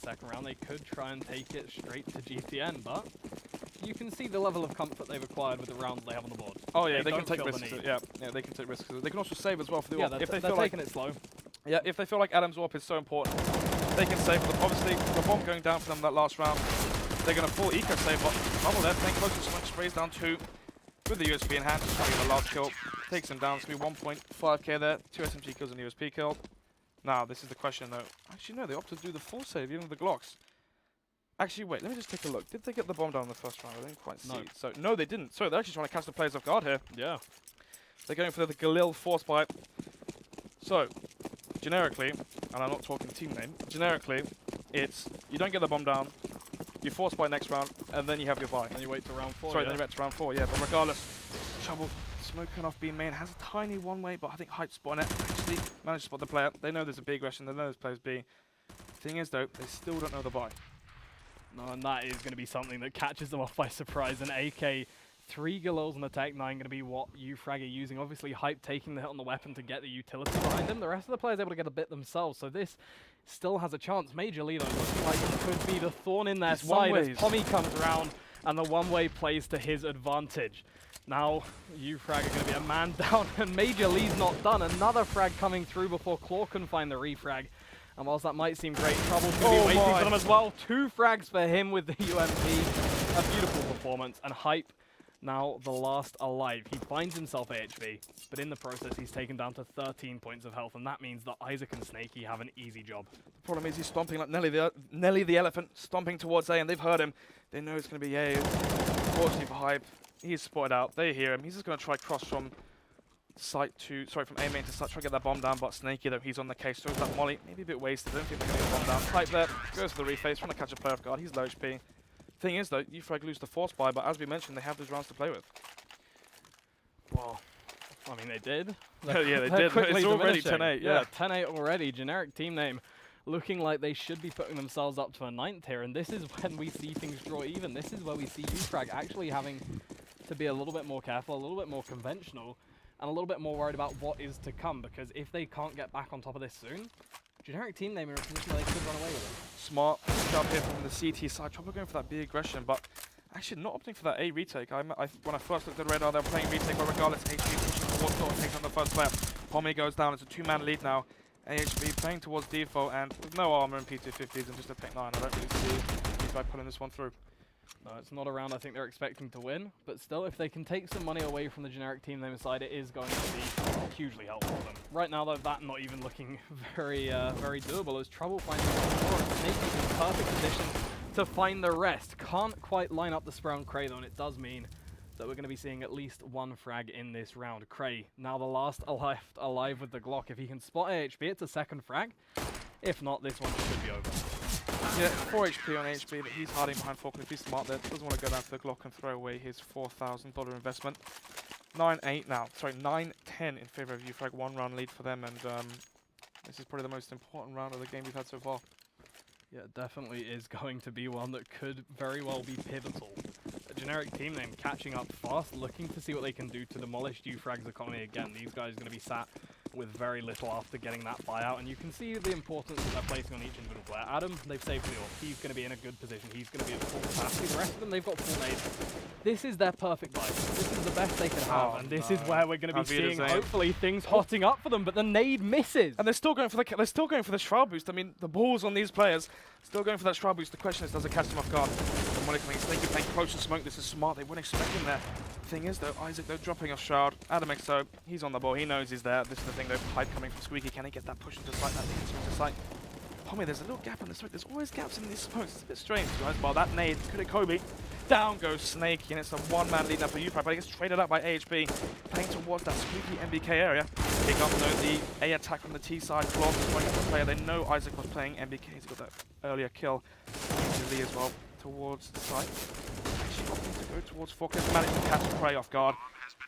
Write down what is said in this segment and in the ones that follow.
second round. They could try and take it straight to GTN, but you can see the level of comfort they've acquired with the rounds they have on the board. Oh yeah, they don't can take feel the risks. need. Yeah, they can take risks. They can also save as well for the Yeah, AWP. they're, If they they're feel like, taking it slow. yeah, if they feel like Adam's AWP is so important, they can save for them. Obviously, the bomb going down for them that last round, they're going to full eco save, but Trouble there, playing close to smoke, sprays down 2 with the USP in hand, just trying to get the last kill. Takes him down, it's going to be 1.5k there, 2 SMG kills and USP kill. Now, this is the question though. Actually, no, they opted to do the full save, even with the Glocks. Actually, wait, let me just take a look. Did they get the bomb down in the first round? I didn't quite see. No. So, no, they didn't. So, they're actually trying to catch the players off guard here. Yeah. They're going for the Galil force bite. So, generically, and I'm not talking team name, generically, it's you don't get the bomb down, you force bite next round, and then you have your buy. And you wait to round 4. Sorry, then you wait to round 4, yeah, but regardless, Trouble smoking off B main, has a tiny one-way, but I think Hype spotting it, actually managed to spot the player. They know there's a B aggression, they know there's players B. Thing is though, they still don't know the buy. No, and that is going to be something that catches them off by surprise. An AK, 3 Galils on the Tech 9 going to be what UFrag are using. Obviously, Hype taking the hit on the weapon to get the utility behind him. The rest of the players able to get a bit themselves, so this still has a chance. Major Lead looking like it could be the thorn in their side as Pommy comes around and the one-way plays to his advantage. Now, UFrag are going to be a man down and Major Lead's not done. Another frag coming through before Claw can find the refrag. And whilst that might seem great, Trouble's going to be waiting for them as well. 2 frags for him with the UMP. A beautiful performance. And Hype, now the last alive. He finds himself AHB, but in the process, he's taken down to 13 points of health. And that means that Isaac and Snakey have an easy job. The problem is he's stomping like Nelly the elephant, stomping towards A, and they've heard him. They know it's going to be A. Unfortunately for Hype, he's spotted out. They hear him. He's just going to try cross from from A main to try to get that bomb down, but Snakey though, he's on the case, throws that molly, maybe a bit wasted, I don't think they're going to get the bomb down. Hype there, goes for the reface, trying to catch a player off guard, he's low HP. Thing is though, UFrag lose the force buy, but as we mentioned, they have those rounds to play with. Well, I mean, they did. Yeah, they did. It's already 10-8, yeah. 10-8 already. Generic team name looking like they should be putting themselves up to a 9th here, and this is when we see things draw even. This is where we see UFrag actually having to be a little bit more careful, a little bit more conventional, and a little bit more worried about what is to come, because if they can't get back on top of this soon, Generic team name are in a position where they could run away with it. Smart jump here from the CT side, Trouble going for that big aggression, but actually not opting for that A retake. When I first looked at the radar, they were playing retake, but regardless, HB pushing towards door, takes on the first player. Pommy goes down, it's a 2-man lead now. AHB playing towards default, and with no armor and P250s and just a Tech 9, I don't really see these guys pulling this one through. No, it's not a round I think they're expecting to win, but still, if they can take some money away from the Generic team name side, it is going to be hugely helpful for them. Right now, though, that not even looking very doable, as Trouble finds Snakey in perfect position to find the rest. Can't quite line up the spray on Cray, though, and it does mean that we're going to be seeing at least 1 frag in this round. Cray, now the last alive with the Glock. If he can spot AHB, it's a 2nd frag. If not, this one should be over. Yeah, 4 HP on HP, but he's hiding behind forklift. He's smart there. Doesn't want to go down to the Glock and throw away his $4,000 investment. 9-8 now. Sorry, 9-10 in favor of UFrag. 1 round lead for them, and this is probably the most important round of the game we've had so far. Yeah, it definitely is going to be one that could very well be pivotal. A Generic team name catching up fast, looking to see what they can do to demolish UFrag's economy again. These guys are going to be sat with very little after getting that buyout, and you can see the importance that they're placing on each individual player. Adam, they've saved the off. He's going to be in a good position. He's going to be at full capacity. The rest of them, they've got full nades. This is their perfect life. This is the best they can have, and this is where we're going to be seeing, hopefully, things hotting up for them, but the nade misses. And they're still going for the shroud boost. I mean, the balls on these players, still going for that shroud boost. The question is, does it catch them off guard? The money coming, Snakey playing close to smoke. This is smart. They weren't expecting that. Thing is, though, Isaac, though, dropping off shroud. Adam XO, he's on the ball. He knows he's there. This is the thing, though. Hype coming from Squeaky. Can he get that push into sight? That leads into sight. Pommy, there's a little gap in the smoke. There's always gaps in these smokes. It's a bit strange, guys. Well, that nade could have Kobe. Down goes Snakey, and it's a 1-man lead now for UFrag, but he gets traded up by AHB, playing towards that Squeaky MBK area. Pick up, though, the A attack from the T side. Blob is going up the player. They know Isaac was playing MBK. He's got that earlier kill. Lee as well towards the site. Actually opting to go towards Forklift. Managed to catch Prey off guard.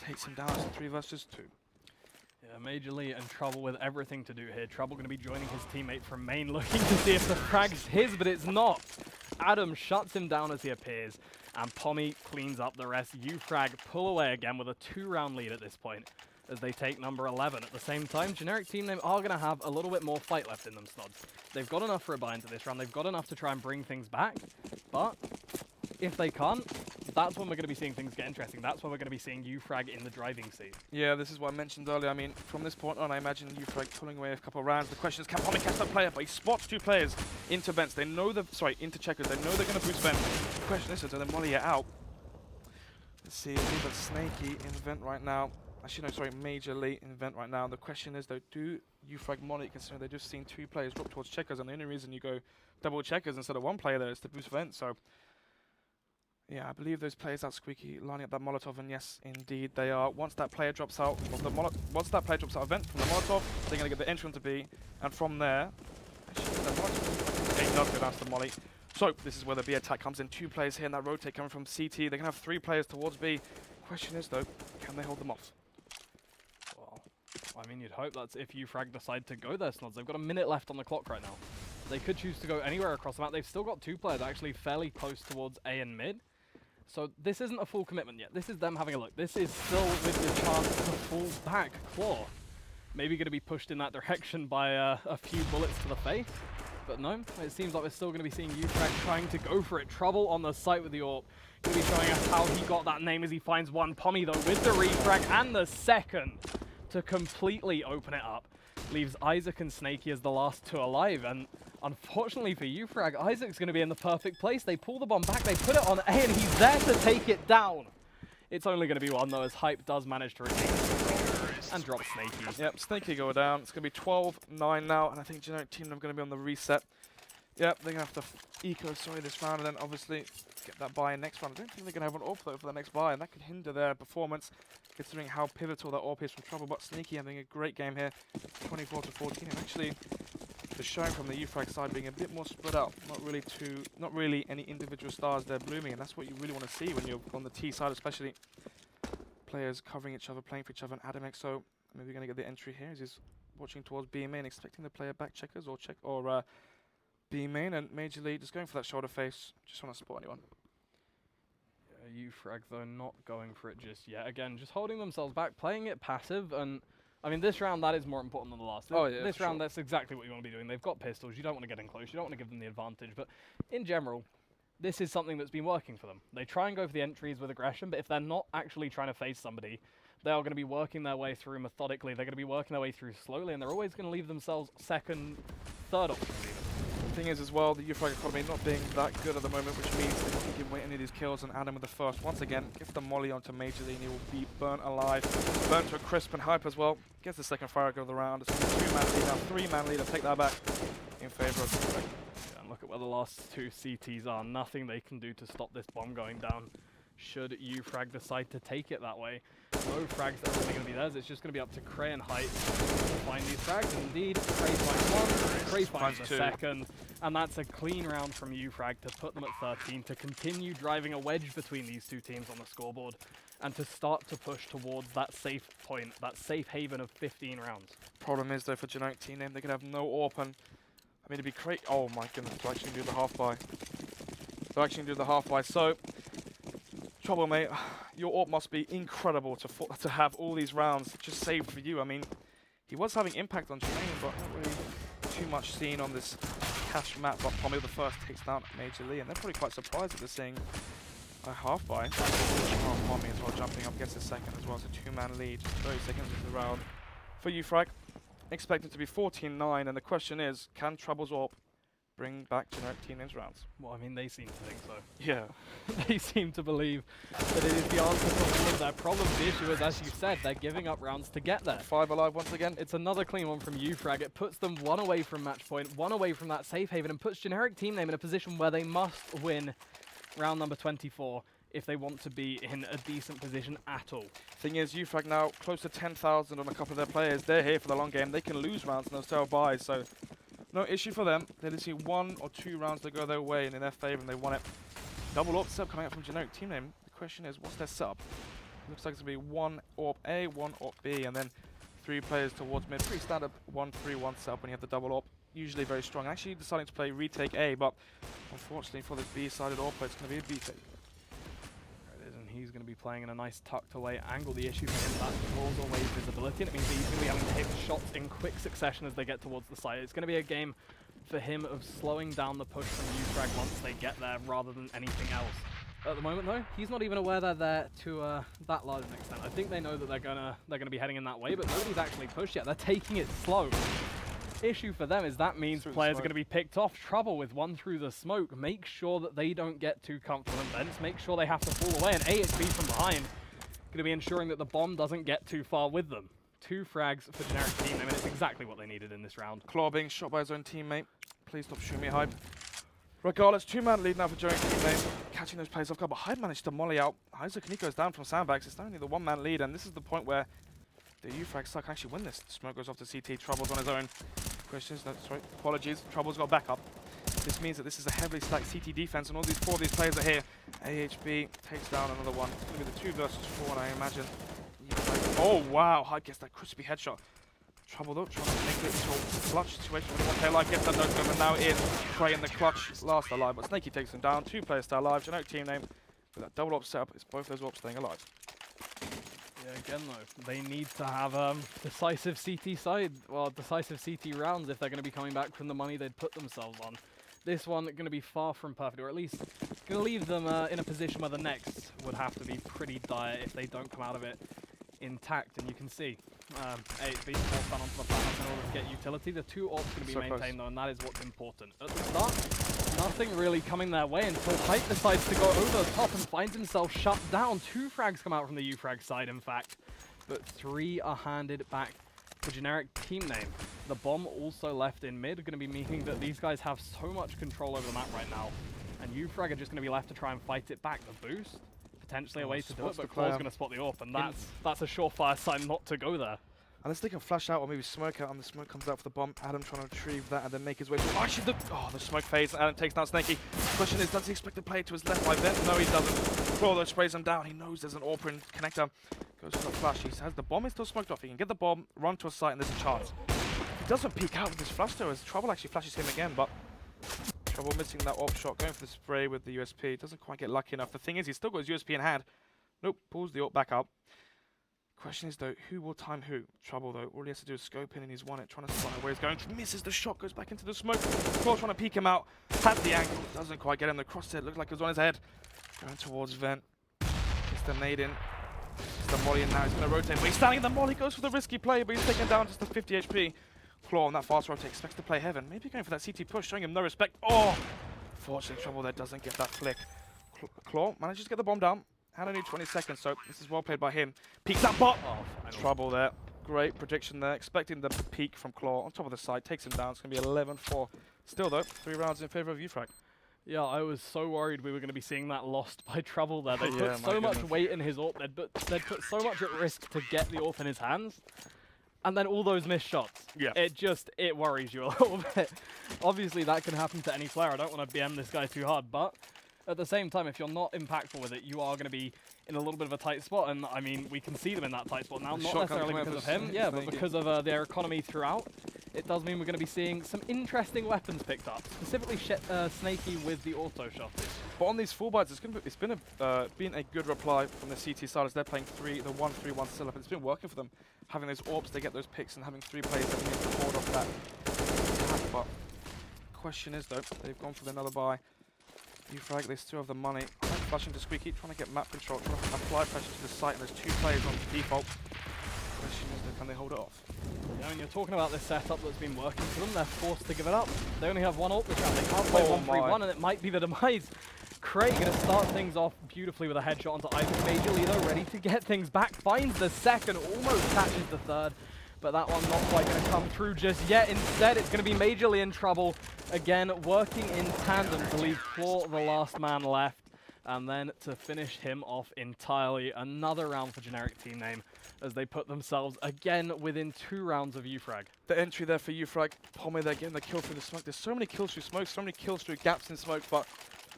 Takes him down to 3 versus 2. Yeah, Major Lee in trouble with everything to do here. Trouble going to be joining his teammate from main, looking to see if the frag's his, but it's not. Adam shuts him down as he appears, and Pommy cleans up the rest. UFrag pull away again with a 2-round lead at this point. as they take number 11. At the same time, Generic Team Name are going to have a little bit more fight left in them, Snods. They've got enough for a buy into this round. They've got enough to try and bring things back. But if they can't, that's when we're going to be seeing things get interesting. That's when we're going to be seeing UFrag in the driving seat. Yeah, this is what I mentioned earlier. I mean, from this point on, I imagine UFrag pulling away a couple of rounds. The question is, can Pommy catch that player? But he spots 2 players into vents. They know into checkers. They know they're going to boost vent. The question is, do they molly it out? Let's see, we've got Snaky in vent right now. Actually, no, sorry, Major Lee in vent right now. The question is, though, do UFrag molly, considering they've just seen 2 players drop towards checkers, and the only reason you go double checkers instead of 1 player there is to boost vent. So, yeah, I believe those players out Squeaky lining up that Molotov, and yes, indeed they are. Once that player drops out of the once that player drops out of vent from the Molotov, they're going to get the entry onto B, and from there, does go down to the molly. So this is where the B attack comes in. 2 players here in that rotate coming from CT. They're going to have 3 players towards B. Question is, though, can they hold them off? Well, I mean, you'd hope that's if UFrag decide to go there, Snods. They've got a minute left on the clock right now. They could choose to go anywhere across the map. They've still got 2 players actually fairly close towards A and mid. So this isn't a full commitment yet. This is them having a look. This is still with the chance to fall back. Claw maybe going to be pushed in that direction by a few bullets to the face. But no, it seems like we're still going to be seeing UFrag trying to go for it. Trouble on the site with the AWP. Going to be showing us how he got that name as he finds one. Pommy, though, with the refrag and the second to completely open it up. Leaves Isaac and Snaky as the last 2 alive. And unfortunately for UFrag, Isaac's going to be in the perfect place. They pull the bomb back, they put it on A, and he's there to take it down. It's only going to be 1, though, as Hype does manage to retain and drop Snaky. Yep, Snaky go down. It's going to be 12-9 now, and I think Generic Team are going to be on the reset. Yep, they're going to have to eco, this round, and then obviously get that buy in next round. I don't think they're going to have an AWP, though, for the next buy, and that could hinder their performance, considering how pivotal that AWP is from Trouble. But Sneaky having a great game here, 24-14, and actually the showing from the UFrag side being a bit more spread out, not really any individual stars there blooming, and that's what you really want to see when you're on the T side, especially players covering each other, playing for each other, and Adamex. So maybe we're going to get the entry here as he's watching towards B main, expecting the player back checkers or B main, and Major League just going for that shoulder face. Just want to spot anyone. UFrag, though, not going for it just yet. Again, just holding themselves back, playing it passive, and I mean, this round, that is more important than the last. Oh, yeah, this round, that's exactly what you want to be doing. They've got pistols. You don't want to get in close. You don't want to give them the advantage. But in general, this is something that's been working for them. They try and go for the entries with aggression, but if they're not actually trying to face somebody, they are going to be working their way through methodically. They're going to be working their way through slowly, and they're always going to leave themselves second, third options even. The thing is as well, the UFrag economy not being that good at the moment, which means they don't give away any of these kills, and Adam with the first. Once again, gets the molly onto Major League, and he will be burnt alive. Burnt to a crisp, and Hype as well. Gets the second fire of the round. It's a 2-man lead now, 3-man lead. I'll take that back in favour of UFrag. Yeah, and look at where the last 2 CTs are. Nothing they can do to stop this bomb going down, should UFrag decide to take it that way. No frags that are really going to be theirs. It's just going to be up to Cray and Hype to find these frags. And indeed, Cray finds 1, Cray finds the 2nd. And that's a clean round from UFrag to put them at 13, to continue driving a wedge between these 2 teams on the scoreboard, and to start to push towards that safe point, that safe haven of 15 rounds. Problem is, though, for Generic Team Name, they can have no AWP, and I mean, it'd be great. Oh my goodness, to actually do the half-buy. So, Trouble, mate, your AWP must be incredible to have all these rounds just saved for you. I mean, he was having impact on Jermaine, but not really too much seen on this cash map. But Pommy the first takes down Major Lee, and they're probably quite surprised that they're seeing a half-buy. Oh, Pommy as well jumping up, gets the second as well. It's a 2-man lead, 30 seconds into the round. For UFrag, expected to be 14-9, and the question is, can Trouble's AWP bring back Generic Team Name's rounds? Well, I mean, they seem to think so. Yeah. They seem to believe that it is the answer to all of their problems. The issue is, as you said, they're giving up rounds to get there. 5 alive once again. It's another clean one from UFrag. It puts them 1 away from match point, 1 away from that safe haven, and puts Generic Team Name in a position where they must win round number 24 if they want to be in a decent position at all. Thing is, UFrag now close to 10,000 on a couple of their players. They're here for the long game. They can lose rounds and they'll sell buys, so no issue for them. They just need 1 or 2 rounds to go their way and in their favour, and they won it. Double AWP setup coming out from Generic Team Name. The question is, what's their setup? Looks like it's going to be 1 AWP A, 1 AWP B, and then 3 players towards mid. Pretty standard 1-3-1 setup when you have the double AWP. Usually very strong. Actually deciding to play retake A, but unfortunately for this B-sided AWP, it's going to be a B take. he's going to be playing in a nice tucked away angle. The issue for him, that draws away visibility, and it means that he's going to be having to hit shots in quick succession as they get towards the site. It's going to be a game for him of slowing down the push from UFrag once they get there rather than anything else. At the moment though, he's not even aware they're there to that large an extent. I think they know that they're gonna be heading in that way, but nobody's actually pushed yet. They're taking it slow. Issue for them is that means players are going to be picked off. Trouble with one through the smoke. Make sure that they don't get too comfortable in vents. Make sure they have to fall away, and AHB from behind going to be ensuring that the bomb doesn't get too far with them. 2 frags for generic team. I mean, it's exactly what they needed in this round. Claw being shot by his own teammate. Please stop shooting me, Hype. Regardless, 2-man lead now for generic teammate. Catching those plays off guard, but Hype managed to molly out. Isaac Nico's down from sandbags. It's only the 1-man lead, and this is the point where the UFrag suck actually win this. Smoke goes off to CT. Trouble's on his own. Questions, no, sorry, apologies. Trouble's got backup. This means that this is a heavily stacked CT defense, and all these 4 of these players are here. AHB takes down another one. It's going to be the 2 versus 4, I imagine. Oh, wow. Hype gets that crispy headshot. Trouble, though, trying to make it into a clutch situation. One player alive gets that no scope, and now it is Trey in the clutch. Last alive, but Snaky takes him down. 2 players still alive. Generic team name. With that double op setup, it's both those ops staying alive. Yeah, again though, they need to have decisive CT side, well, decisive CT rounds if they're going to be coming back from the money they'd put themselves on. This one going to be far from perfect, or at least going to leave them in a position where the next would have to be pretty dire if they don't come out of it intact. And you can see AHB forced down onto the platform in order to get utility. The 2 ops going to be So maintained though, and that is what's important. At the start, nothing really coming their way until Hype decides to go over the top and finds himself shut down. 2 frags come out from the UFrag side, in fact, but 3 are handed back to generic team name. The bomb also left in mid, going to be meaning that these guys have so much control over the map right now, and UFrag are just going to be left to try and fight it back. The boost, potentially a way to do it, but Claw's going to spot the AWP, and that's a surefire sign not to go there. Unless they can flash out or maybe smoke out, and the smoke comes out for the bomb. Adam trying to retrieve that and then make his way through. Actually, the smoke fades. Adam takes down Snaky. The question is, does he expect to play to his left by then? No, he doesn't. Claw though sprays him down. He knows there's an AWP in connector. Goes for the flash. He has the bomb is still smoked off. He can get the bomb, run to a site, and there's a chance. He doesn't peek out with his flash though, as Trouble actually flashes him again, but Trouble missing that AWP shot, going for the spray with the USP. Doesn't quite get lucky enough. The thing is, he's still got his USP in hand. Nope, pulls the AWP back up. Question is though, who will time who? Trouble though, all he has to do is scope in and he's won it, trying to spot where he's going. Misses the shot, goes back into the smoke. Claw trying to peek him out, has the angle, doesn't quite get him. The crosshair looked like it was on his head. Going towards Vent. It's the nade in. It's the molly in now, he's going to rotate, but he's standing in the molly, goes for the risky play, but he's taken down just to 50 HP. Claw on that fast rotate, expects to play heaven. Maybe going for that CT push, showing him no respect. Oh! Fortunately, Trouble there doesn't get that flick. Claw manages to get the bomb down. Had only 20 seconds, so this is well played by him. Peeks that bot! Oh, Trouble there. Great prediction there. Expecting the peak from Claw on top of the side. Takes him down. It's going to be 11-4. Still, though, 3 rounds in favor of UFrag. Yeah, I was so worried we were going to be seeing that lost by Trouble there. They put so much weight in his AWP. They'd put so much at risk to get the AWP in his hands. And then all those missed shots. Yeah. It worries you a little bit. Obviously, that can happen to any player. I don't want to BM this guy too hard, but at the same time, if you're not impactful with it, you are going to be in a little bit of a tight spot. And I mean, we can see them in that tight spot now, not necessarily because of him, yeah, but because of their economy throughout. It does mean we're going to be seeing some interesting weapons picked up, specifically Snaky with the auto shot. But on these full bites, it's been a good reply from the CT side as they're playing the 1-3-1 setup. It's been working for them, having those AWPs, they get those picks, and having 3 players that need to hold off that. But question is though, they've gone for another buy. UFrag, they still have the money. I'm flashing to Squeaky, trying to get map control, trying to apply pressure to the site, and there's 2 players on default. Question is though, can they hold it off? Yeah, when you're talking about this setup that's been working for them, they're forced to give it up. They only have 1 AWP this round. They can't play 1-3-1, and it might be the demise. Craig going to start things off beautifully with a headshot onto Isaac. Major Lee though, ready to get things back. Finds the second, almost catches the third. But that one not quite going to come through just yet. Instead, it's going to be Major Lee in trouble. Again, working in tandem to leave Claw the last man left. And then to finish him off entirely, another round for generic team name as they put themselves again within 2 rounds of UFrag. The entry there for UFrag, Pommy there getting the kill through the smoke. There's so many kills through smoke, so many kills through gaps in smoke, but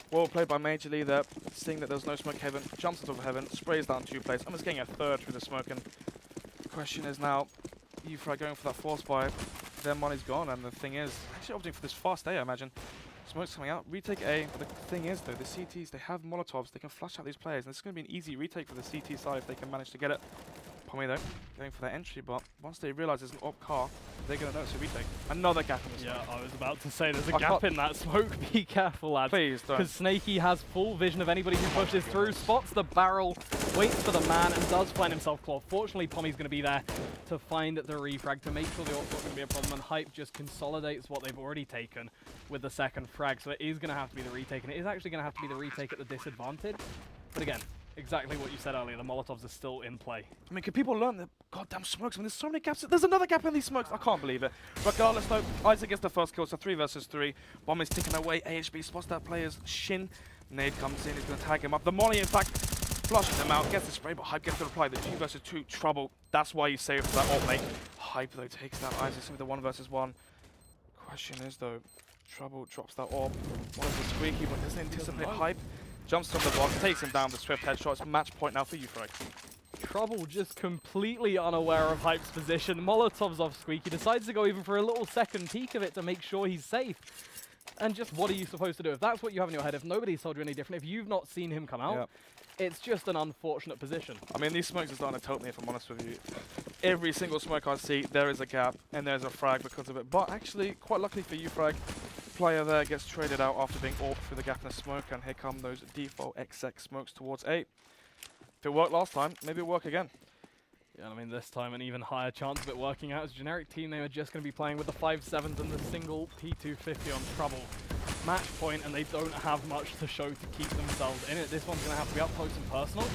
well played by Major Lee there, seeing that there's no smoke heaven, jumps into heaven, sprays down 2 players, almost getting a 3rd through the smoke, and the question is now, UFrag going for that force buy, their money's gone, and the thing is, actually opting for this fast A, I imagine. Smoke's coming out. Retake A. But the thing is, though, the CTs, they have Molotovs. They can flush out these players. And it's going to be an easy retake for the CT side if they can manage to get it. Pommy, though, going for their entry. But once they realize there's an op car, they're going to notice a retake. Another gap in the smoke. Yeah, I was about to say there's a gap in that smoke. Be careful, lads. Please don't. Because Snaky has full vision of anybody who pushes through, spots the barrel, waits for the man, and does find himself claw. Fortunately, Pommy's going to be there to find the refrag, to make sure the op's not going to be a problem, and Hype just consolidates what they've already taken with the second frag. So it is going to have to be the retake, and it is actually going to have to be the retake at the disadvantage. But again, exactly what you said earlier, the Molotovs are still in play. I mean, can people learn the goddamn smokes? I mean, there's so many gaps. There's another gap in these smokes. I can't believe it. Regardless, though, Isaac gets the first kill, so 3 versus 3. Bomb is ticking away. AHB spots that player's shin. Nade comes in. He's going to tag him up. The Molly, in fact, flushes him out. Gets the spray, but Hype gets the reply. The 2 versus 2 trouble. That's why you save for that ult, mate. Hype, though, takes that Isaac with the 1 versus 1. Question is, though, Trouble drops that orb. One of the squeaky, but doesn't anticipate Hype. Jumps from the box, takes him down, the swift headshot. It's match point now for you, Frag. Trouble just completely unaware of Hype's position. Molotov's off Squeaky, decides to go even for a little second peek of it to make sure he's safe. And just what are you supposed to do? If that's what you have in your head, if nobody's told you any different, if you've not seen him come out, it's just an unfortunate position. I mean, these smokes are starting to tote me, if I'm honest with you. Every single smoke I see, there is a gap, and there's a frag because of it. But actually, quite luckily for you, Frag, player there gets traded out after being orbed through the gap in the smoke, and here come those default XX smokes towards A. If it worked last time, maybe it'll work again. Yeah, I mean, this time an even higher chance of it working out. As generic team, they are just going to be playing with the 5.7s and the single P250 on Trouble. Match point, and they don't have much to show to keep themselves in it. This one's going to have to be up close and personal,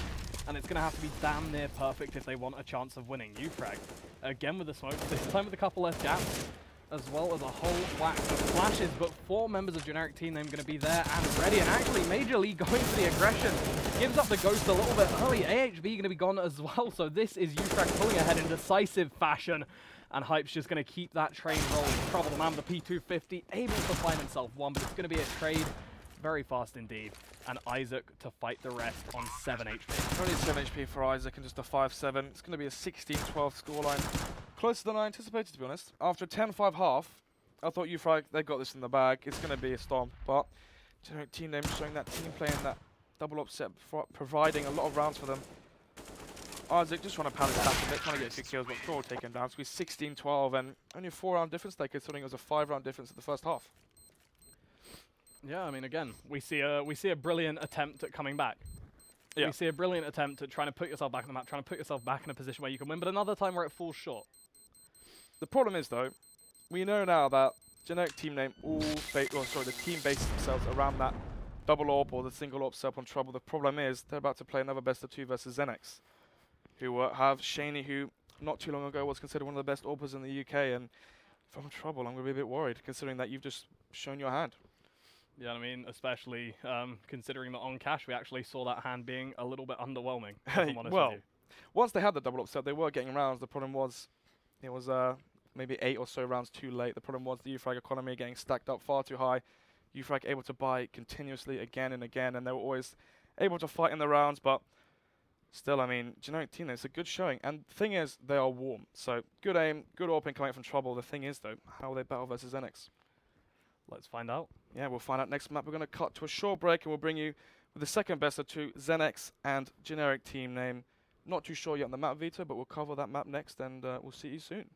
and it's going to have to be damn near perfect if they want a chance of winning. Ufrag, again with the smoke, this time with a couple less gaps, as well as a whole whack of flashes, but 4 members of generic team name going to be there and ready, and actually Major League going for the aggression. Gives up the ghost a little bit early. AHB going to be gone as well, so this is Ufrag pulling ahead in decisive fashion, and Hype's just going to keep that train rolling. Trouble the man with the P250, able to find himself one, but it's going to be a trade very fast indeed, and Isaac to fight the rest on 7 HP. Only 7 HP for Isaac and just a 5-7. It's going to be a 16-12 scoreline. Closer than I anticipated, to be honest. After a 10-5 half, I thought Ufrag, they got this in the bag. It's going to be a stomp, but generic team name showing that team play in that double upset, providing a lot of rounds for them. Isaac just trying to pound his back a bit, trying to get a few kills, but Thor taken down. So he's 16-12 and only a 4-round difference there, considering it was a 5-round difference in the first half. Yeah, I mean, again, we see a brilliant attempt at coming back. Yeah. We see a brilliant attempt at trying to put yourself back on the map, trying to put yourself back in a position where you can win, but another time where it falls short. The problem is, though, we know now that generic team name the team bases themselves around that double AWP or the single AWP setup on Trouble. The problem is they're about to play another best of 2 versus Zenex, who have Shaney, who not too long ago was considered one of the best AWPers in the UK, and from Trouble, I'm going to be a bit worried, considering that you've just shown your hand. Yeah, I mean, especially considering that on cash, we actually saw that hand being a little bit underwhelming, if I'm honest with you. Once they had the double upset, they were getting rounds. The problem was, it was maybe 8 or so rounds too late. The problem was the Ufrag economy getting stacked up far too high. Ufrag able to buy continuously again and again, and they were always able to fight in the rounds, but still, I mean, generic team, it's a good showing. And the thing is, they are warm. So, good aim, good opening coming from Trouble. The thing is, though, how will they battle versus NX? Let's find out. Yeah, we'll find out next map. We're going to cut to a short break, and we'll bring you with the second best of 2, Zenex and generic team name. Not too sure yet on the map, Vita, but we'll cover that map next, and we'll see you soon.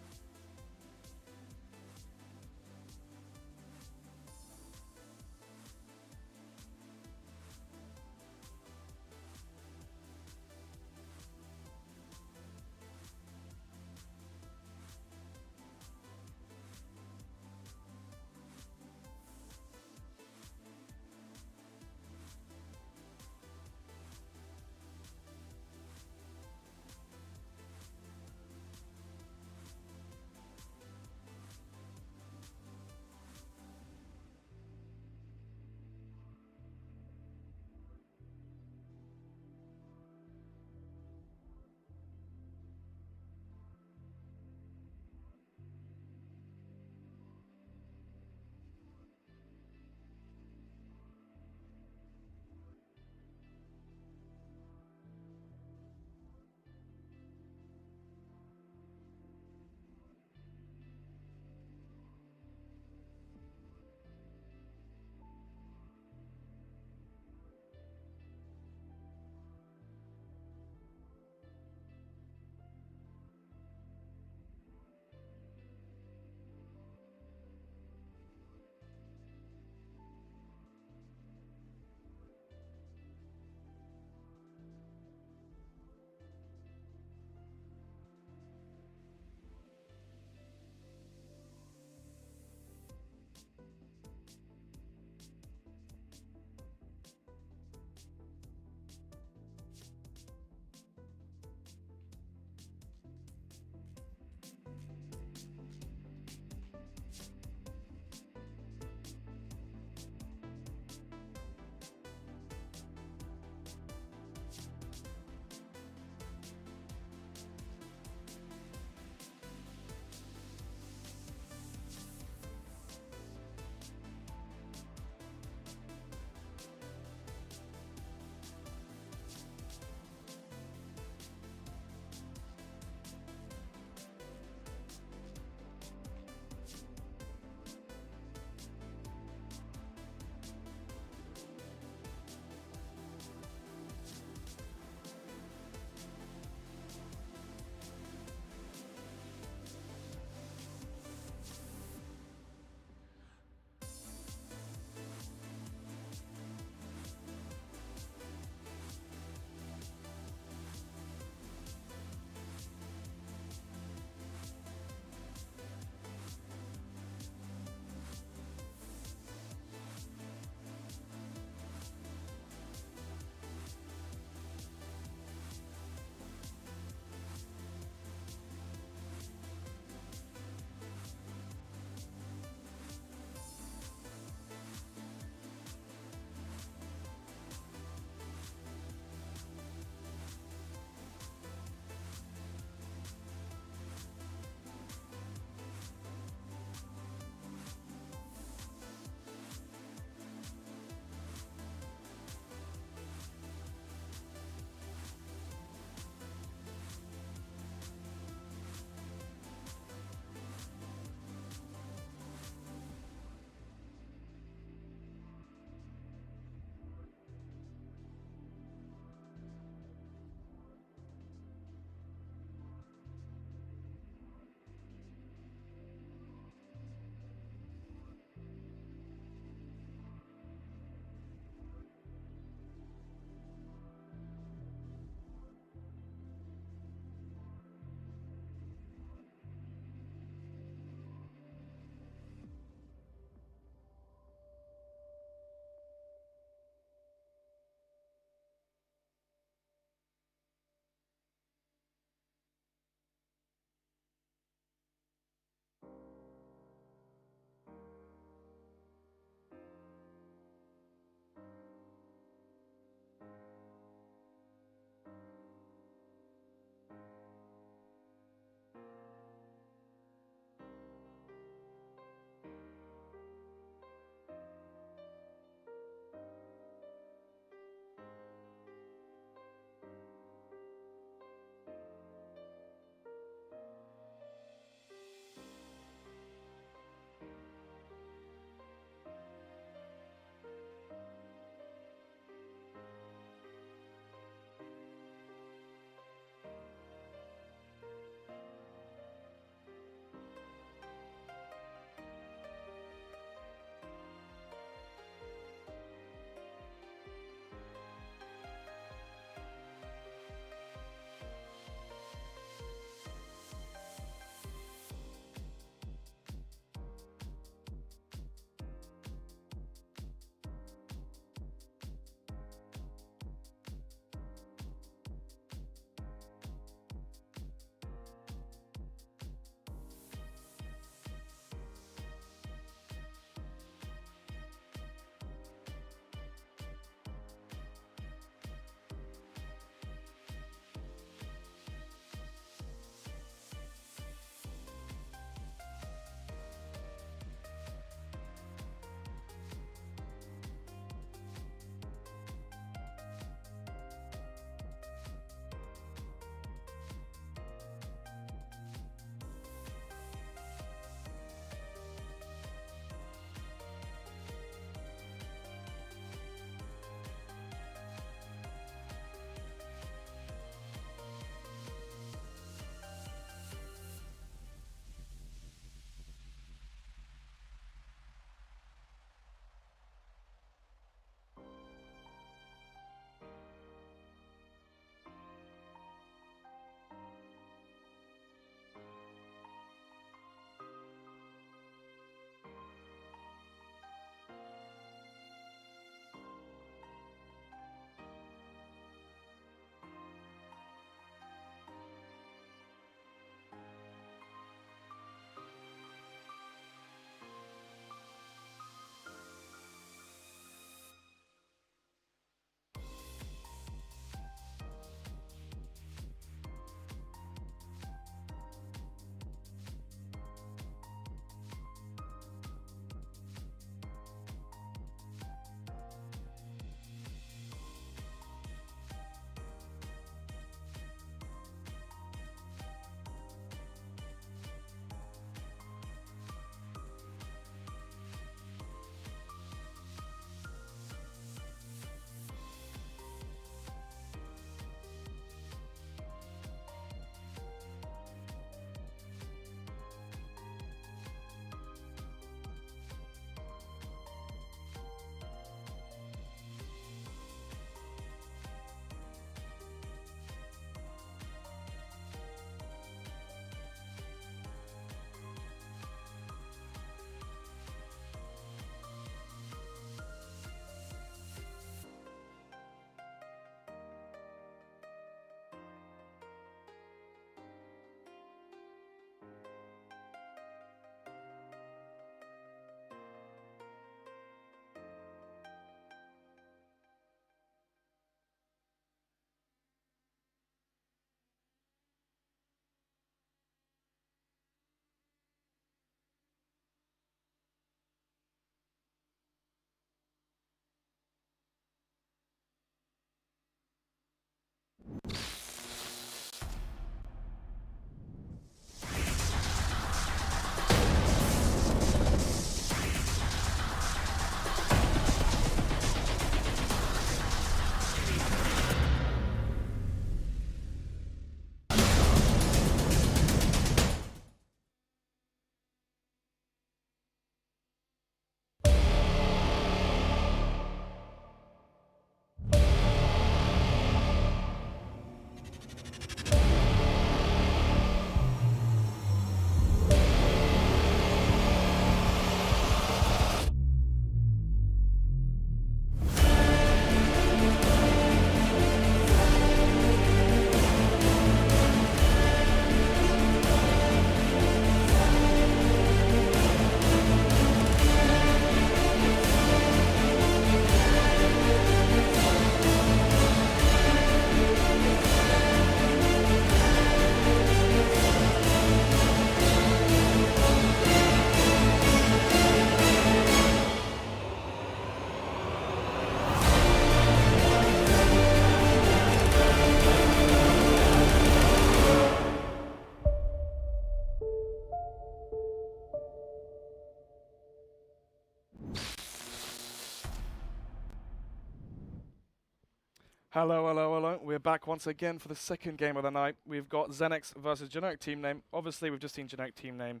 Hello, hello, hello. We're back once again for the second game of the night. We've got Xenex versus Generic Team Name. Obviously, we've just seen Generic Team Name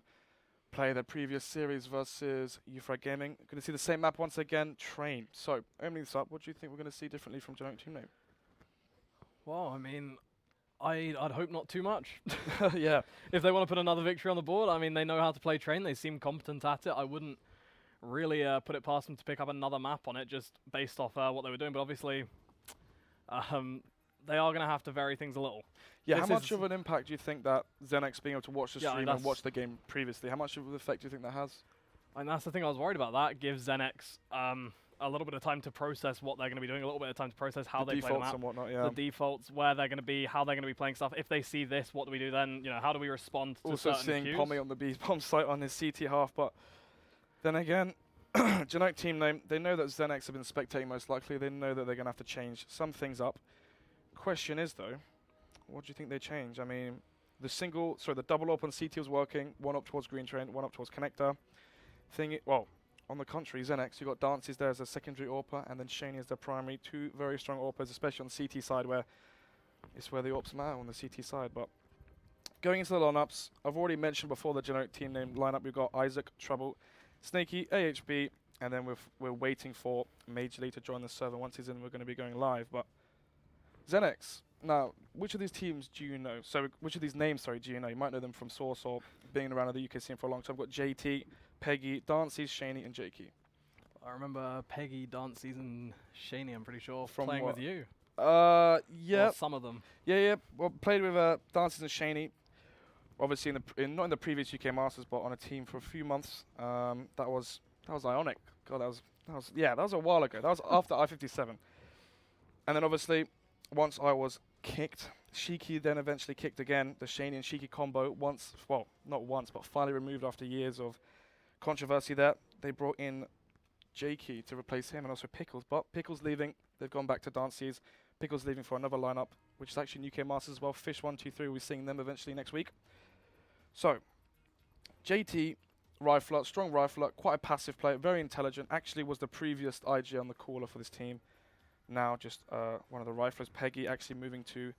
play their previous series versus Ufrag Gaming. Going to see the same map once again, Train. So, opening this up, what do you think we're going to see differently from Generic Team Name? Well, I mean, I'd hope not too much. Yeah. If they want to put another victory on the board, I mean, they know how to play Train. They seem competent at it. I wouldn't really put it past them to pick up another map on it just based off what they were doing. But obviously, they are going to have to vary things a little. Yeah, This how much is- of an impact do you think that Xenex being able to watch the Yeah, stream and that's- watch the game previously, how much of an effect do you think that has? And that's the thing I was worried about. That gives Xenex a little bit of time to process what they're going to be doing, a little bit of time to process how The they play the defaults map. and whatnot, yeah. The defaults, where they're going to be, how they're going to be playing stuff. If they see this, what do we do then? You know, how do we respond to Also certain seeing cues? Pommy on the B-bomb site on his CT half, but then again, Generic Team Name, they know that Xenex have been spectating most likely. They know that they're going to have to change some things up. Question is though, what do you think they change? I mean, the double up on CT was working, one up towards Green Train, one up towards Connector. Well, on the contrary, Xenex, you got Dances there as a secondary AWPer, and then Shaney as their primary. Two very strong AWPers, especially on the CT side, where it's where the AWPs matter on the CT side. But going into the lineups, I've already mentioned before the Generic Team Name lineup. We've got Isaac, Trouble, Snaky, AHB, and then we're waiting for Major Lee to join the server. Once he's in, we're going to be going live. But Xenex, now, which of these teams do you know? So, which of these names, sorry, do you know? You might know them from Source or being around the UK scene for a long time. We've got JT, Peggy, Dances, Shaney, and Jakey. I remember Peggy, Dances, and Shaney, I'm pretty sure, From playing what? with you. Yeah. Or some of them. Yeah. Well, played with Dances and Shaney. Obviously, not in the previous UK Masters, but on a team for a few months. That was Ionic. God, that was a while ago. That was after I-57. And then obviously, once I was kicked, Shiki then eventually kicked again. The Shaney and Shiki combo not once, but finally removed after years of controversy there. They brought in Jakey to replace him and also Pickles. But Pickles leaving, they've gone back to Dances. Pickles leaving for another lineup, which is actually UK Masters as well. Fish 123, we're seeing them eventually next week. So, JT, rifler, strong rifler, quite a passive player, very intelligent. Actually was the previous IG on the caller for this team. Now just one of the riflers. Peggy actually moving to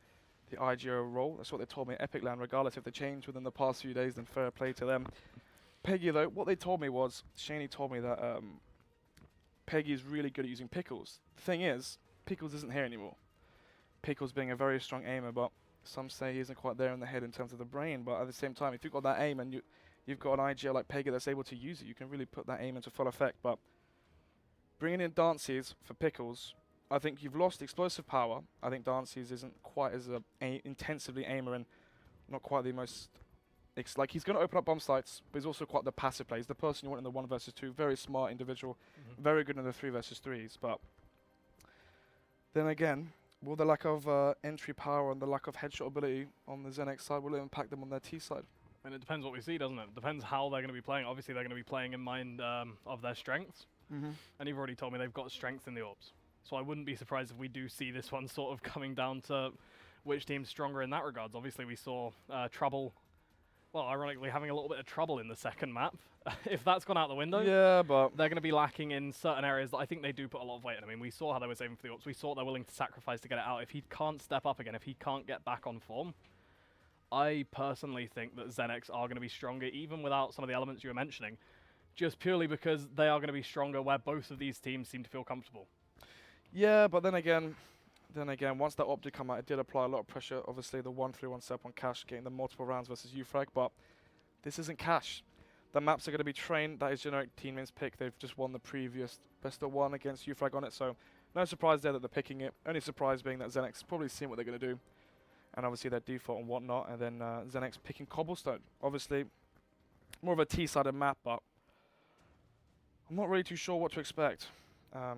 the IGO role. That's what they told me at Epic Land. Regardless if they changed within the past few days, then fair play to them. Peggy though, what they told me was, Shaney told me that Peggy is really good at using Pickles. The thing is, Pickles isn't here anymore. Pickles being a very strong aimer, but some say he isn't quite there in the head in terms of the brain. But at the same time, if you've got that aim and you've got an IGO like Peggy that's able to use it, you can really put that aim into full effect. But bringing in Dances for Pickles, I think you've lost explosive power. I think Dances isn't quite as intensively aimer and not quite the most... like he's going to open up bomb sites, but he's also quite the passive player. He's the person you want in the 1 versus 2. Very smart individual. Very good in the 3 versus 3s. But then again, will the lack of entry power and the lack of headshot ability on the Xenex side, will it impact them on their T side? And it depends what we see, doesn't it? It depends how they're going to be playing. Obviously, they're going to be playing in mind of their strengths. And you've already told me they've got strength in the orbs. So I wouldn't be surprised if we do see this one sort of coming down to which team's stronger in that regards. Obviously, we saw Trouble, well, ironically, having a little bit of trouble in the second map. If that's gone out the window, Yeah, but they're going to be lacking in certain areas that I think they do put a lot of weight in. I mean, we saw how they were saving for the orbs. We saw they're willing to sacrifice to get it out. If he can't step up again, if he can't get back on form, I personally think that Xenex are going to be stronger, even without some of the elements you were mentioning, just purely because they are going to be stronger where both of these teams seem to feel comfortable. yeah, but then again, once that op did come out, it did apply a lot of pressure. Obviously, the 1-3-1 setup on Cash, getting the multiple rounds versus Ufrag, but this isn't Cash. The maps are going to be trained. That is Generic Team Name's pick. They've just won the previous best of 1 against Ufrag on it, so no surprise there that they're picking it. Only surprise being that Xenex probably seen what they're going to do, and obviously their default and whatnot, and then Xenex picking Cobblestone. Obviously, more of a T-sided map, but I'm not really too sure what to expect.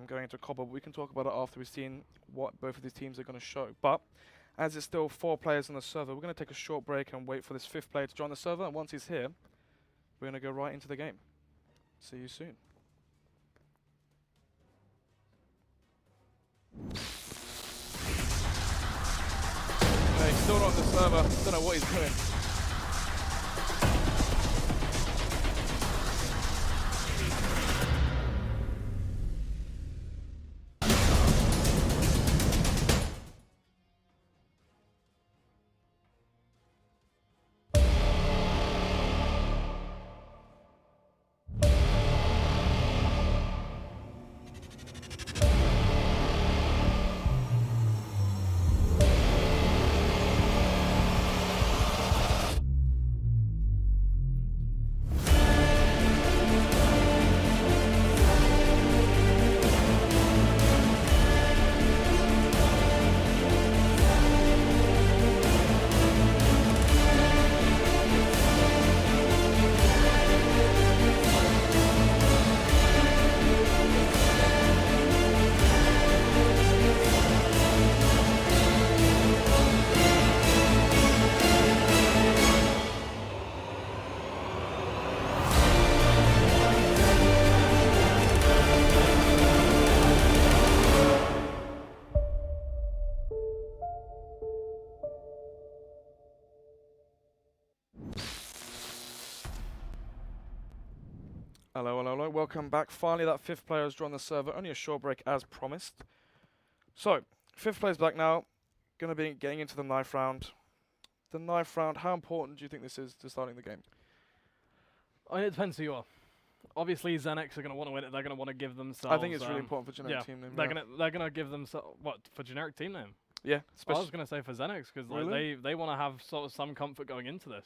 Going into Cobble, but we can talk about it after we've seen what both of these teams are going to show. But as it's still 4 players on the server, we're going to take a short break and wait for this 5th player to join the server. And once he's here, we're going to go right into the game. See you soon. No, he's still not on the server. Don't know what he's doing. Hello, hello, hello. Welcome back. Finally, that fifth player has joined the server. Only a short break as promised. So, fifth player's back now. Going to be getting into the knife round. The knife round, how important do you think this is to starting the game? I mean, it depends who you are. Obviously, Xenex are going to want to win it. They're going to want to give themselves. I think it's really important for generic team name. They're gonna give themselves what for generic team name. Yeah, I was going to say for Xenex because like, Really? they want to have sort of some comfort going into this.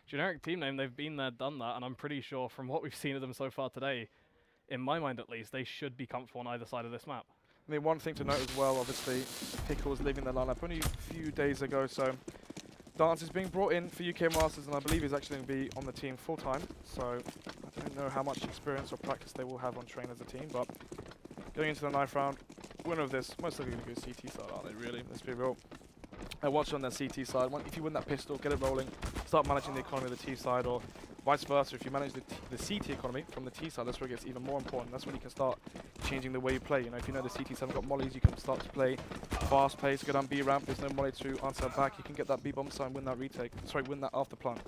Generic team name, they've been there, done that, and I'm pretty sure from what we've seen of them so far today, in my mind at least, they should be comfortable on either side of this map. I mean, one thing to note as well, obviously, Pickle's leaving the lineup only a few days ago, so Dance is being brought in for UK Masters, and I believe he's actually going to be on the team full time. So I don't know how much experience or practice they will have on train as a team, but going into the knife round, winner of this, most likely going to go CT side, aren't they? Really? Let's be real. I watch on their CT side. If you win that pistol, get it rolling, start managing the economy of the T side, or vice versa. If you manage the CT economy from the T side, that's where it gets even more important. That's when you can start changing the way you play. You know, if you know the CTs haven't got mollies, you can start to play fast pace, go down B ramp. There's no molly to answer back. You can get that B bomb side and win that retake. Sorry, win that after plant.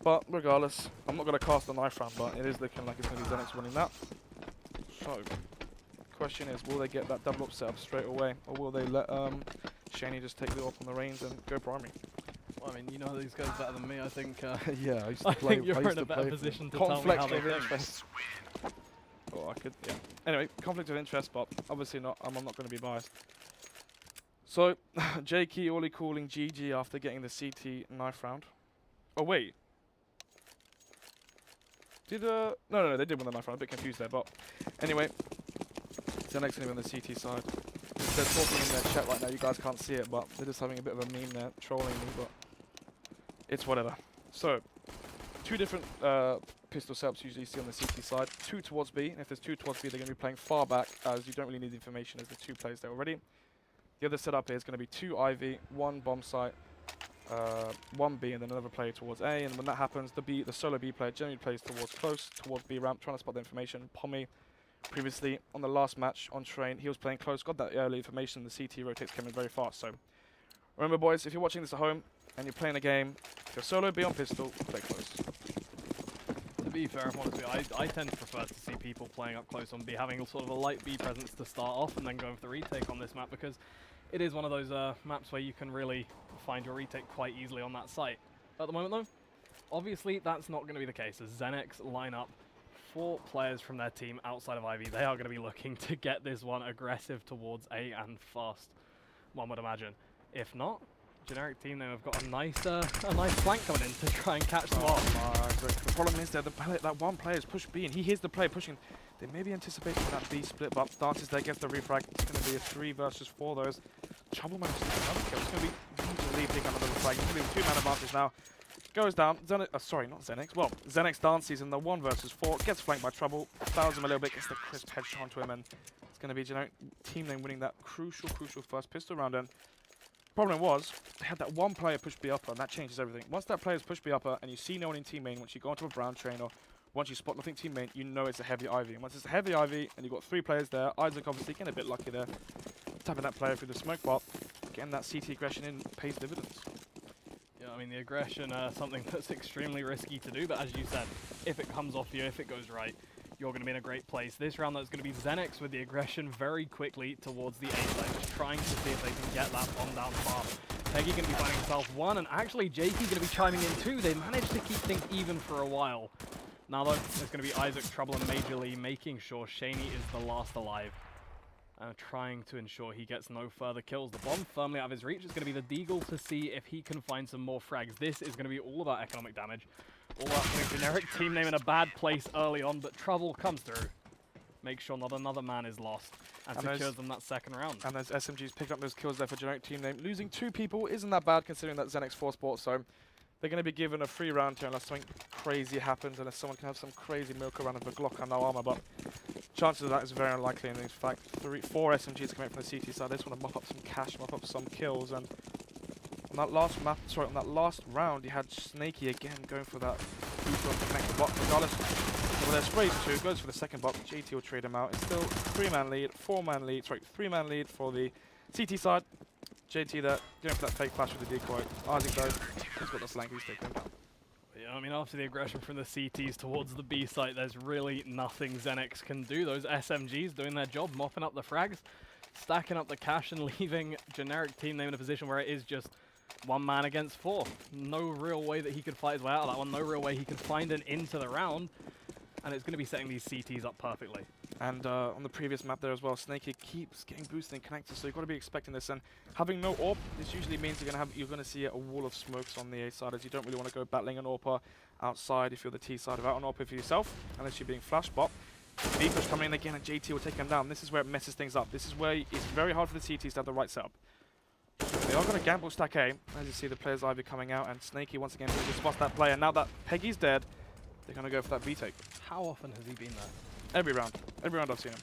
But regardless, I'm not going to cast the knife round, but it is looking like it's going to be Xenex winning that. So, question is, will they get that double up set up straight away, or will they let Shani just take the up on the reins and go primary? Well, I mean, you know these guys better than me. I think. Yeah, I used to I play. think you're in a better position to tell me how they think. Oh, I could. Yeah. Anyway, conflict of interest, but obviously not. I'm not going to be biased. So, Jakey Ollie calling GG after getting the CT knife round. Oh wait. Did no, they did win the knife round. A bit confused there, but anyway, Xenex going to be on the CT side. They're talking in their chat right now. You guys can't see it, but they're just having a bit of a meme there, trolling me. But it's whatever. So, two different pistol setups usually you see on the CT side. Two towards B, and if there's two towards B, they're going to be playing far back, as you don't really need the information as the two players there already. The other setup here is going to be two IV, one bomb site, one B, and then another player towards A. And when that happens, the solo B player generally plays towards B ramp, trying to spot the information. Pommy, previously on the last match on train, he was playing close, got that early information. The CT rotates came in very fast. So remember, boys, if you're watching this at home and you're playing a game, if you're solo B on pistol, play close. To be fair, honestly, I tend to prefer to see people playing up close on B, having sort of a light B presence to start off, and then going for the retake on this map, because it is one of those maps where you can really find your retake quite easily on that site. At the moment, though, obviously that's not going to be the case. As Xenex line up 4 players from their team outside of IV, they are going to be looking to get this one aggressive towards A and fast, one would imagine. If not, generic team now have got a nice flank coming in to try and catch them off. The problem is that that one player is pushed B, and he hears the player pushing. They may be anticipating that B split, but Dance is there, gets the refrag. It's going to be a 3 versus 4 those. Trouble manages to get another kill. It's going to be easily picking up another flag. He's going to be 2-man advantage now. Goes down. Sorry, not Xenex. Well, Xenex dances in the 1 versus 4. Gets flanked by Trouble. Fouls him a little bit. Gets the crisp headshot onto him, and it's going to be generic team name winning that crucial first pistol round. And problem was, they had that one player push B upper, and that changes everything. Once that player's push B upper, and you see no one in team main, once you go onto a brown train, or once you spot nothing team main, you know it's a heavy IV. And once it's a heavy IV, and you've got 3 players there, Isaac obviously getting a bit lucky there, tapping that player through the smoke bot, getting that CT aggression in pays dividends. Yeah, I mean, the aggression, something that's extremely risky to do, but as you said, if it comes off you, if it goes right, you're going to be in a great place. This round, that's going to be Xenex with the aggression very quickly towards the A side, just trying to see if they can get that bomb down fast. Peggy going to be finding himself 1, and actually Jakey going to be chiming in 2. They managed to keep things even for a while. Now though, it's going to be Isaac, Trouble, and Major Lee making sure Shaney is the last alive. Trying to ensure he gets no further kills. The bomb firmly out of his reach. It's going to be the Deagle to see if he can find some more frags. This is going to be all about economic damage. All about putting generic team name in a bad place early on, but Trouble comes through. Make sure not another man is lost and secures them that second round. And those SMGs picking up those kills there for generic team name. Losing 2 people isn't that bad considering that Xenex 4 sport, so they're going to be given a free round here unless something crazy happens, unless someone can have some crazy milk around of a Glock and no armor, but chances of that is very unlikely, and in fact 4 SMGs coming from the CT side. They just want to mop up some cash, mop up some kills, and on that last map, on that last round, you had Snaky again going for that connected bot. Regardless, well, their sprays 2, goes for the second bot. JT will trade him out. It's still 3-man lead, 4-man lead, 3-man lead for the CT side. JT there, going for that fake flash with the decoy. Isaac though, he's got the slank, he's taking him down. Yeah, I mean, after the aggression from the CTs towards the B site, there's really nothing Xenex can do. Those SMGs doing their job, mopping up the frags, stacking up the cash, and leaving generic team name in a position where it is just one man against four. No real way that he could fight his way out of that one. No real way he could find an into the round. And it's going to be setting these CTs up perfectly. And on the previous map there as well, Snaky keeps getting boosted and connected, so you've got to be expecting this. And having no AWP, this usually means you're going to see a wall of smokes on the A side, as you don't really want to go battling an AWPer outside if you're the T side without an AWPer for yourself, unless you're being flash bot. B push coming in again, and JT will take him down. This is where it messes things up. This is where it's very hard for the CTs to have the right setup. They are going to gamble stack A, as you see the players Ivy coming out, and Snaky once again just spots that player. Now that Peggy's dead, they're going to go for that B take. How often has he been there? Every round I've seen him.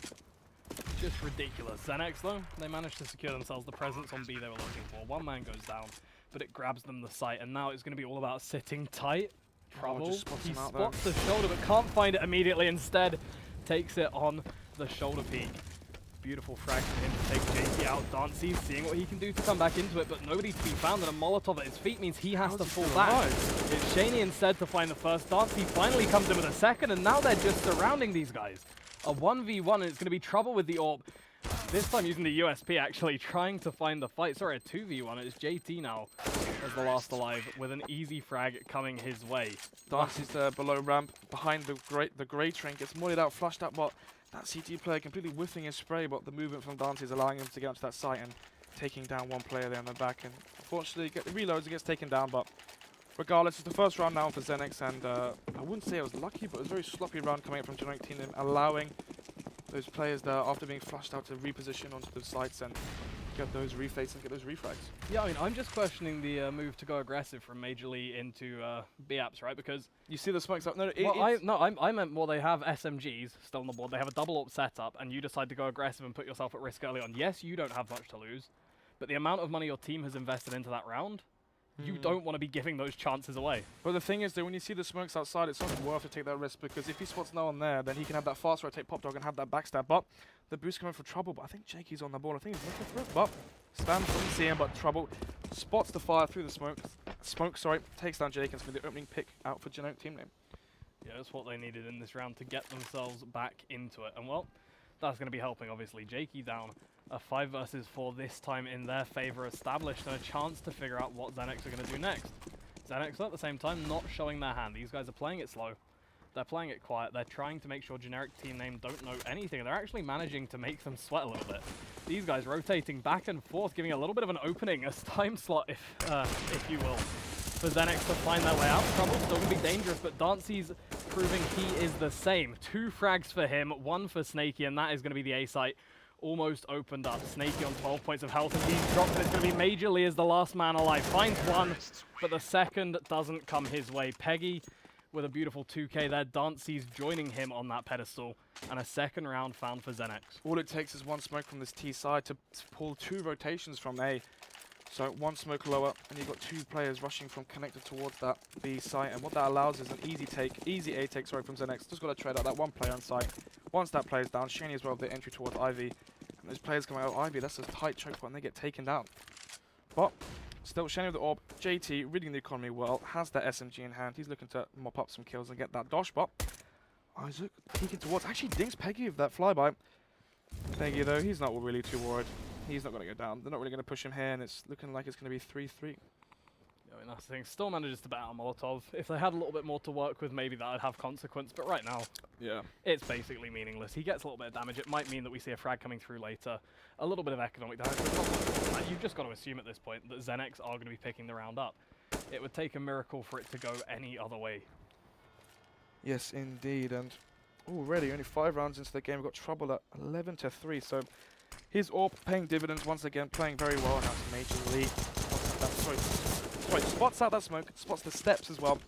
Just ridiculous. Xenex though, they managed to secure themselves the presence on B they were looking for. One man goes down, but it grabs them the site, and now it's going to be all about sitting tight. Trouble. He spots the shoulder, but can't find it immediately. Instead, takes it on the shoulder peak. Beautiful frag from him to take JT out. Dancy's seeing what he can do to come back into it, but nobody to be found, and a Molotov at his feet means he has to fall back. It's Shaney instead to find the first. Dancy finally comes in with a second, and now they're just surrounding these guys. A 1v1, and it's going to be trouble with the AWP. This time using the USP, actually, trying to find the fight. Sorry, a 2v1. It's JT now as the last alive, with an easy frag coming his way. Dancy's below ramp, behind the grey train, gets mollied out, flushed up, but that CT player completely whiffing his spray, but the movement from Dancy is allowing him to get onto that site and taking down one player there in the back. And unfortunately, get the reloads, he gets taken down, but regardless, it's the first round now for Xenex, and I wouldn't say it was lucky, but it was a very sloppy round coming up from generic team, allowing those players there, after being flushed out, to reposition onto the sites and get those refates and get those refrags. Yeah, I mean, I'm just questioning the move to go aggressive from Major League into B-Apps, right? Because you see the smokes up. No, I meant more they have SMGs still on the board. They have a double AWP setup, and you decide to go aggressive and put yourself at risk early on. Yes, you don't have much to lose, but the amount of money your team has invested into that round, you don't want to be giving those chances away. But the thing is, though, when you see the smokes outside, it's not worth to take that risk, because if he spots no one there, then he can have that fast rotate pop dog and have that backstab. But the boost coming for Trouble, but I think Jakey's on the ball. I think he's looking for it, but stands, doesn't see him, but Trouble spots the fire through the smoke, takes down Jake, and it's going to be the opening pick out for generic team name. Yeah, that's what they needed in this round to get themselves back into it. And well, that's going to be helping, obviously. Jakey down. A 5 versus 4 this time in their favor established, and a chance to figure out what Xenex are going to do next. Xenex at the same time not showing their hand. These guys are playing it slow. They're playing it quiet. They're trying to make sure generic team name don't know anything. They're actually managing to make them sweat a little bit. These guys rotating back and forth, giving a little bit of an opening, a time slot, if you will, for Xenex to find their way out. Trouble's still going to be dangerous, but Dancy's proving he is the same. 2 frags for him, 1 for Snaky, and that is going to be the A site. Almost opened up. Snaky on 12 points of health, and he's dropped, and it's going to be Major Lee as the last man alive. Finds one, but the second doesn't come his way. Peggy with a beautiful 2k there. Dancy's joining him on that pedestal, and a second round found for Xenex. All it takes is one smoke from this T side to pull 2 rotations from A. So 1 smoke lower, and you've got 2 players rushing from connected towards that B site, and what that allows is an easy A take, from Xenex. Just got to trade out that 1 player on site. Once that player's down, Shaney as well with the entry towards Ivy, and those players coming out of Ivy, that's a tight choke point, and they get taken down. But still, Shaney with the AWP, JT reading the economy well, has that SMG in hand. He's looking to mop up some kills and get that dosh, but Isaac peeking towards, actually dinks Peggy with that flyby. Peggy though, he's not really too worried. He's not going to go down. They're not really going to push him here, and it's looking like it's going to be 3-3. I mean, that's the thing. Still manages to bat out Molotov. If they had a little bit more to work with, maybe that would have consequence. But right now, yeah, it's basically meaningless. He gets a little bit of damage. It might mean that we see a frag coming through later. A little bit of economic damage. But you've just got to assume at this point that Xenex are going to be picking the round up. It would take a miracle for it to go any other way. Yes, indeed. And already only 5 rounds into the game, we've got Trouble at 11-3. So his AWP paying dividends once again, playing very well. Now it's Major League. Spots out that smoke, spots the steps as well.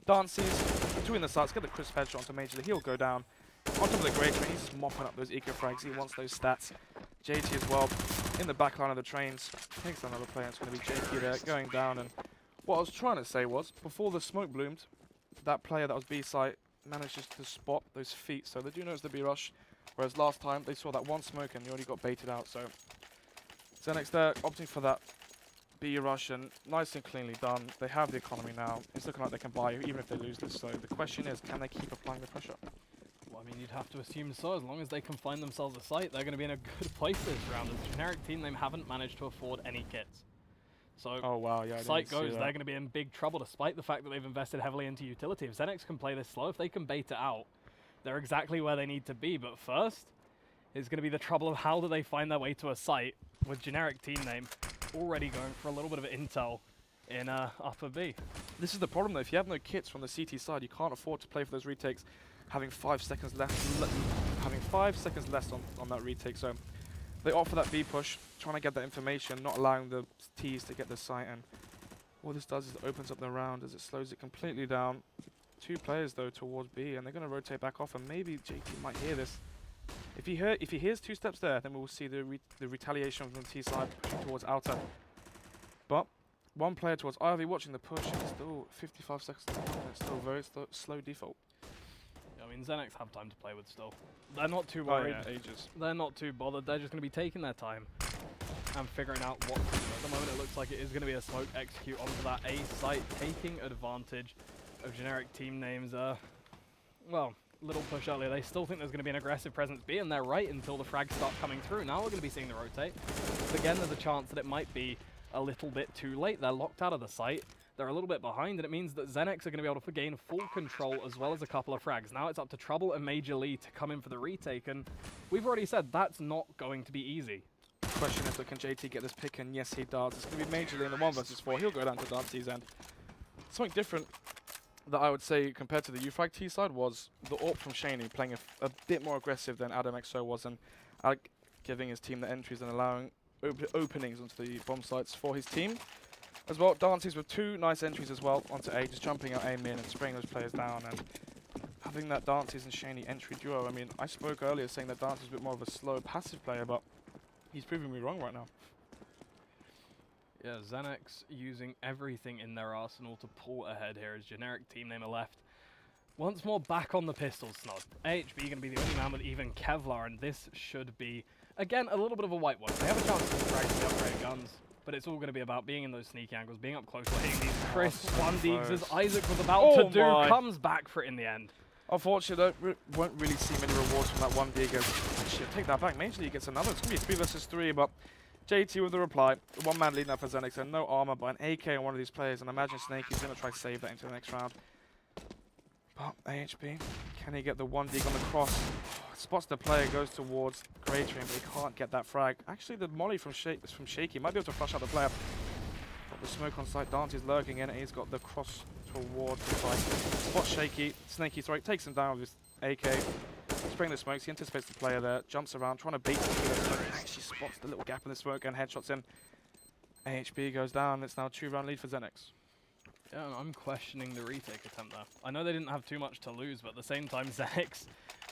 Dancy's between the sides, get the crisp headshot onto Major League. He'll go down. On top of the great train, he's mopping up those eco frags. He wants those stats. JT as well in the back line of the trains. Takes another player. It's going to be JT there going down. And what I was trying to say was, before the smoke bloomed, that player that was B site manages to spot those feet. So they do know it's the B rush. Whereas last time they saw that 1 smoke and you already got baited out. So Xenex there opting for that B Russian, nice and cleanly done. They have the economy now. It's looking like they can buy even if they lose this. So the question is, can they keep applying the pressure? Well, I mean, you'd have to assume so. As long as they can find themselves a site, they're going to be in a good place this round. As a generic team, they haven't managed to afford any kits. So, Oh wow, yeah. site goes, they're going to be in big trouble despite the fact that they've invested heavily into utility. If Xenix can play this slow, if they can bait it out, they're exactly where they need to be. But first, is going to be the trouble of how do they find their way to a site with generic team name already going for a little bit of intel in upper B. This is the problem though. If you have no kits from the CT side, you can't afford to play for those retakes. Having 5 seconds left, having 5 seconds less on that retake. So they opt for that B push, trying to get that information, not allowing the T's to get the site. And what this does is it opens up the round as it slows it completely down. 2 players though towards B, and they're going to rotate back off. And maybe JT might hear this. If he hears 2 steps there, then we'll see the retaliation from the T side pushing towards outer. But 1 player towards Ivy watching the push. It's still 55 seconds left. It's still very slow default. I mean, Xenix have time to play with still. They're not too worried. Oh, yeah, ages. They're not too bothered. They're just going to be taking their time and figuring out what to do. At the moment, it looks like it is going to be a smoke execute onto that A site, taking advantage of generic team names. Well, little push earlier. They still think there's going to be an aggressive presence B, and they're right until the frags start coming through. Now we're going to be seeing the rotate. But again, there's a chance that it might be a little bit too late. They're locked out of the site. They're a little bit behind, and it means that Xenix are going to be able to gain full control as well as a couple of frags. Now it's up to Trouble and Major Lee to come in for the retake, and we've already said that's not going to be easy. Question is, can JT get this pick? And yes, he does. It's going to be Major Lee in the 1 versus 4. He'll go down to Dancy's end. Something different that I would say compared to the UFrag T side was the AWP from Shaney playing a bit more aggressive than Adam XO was, and giving his team the entries and allowing openings onto the bomb sites for his team. As well, Dancy's with 2 nice entries as well onto A, just jumping out A min and spraying those players down, and having that Dancy's and Shaney entry duo. I mean, I spoke earlier saying that Dancy's a bit more of a slow, passive player, but he's proving me wrong right now. Yeah, Xenix using everything in their arsenal to pull ahead here as generic team name are left. Once more back on the pistol snod. AHB going to be the only man with even Kevlar, and this should be, again, a little bit of a white one. They have a chance to frag the upgrade guns, but it's all going to be about being in those sneak angles, being up close, hitting these crisp 1-digs as Isaac was about to do, comes back for it in the end. Unfortunately, won't really see many rewards from that 1-dig. Actually, take that back. Major League gets another. It's going to be 3 versus 3, but JT with the reply. 1-man lead now for Xenix, and no armor, but an AK on one of these players. And imagine Snake is going to try to save that into the next round. But AHB, can he get the 1-dig on the cross? Spots the player, goes towards Grey Train, but he can't get that frag. Actually, the molly from Shaky might be able to flush out the player. Got the smoke on site. Dante is lurking in, and he's got the cross towards the site. Spots Shaky. Snaky, sorry, takes him down with his AK. Spraying the smokes, he anticipates the player there, jumps around, trying to bait the smoke. Actually spots the little gap in the smoke and headshots in. AHB goes down. It's now a 2-round lead for Xenix. Yeah, I'm questioning the retake attempt there. I know they didn't have too much to lose, but at the same time, Xenix,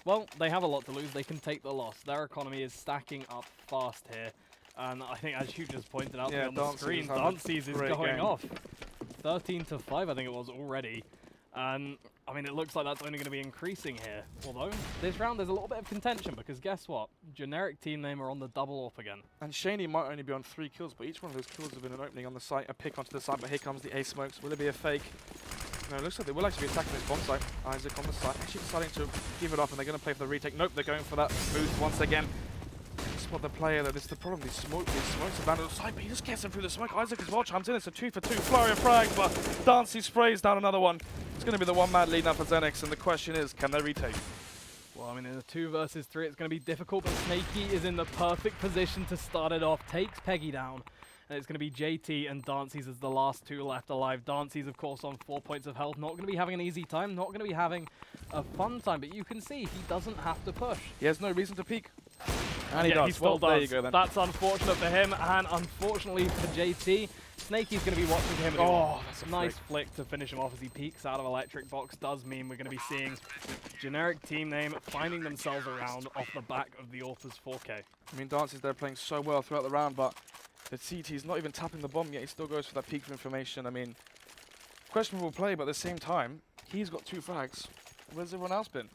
well, they have a lot to lose. They can take the loss. Their economy is stacking up fast here. And I think, as you just pointed out on the screen, Dancy's is going off. 13-5, I think it was already. And, I mean, it looks like that's only going to be increasing here. Although, this round there's a little bit of contention, because guess what? Generic team name are on the double up again. And Shaney might only be on 3 kills, but each one of those kills have been an opening on the site, a pick onto the site, but here comes the A smokes. Will it be a fake? No, it looks like they will actually be attacking this bomb site. Isaac on the site, actually deciding to give it up, and they're going to play for the retake. Nope, they're going for that boost once again. Spot the player though, this is the problem, these smokes are down on the side, but he just gets them through the smoke. Isaac as well chimes in, it's a 2 for 2 flurry of frags, but Dancy sprays down another one. It's going to be the 1-man lead now for Xenix, and the question is, can they retake? Well, I mean, in a 2 versus 3, it's going to be difficult, but Snaky is in the perfect position to start it off, takes Peggy down, and it's going to be JT and Dancy's as the last 2 left alive. Dancy's, of course, on 4 points of health, not going to be having an easy time, not going to be having a fun time, but you can see he doesn't have to push. He has no reason to peek. And he yeah, does. He still does. There you go, then. That's unfortunate for him, and unfortunately for JT, Snaky's going to be watching him. Oh, that's a nice flick to finish him off as he peeks out of Electric Box. Does mean we're going to be seeing generic team name finding themselves around off the back of the Orpha's 4K. I mean, Dancy's there playing so well throughout the round, but the CT's not even tapping the bomb yet. He still goes for that peak of information. I mean, questionable play, but at the same time, he's got 2 frags. Where's everyone else been?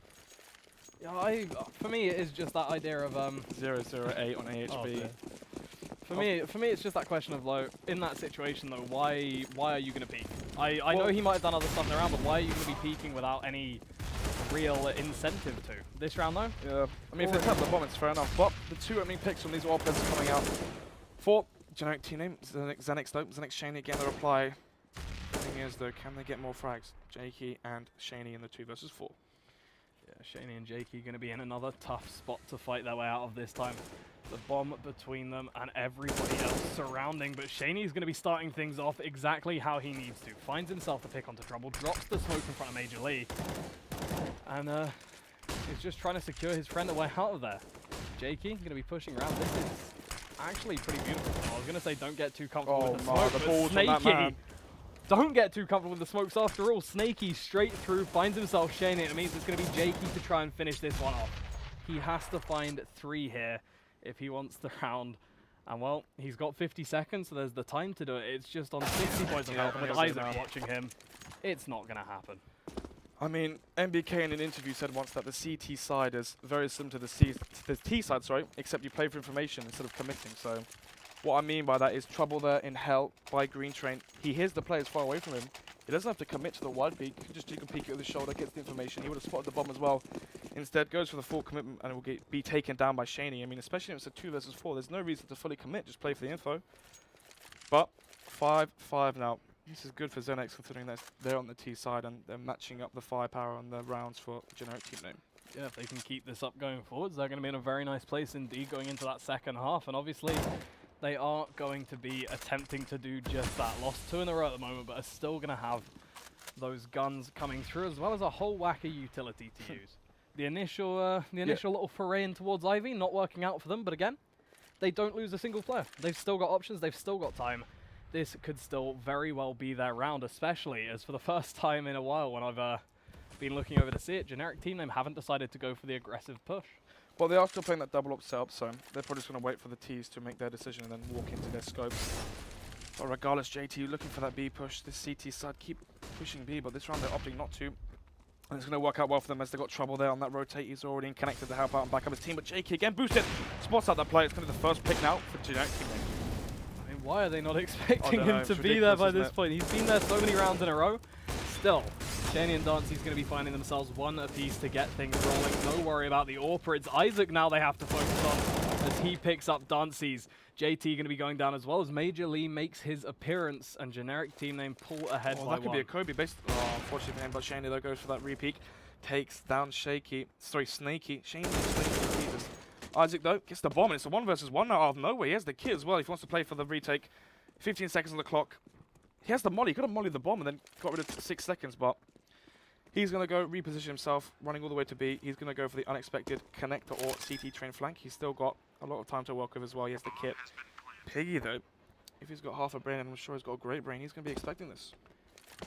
Yeah, for me, it is just that idea of 0-0-8 on AHB. Oh, For me, it's just that question of like, in that situation though, why are you gonna peek? I know he might have done other stuff around, but why are you gonna be peeking without any real incentive to? This round though? Yeah. I mean, if they tap the bomb, it's fair enough. But the two opening picks from these AWP players are coming out. For generic team name, Xenix though. Xenix Shaney again the reply. The thing is though, can they get more frags? Jakey and Shaney in the 2 versus 4. Yeah, Shaney and Jakey going to be in another tough spot to fight their way out of this time. The bomb between them and everybody else surrounding, but Shaney's going to be starting things off exactly how he needs to. Finds himself the pick onto trouble, drops the smoke in front of Major Lee, and he's just trying to secure his friend away out of there. Jakey going to be pushing around. This is actually pretty beautiful. I was going to say don't get too comfortable with the smoke, the but balls on that Snaky, man. don't get too comfortable with the smokes after all. Snaky straight through, finds himself Shaney. It means it's going to be Jakey to try and finish this one off. He has to find 3 here if he wants the round. And well, he's got 50 seconds, so there's the time to do it. It's just on 60 points of health, and with Isaac watching him, it's not going to happen. I mean, MBK in an interview said once that the CT side is very similar to the T side, sorry, except you play for information instead of committing. So what I mean by that is trouble there in hell by Green Train. He hears the players far away from him. He doesn't have to commit to the wide peek. He just can peek it with his shoulder, gets the information. He would have spotted the bomb as well. Instead, goes for the full commitment and it will be taken down by Shaney. I mean, especially if it's a 2 versus 4, there's no reason to fully commit. Just play for the info. But 5-5 now. This is good for Xenix considering that they're on the T side and they're matching up the firepower and the rounds for generic team name. Yeah, if they can keep this up going forwards, they're going to be in a very nice place indeed going into that second half. And obviously, they are going to be attempting to do just that. Lost 2 in a row at the moment, but are still going to have those guns coming through, as well as a whole whack of utility to use. The initial little foray in towards Ivy, not working out for them, but again, they don't lose a single player. They've still got options, they've still got time. This could still very well be their round, especially as for the first time in a while when I've been looking over to see it, generic team name haven't decided to go for the aggressive push. Well, they are still playing that double up setup, so they're probably just going to wait for the T's to make their decision and then walk into their scopes. But regardless, JT looking for that B push. This CT side keep pushing B, but this round they're opting not to. And it's going to work out well for them as they got trouble there on that rotate. He's already connected to help out and back up his team, but JK again boosted. Spots out that play. It's going to be the first pick now for generic team name. I mean, why are they not expecting him know, to be there by this point? He's been there so many rounds in a row. Still, Shaney and Dancy's going to be finding themselves 1 apiece to get things rolling. No worry about the AWP. It's Isaac now they have to focus on as he picks up Dancy's. JT going to be going down as well as Major Lee makes his appearance and generic team name pull ahead by 1. That could be a Kobe based. Oh, unfortunately for him, but Shaney though goes for that repeat. Takes down Snaky. Shaney, Snaky, Jesus. Isaac though gets the bomb and it's a 1 versus 1 now out of nowhere. He has the kit as well if he wants to play for the retake. 15 seconds on the clock. He has the molly. He could have mollied the bomb and then got rid of 6 seconds, but he's going to go reposition himself, running all the way to B. He's going to go for the unexpected connector or CT train flank. He's still got a lot of time to work with as well. He has the kit. Piggy, though, if he's got half a brain, and I'm sure he's got a great brain, he's going to be expecting this.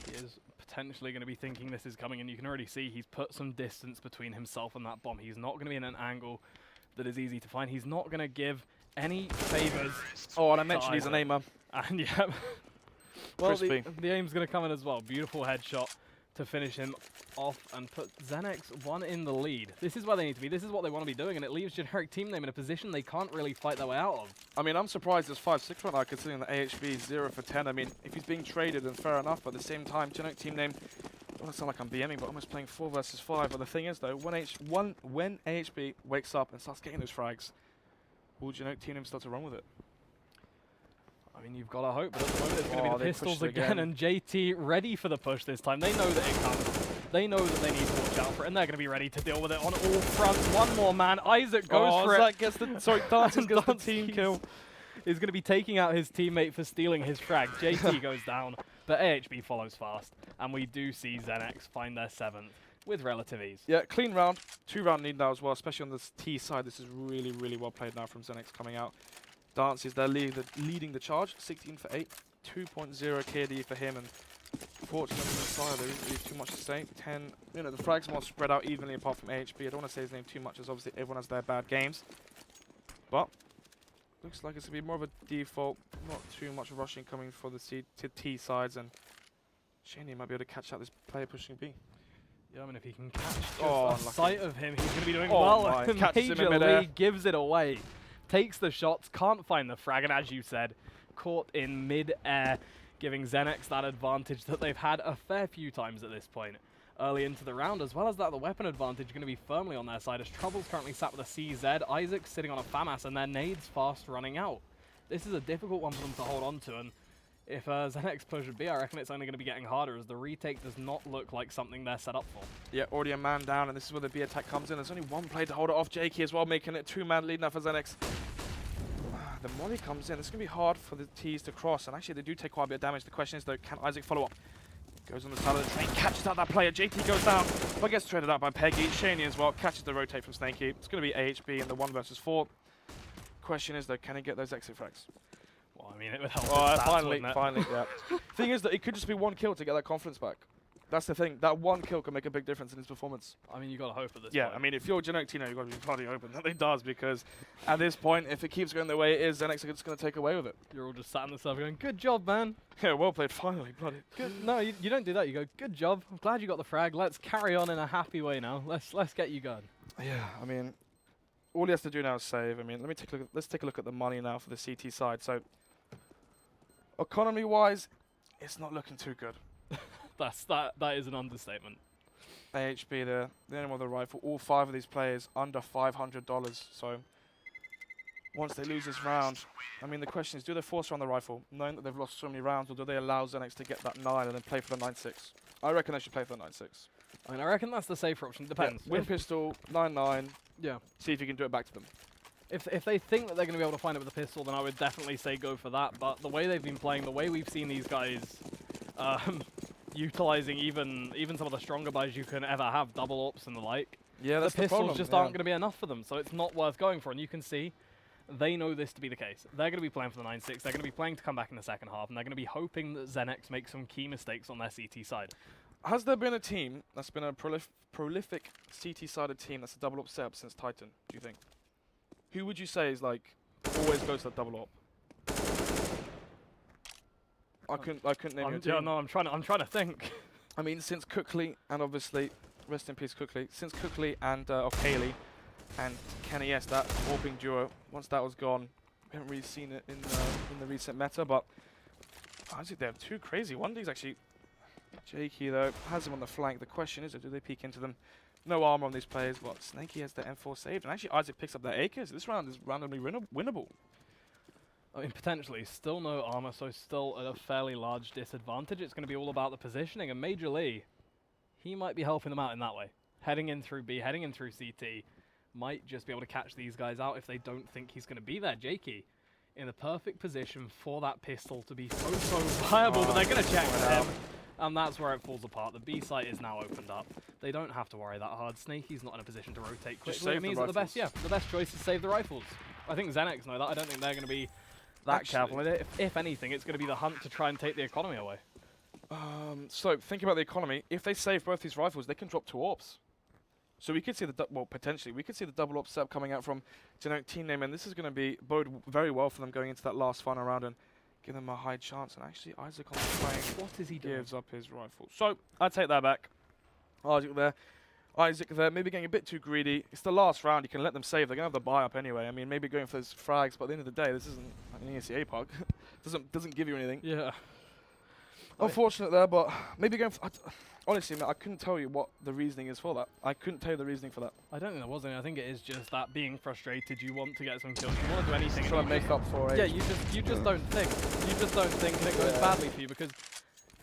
He is potentially going to be thinking this is coming, and you can already see he's put some distance between himself and that bomb. He's not going to be in an angle that is easy to find. He's not going to give any favors. Oh, and I mentioned he's an aimer. And yeah, well, the aim's going to come in as well. Beautiful headshot to finish him off and put Xenix 1 in the lead. This is where they need to be. This is what they want to be doing, and it leaves generic team name in a position they can't really fight their way out of. I mean, I'm surprised there's 5-6 right now, considering the AHB is 0 for 10. I mean, if he's being traded, then fair enough, but at the same time, generic team name, I don't want to sound like I'm BMing, but almost playing 4 versus 5. But the thing is, though, when AHB wakes up and starts getting those frags, will generic team name start to run with it? I mean, you've got to hope, but at the moment it's going to be the pistols again, and JT ready for the push this time. They know that it comes. They know that they need to watch out for it, and they're going to be ready to deal with it on all fronts. 1 more man. Isaac goes for it. Gets the, sorry, Dances gets the team kill. Is going to be taking out his teammate for stealing his frag. JT goes down, but AHB follows fast, and we do see Xenix find their 7th with relative ease. Yeah, clean round. 2-round lead now as well, especially on this T side. This is really, really well played now from Xenix coming out. Dances, they're leading the charge, 16 for 8, 2.0 KD for him, and fortunately inside there isn't really too much to say. 10, you know, the frags more spread out evenly apart from AHB. I don't want to say his name too much, as obviously everyone has their bad games. But looks like it's going to be more of a default, not too much rushing coming for the T sides, and Shaney might be able to catch out this player pushing B. Yeah, I mean, if he can catch just a sight of him, he's going to be doing well. Catches him in Major Lee gives it away. takes the shots, can't find the frag, and as you said, caught in mid-air, giving Xenex that advantage that they've had a fair few times at this point early into the round, as well as that the weapon advantage going to be firmly on their side, as Trouble's currently sat with a CZ, Isaac's sitting on a FAMAS, and their nades fast running out. This is a difficult one for them to hold on to, and if Xenex push B, I reckon it's only going to be getting harder, as the retake does not look like something they're set up for. Yeah, already a man down, and this is where the B attack comes in. There's only one play to hold it off Jakey as well, making it 2-man lead now for Xenex. The molly comes in. It's going to be hard for the T's to cross, and actually they do take quite a bit of damage. The question is, though, can Isaac follow up? Goes on the side of the train, catches out that player. JT goes down, but gets threaded out by Peggy. Shaney as well, catches the rotate from Snakey. It's going to be AHB in the 1 versus 4. Question is, though, can he get those exit frags? Well, I mean, it would help. Finally, yeah. Thing is that it could just be 1 kill to get that confidence back. That's the thing. That 1 kill can make a big difference in his performance. I mean, you got to hope at this point. Yeah, I mean, if you're Generic Tino, you've got to be bloody open that it does, because at this point, if it keeps going the way it is, Xenex are just going to take away with it. You're all just sat in the server going, good job, man. Yeah, well played, finally, bloody. Good. No, you don't do that. You go, good job. I'm glad you got the frag. Let's carry on in a happy way now. Let's get you going. Yeah, I mean, all he has to do now is save. I mean, let's take a look at the money now for the CT side. So, economy-wise, it's not looking too good. That is an understatement. AHB, the only one with the rifle. All 5 of these players under $500. So, once they lose this round, I mean, the question is, do they force around the rifle, knowing that they've lost so many rounds, or do they allow Xenex to get that 9 and then play for the 9-6? I reckon they should play for the 9-6. I mean, I reckon that's the safer option. Depends. Yeah, win pistol, 9-9. Yeah. See if you can do it back to them. If they think that they're going to be able to find it with a pistol, then I would definitely say go for that. But the way they've been playing, the way we've seen these guys utilizing even some of the stronger buys you can ever have, double ups and the like, yeah, that's the pistols problem, just aren't going to be enough for them. So it's not worth going for. And you can see they know this to be the case. They're going to be playing for the 9-6. They're going to be playing to come back in the second half, and they're going to be hoping that Xenex makes some key mistakes on their CT side. Has there been a team that's been a prolific CT-sided team that's a double up setup since Titan, do you think? Who would you say is like always goes to that double up? I couldn't name you a team. Yeah, no, I'm trying to think. I mean, since Cookley, and obviously, rest in peace Cookley, since Cookley and O'Kaley and Kenny S, that warping duo, once that was gone, we haven't really seen it in the recent meta, but I think they have 2 crazy. One thing's actually, Jakey though, has him on the flank. The question is, do they peek into them? No armor on these players, but Snakey has the M4 saved, and actually Isaac picks up their AKs. This round is randomly winnable. I mean, potentially. Still no armor, so still at a fairly large disadvantage. It's going to be all about the positioning, and Major Lee, he might be helping them out in that way. Heading in through B, heading in through CT, might just be able to catch these guys out if they don't think he's going to be there. Jakey in the perfect position for that pistol to be so viable, but they're going to check him. And that's where it falls apart. The B site is now opened up. They don't have to worry that hard. Snakey's not in a position to rotate quickly. It means that the best choice is save the rifles. I think Xenex know that. I don't think they're going to be that careful with it. If anything, it's going to be the hunt to try and take the economy away. So, think about the economy. If they save both these rifles, they can drop 2 AWPs. So we could see potentially, we could see the double AWP setup coming out from Generic Team Name, and this is going to bode very well for them going into that last final round and give them a high chance. And actually, Isaac on the flank, what is he doing? Gives up his rifle. So, I take that back. Isaac there, maybe getting a bit too greedy. It's the last round, you can let them save. They're going to have the buy up anyway. I mean, maybe going for those frags, but at the end of the day, this isn't an ESCA park. doesn't give you anything. Yeah. Unfortunate there, but maybe going for... honestly, man, I couldn't tell you what the reasoning is for that. I couldn't tell you the reasoning for that. I don't think there was any. I think it is just that being frustrated. You want to get some kills. You want to do anything. Trying to make up for it. Yeah, you just don't think. You just don't think, and it goes badly for you because.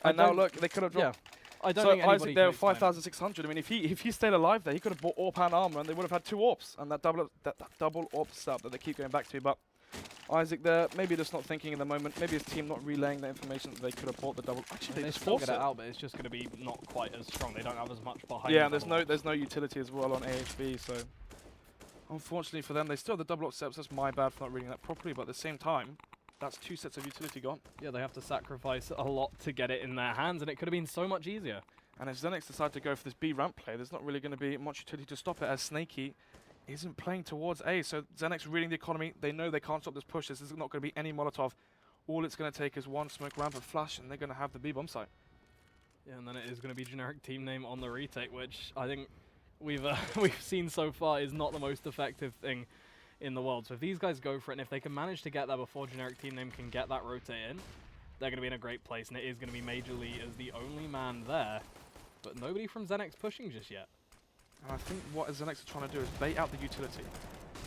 And now look, they could have dropped. Yeah. I don't think anybody Isaac there, 5,600. I mean, if he stayed alive there, he could have bought AWP and armor, and they would have had 2 AWPs and that double AWP setup that they keep going back to. But Isaac there, maybe just not thinking in the moment. Maybe his team not relaying the information that they could have bought the double. Actually, they just forced it out, but it's just going to be not quite as strong. They don't have as much behind. Yeah, and there's no utility as well on AHB. So unfortunately for them, they still have the double AWP setups. That's my bad for not reading that properly. But at the same time, that's 2 sets of utility gone. Yeah, they have to sacrifice a lot to get it in their hands, and it could have been so much easier. And if Xenex decide to go for this B ramp play, there's not really going to be much utility to stop it, as Snakey isn't playing towards A. So Xenex reading the economy, they know they can't stop this push. This is not going to be any Molotov. All it's going to take is 1 smoke ramp and flash, and they're going to have the B bomb site. Yeah, and then it is going to be Generic Team Name on the retake, which I think we've seen so far is not the most effective thing in the world. So if these guys go for it, and if they can manage to get there before generic team name can get that rotate in, they're going to be in a great place, and it is going to be Major Lee as the only man there. But nobody from Xenex pushing just yet. And I think what Xenex are trying to do is bait out the utility.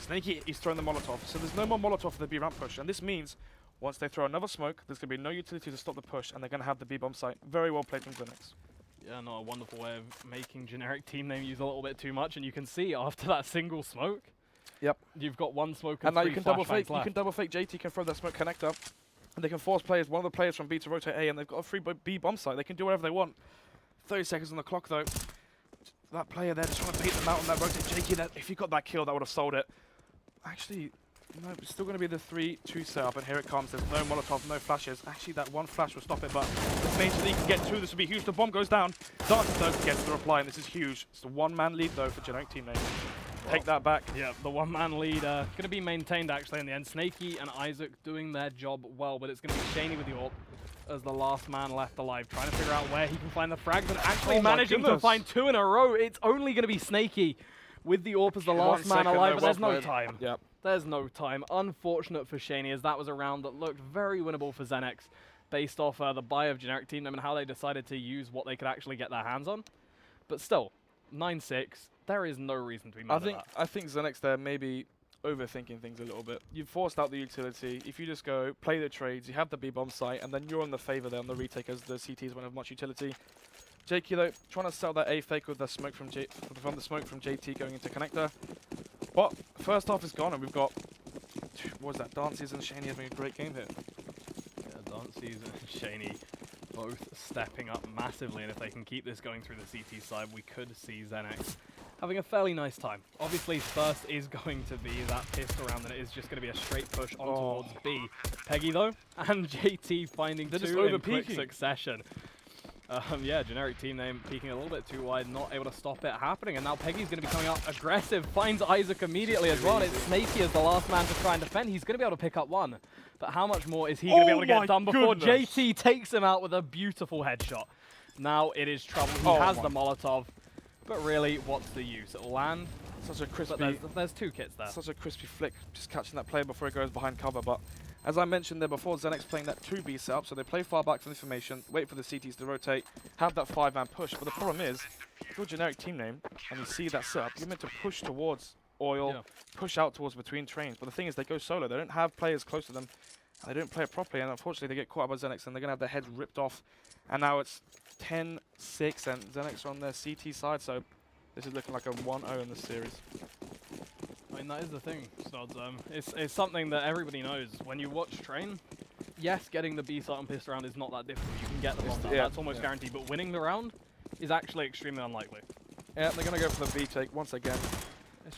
Snaky is throwing the Molotov, so there's no more Molotov for the B ramp push, and this means once they throw another smoke, there's going to be no utility to stop the push, and they're going to have the B bomb site. Very well played from Xenex. Yeah, not a wonderful way of making generic team name use a little bit too much, and you can see after that single smoke, yep, you've got one smoke and now three you can double fake. flashbangs You can double fake. JT can throw that smoke connector, and they can force players, one of the players from B to rotate A, and they've got a free B bomb site. They can do whatever they want. 30 seconds on the clock though. That player there just trying to bait them out on that rotate. JT, that if he got that kill, that would have sold it. Actually, no, it's still going to be the 3-2 setup, and here it comes. There's no Molotov, no flashes. Actually, that one flash will stop it, but if Major League can get two, this would be huge. The bomb goes down. Dance though gets the reply, and this is huge. It's the one-man lead though for generic team name. Take that back. Yeah, the one-man lead going to be maintained actually in the end. Snaky and Isaac doing their job well, but it's going to be Shaney with the AWP as the last man left alive, trying to figure out where he can find the frags, and actually managing to find two in a row. It's only going to be Snaky with the AWP as the last man alive, but there's no time. Yep. There's no time. Unfortunate for Shaney, as that was a round that looked very winnable for Xenex based off the buy of generic team name and how they decided to use what they could actually get their hands on. But still, 9-6, there is no reason to be mad at that. I think Xenex there may be overthinking things a little bit. You've forced out the utility. If you just go, play the trades, you have the B-bomb site, and then you're on the favor there on the retake as the CTs won't have much utility. JQ though, trying to sell that A fake with the smoke from the smoke from JT going into connector. But first half is gone, and we've got, what was that, Dances and Shaney having a great game here. Yeah, Dances and Shaney both stepping up massively, and if they can keep this going through the CT side, we could see Xenex having a fairly nice time. Obviously, first is going to be that pistol round, and it is just going to be a straight push on towards B. Peggy, though, and JT finding two in quick succession. Yeah, generic team name peeking a little bit too wide, not able to stop it happening, and now Peggy's going to be coming out aggressive, finds Isaac immediately as well, and it's Snaky as the last man to try and defend. He's going to be able to pick up one, but how much more is he going to be able to get done before JT takes him out with a beautiful headshot? Now it is trouble. He has the Molotov, but really, what's the use? It'll land. Such a crispy. But there's two kits there. Such a crispy flick, just catching that player before he goes behind cover, but as I mentioned there before, Xenex playing that 2B setup, so they play far back from the formation, wait for the CTs to rotate, have that 5-man push. But the problem is, if you're a generic team name and you see that setup, you're meant to push towards oil, push out towards between trains. But the thing is, they go solo. They don't have players close to them, and they don't play it properly. And unfortunately, they get caught up by Xenex, and they're going to have their heads ripped off. And now it's 10-6, and Xenex are on their CT side, so this is looking like a 1-0 in this series. I mean, that is the thing, Stods. It's something that everybody knows. When you watch Train, yes, getting the B site on pistol round is not that difficult. You can get them on that. That's almost guaranteed. But winning the round is actually extremely unlikely. Yeah, they're going to go for the B take once again.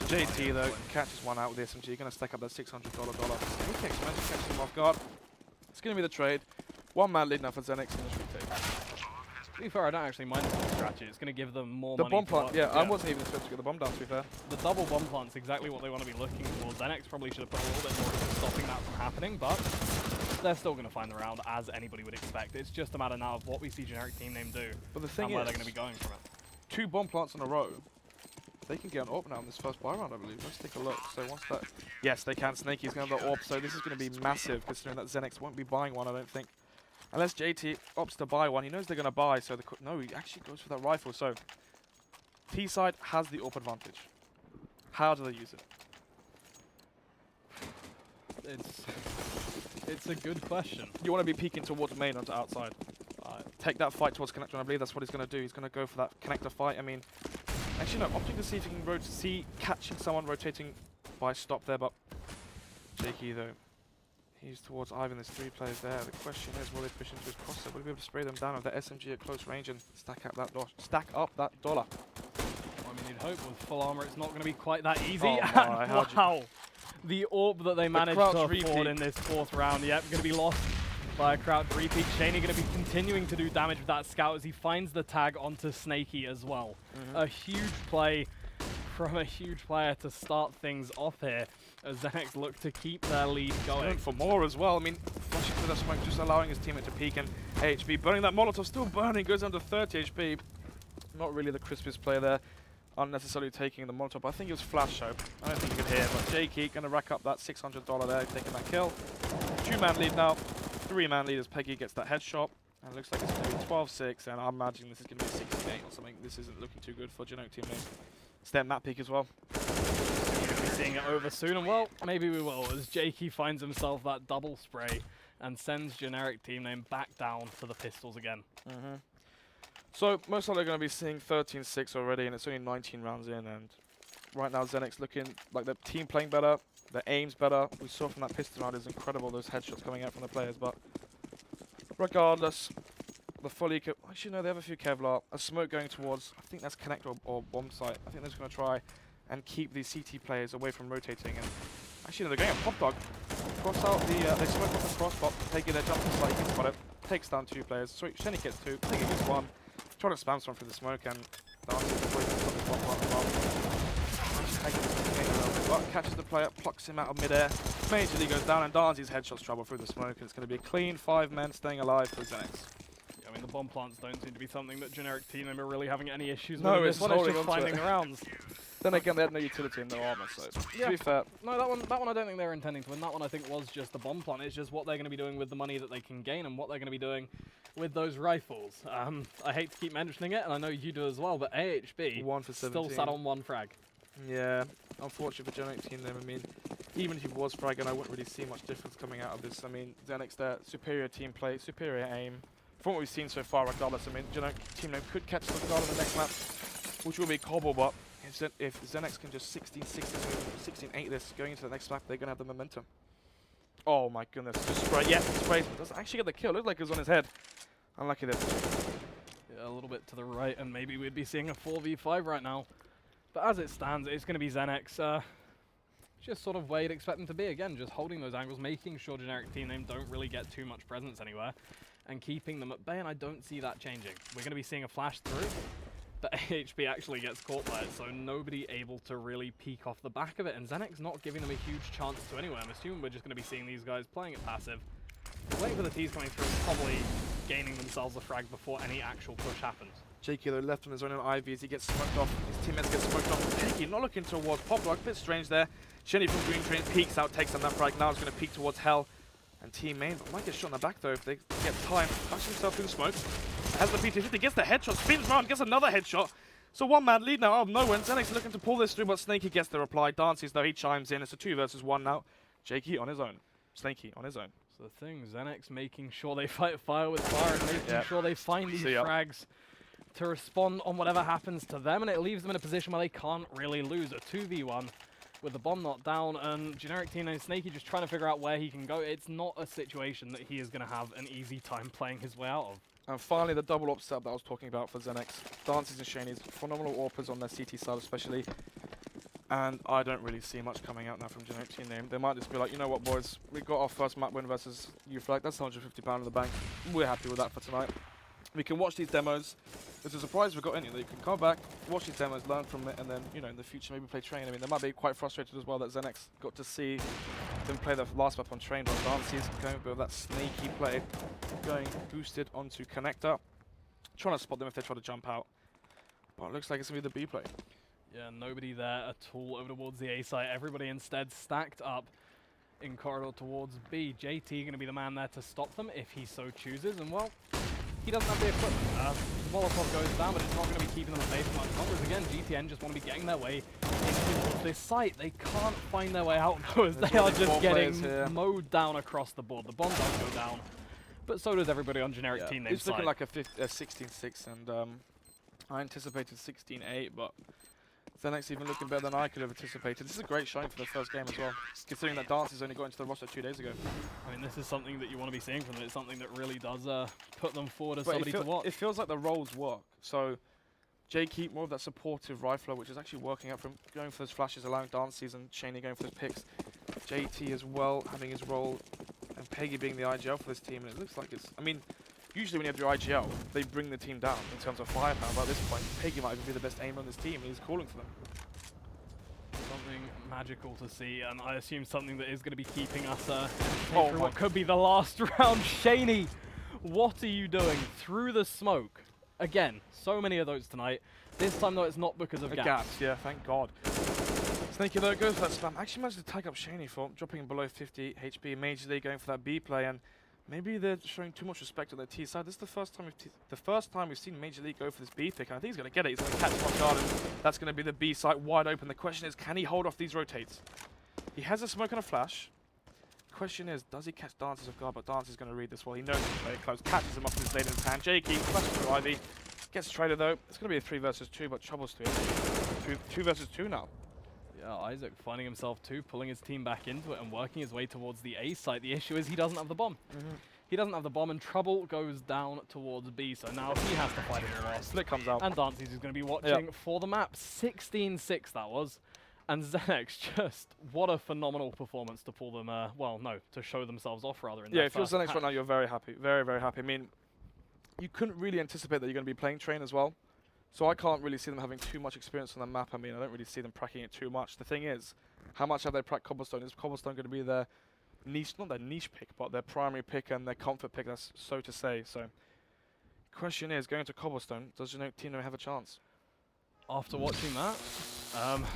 JT, though, catches one out with the SMG. You're going to stack up that $600 dollar. Okay, so catches him off guard. It's going to be the trade. One man lead now for Xenex in this retake. To be fair, I don't actually mind the strategy. It's going to give them more money. The bomb plant, yeah, I wasn't even supposed to get the bomb down, to be fair. The double bomb plant's exactly what they want to be looking for. Xenex probably should have put a little bit more into stopping that from happening, but they're still going to find the round as anybody would expect. It's just a matter now of what we see generic team name do, but the thing and where they're going to be going from it. 2 bomb plants in a row. They can get an AWP now in this first buy round, I believe. Let's take a look. So once that, yes, they can. Snaky's going to have the AWP, so this is going to be massive, considering that Xenex won't be buying one, I don't think. Unless JT opts to buy one, he knows they're going to buy, so no, he actually goes for that rifle. So T-side has the AWP advantage. How do they use it? It's a good question. You want to be peeking towards main onto outside. Take that fight towards connector, and I believe that's what he's going to do. He's going to go for that connector fight. I mean, actually no, opting to see if he can catching someone rotating by stop there, but Jakey though. He's towards Ivan, there's 3 players there. The question is, will they push into his crosser? Will he be able to spray them down with the SMG at close range and stack up that dollar? I mean, you'd hope with full armor it's not going to be quite that easy. Oh my, wow. The AWP that they managed to afford in this 4th round, yep, going to be lost by a crouch repeat. Shaney going to be continuing to do damage with that scout as he finds the tag onto Snaky as well. A huge play from a huge player to start things off here as Xenex look to keep their lead going. For more as well. I mean, flashing through the smoke, just allowing his teammate to peek, and AHP burning that Molotov, still burning, goes under 30 HP. Not really the crispiest player there. unnecessarily taking the Molotov. I think it was Flash Show. I don't think you could hear, but Jakey going to rack up that $600 there, taking that kill. 2-man lead now. 3-man lead as Peggy gets that headshot. And it looks like it's going to be 12-6, and I'm imagining this is going to be 16-8 or something. This isn't looking too good for Generic team name. It's their map peak as well. We're going to be seeing it over soon, and well, maybe we will, as Jakey finds himself that double spray and sends Generic team name back down to the pistols again. So most likely going to be seeing 13-6 already, and it's only 19 rounds in, and right now Xenix looking like the team playing better, their aim's better. We saw from that pistol round is incredible, those headshots coming out from the players, but regardless, the fully actually no, they have a few Kevlar, a smoke going towards, I think that's connector or bomb site. I think they're just going to try and keep these CT players away from rotating, and actually no, they're going at pop dog. Cross out the, they smoke off the cross pop, taking their jump site, he got it, takes down 2 players, so Shenny gets 2, Peggy gets 1. Trying to spam someone through the smoke, and catches the player, plucks him out of midair. Majorly goes down, and Darzy's headshots trouble through the smoke, and it's going to be a clean 5 men staying alive for Xenix. Yeah, I mean, the bomb plants don't seem to be something that Generic team are really having any issues No, with. it's This one is holding just onto finding it. the rounds. Then again, they had no utility in their armor, so Yeah. to be fair. No, that one I don't think they were intending to win. That one I think was just the bomb plant. It's just what they're going to be doing with the money that they can gain and what they're going to be doing with those rifles. I hate to keep mentioning it, and I know you do as well, but AHB 1 for 17. still sat on 1 frag. Yeah, unfortunate for Generic team then. I mean, even if he was fragging, I wouldn't really see much difference coming out of this. I mean, Xenix, their superior team play, superior aim. From what we've seen so far, regardless, I mean, Generic team name could catch the guard on the next map, which will be Cobble, but if Xenix can just 16-8 this going into the next map, they're going to have the momentum. Oh my goodness, just spray, yeah, sprays, but doesn't actually get the kill. Looked like it was on his head. Unlucky there. Yeah, a little bit to the right, and maybe we'd be seeing a 4v5 right now. But as it stands, it's going to be Xenix. Just sort of where you'd expect them to be. Again, just holding those angles, making sure Generic team name don't really get too much presence anywhere, and keeping them at bay, and I don't see that changing. We're going to be seeing a flash through, but AHB actually gets caught by it, so nobody able to really peek off the back of it, and Xenix not giving them a huge chance to anywhere. I'm assuming we're just going to be seeing these guys playing it passive, waiting for the T's coming through, probably gaining themselves a frag before any actual push happens. Jakey though left on his own on Ivy as he gets smoked off. His teammates get smoked off. Jakey not looking towards Pop Rock, a bit strange there. Shenny from Green Train peeks out, takes on that frag. Now it's going to peek towards Hell. And team main might get shot in the back though if they get time. Pushes himself through the smoke. Has the PT50, gets the headshot, spins round, gets another headshot. So 1-man lead now out of nowhere. Xenix looking to pull this through, but Snaky gets the reply. Dances though, he chimes in. It's a 2 versus 1 now. Jakey on his own. Snaky on his own. So the thing, Xenix making sure they fight fire with fire and making sure they find these frags to respond on whatever happens to them, and it leaves them in a position where they can't really lose. A 2v1 with the bomb not down, and Generic team name Snaky just trying to figure out where he can go. It's not a situation that he is going to have an easy time playing his way out of. And finally, the double op setup that I was talking about for Xenix. Dances and Shanies, phenomenal AWPers on their CT side especially. And I don't really see much coming out now from Generic team name. They might just be like, you know what, boys, we got our first map win versus UFlag. That's £150 in the bank. We're happy with that for tonight. We can watch these demos. It's a surprise we got any. You can come back, watch these demos, learn from it, and then, you know, in the future maybe play Train. I mean, they might be quite frustrated as well that Xenix got to see them play the last map on Train, but Dancy's going with that sneaky play, going boosted onto Connector, trying to spot them if they try to jump out. But it looks like it's going to be the B play. Yeah, nobody there at all over towards the A site. Everybody instead stacked up in corridor towards B. JT going to be the man there to stop them if he so chooses, and well, he doesn't have the equipment. The Molotov goes down, but it's not going to be keeping them at bay for much longer. As again, GTN just want to be getting their way into this site. They can't find their way out though, as they are just getting mowed down across the board. The bomb does go down, but so does everybody on Generic team name It's looking like a 16-6, and I anticipated 16-8, but Xenix even looking better than I could have anticipated. This is a great showing for the first game as well, considering that Dance's only got into the roster 2 days ago. I mean, this is something that you want to be seeing from them. It's something that really does put them forward as somebody to watch. It feels like the roles work. So Jakey, more of that supportive rifler, which is actually working out from going for those flashes, allowing Dances and Shaney going for those picks. JT as well, having his role, and Peggy being the IGL for this team. And it looks like it's, I mean, usually when you have your IGL, they bring the team down in terms of firepower, but at this point, Peggy might even be the best aimer on this team, and he's calling for them. Something magical to see, and I assume something that is going to be keeping us through what could be the last round. Shaney, what are you doing through the smoke? Again, so many of those tonight. This time, though, it's not because of gaps. Gaps, yeah, thank God. Snaky though goes for that spam. Actually managed to tag up Shaney for dropping below 50 HP. Major League going for that B play, and maybe they're showing too much respect on their T side. This is the first time we've seen Major League go for this B pick, and I think he's going to get it. He's going to catch him off guard, and that's going to be the B site wide open. The question is, can he hold off these rotates? He has a smoke and a flash. Question is, does he catch Dances off guard? But Dances is going to read this well. He knows he's very close. Catches him off with his lane in his hand. Jakey flashes through Ivy. Gets traded though. It's going to be a 3 versus 2, but Trouble's 2 versus 2 now. Yeah, Isaac finding himself too, pulling his team back into it and working his way towards the A site. The issue is he doesn't have the bomb. He doesn't have the bomb, and Trouble goes down towards B, so now he has to fight it all. Slick comes out. And Dances is going to be watching for the map. 16-6 that was. And Zenex, just what a phenomenal performance to pull them, well, no, to show themselves off rather. In Yeah, if you're first Zenex match. right now, you're very happy. Very, very happy. I mean, you couldn't really anticipate that you're going to be playing Train as well. So I can't really see them having too much experience on the map. I mean, I don't really see them pracking it too much. The thing is, how much have they pracked Cobblestone? Is Cobblestone going to be their niche, not their niche pick, but their primary pick and their comfort pick, that's so to say. So, question is, going to Cobblestone, does your team have a chance? After watching that,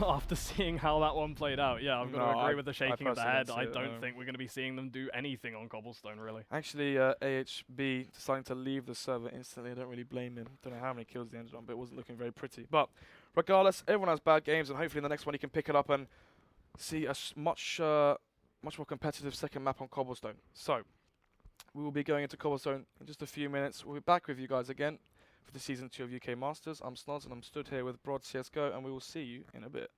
after seeing how that one played out, yeah, I've got to agree with the shaking of the head. I don't think we're going to be seeing them do anything on Cobblestone, really. Actually, AHB deciding to leave the server instantly. I don't really blame him. Don't know how many kills he ended on, but it wasn't looking very pretty. But regardless, everyone has bad games, and hopefully in the next one he can pick it up and see a much more competitive second map on Cobblestone. So, we will be going into Cobblestone in just a few minutes. We'll be back with you guys again for the Season 2 of UK Masters. I'm Snoz, and I'm stood here with Broad CSGO, and we will see you in a bit.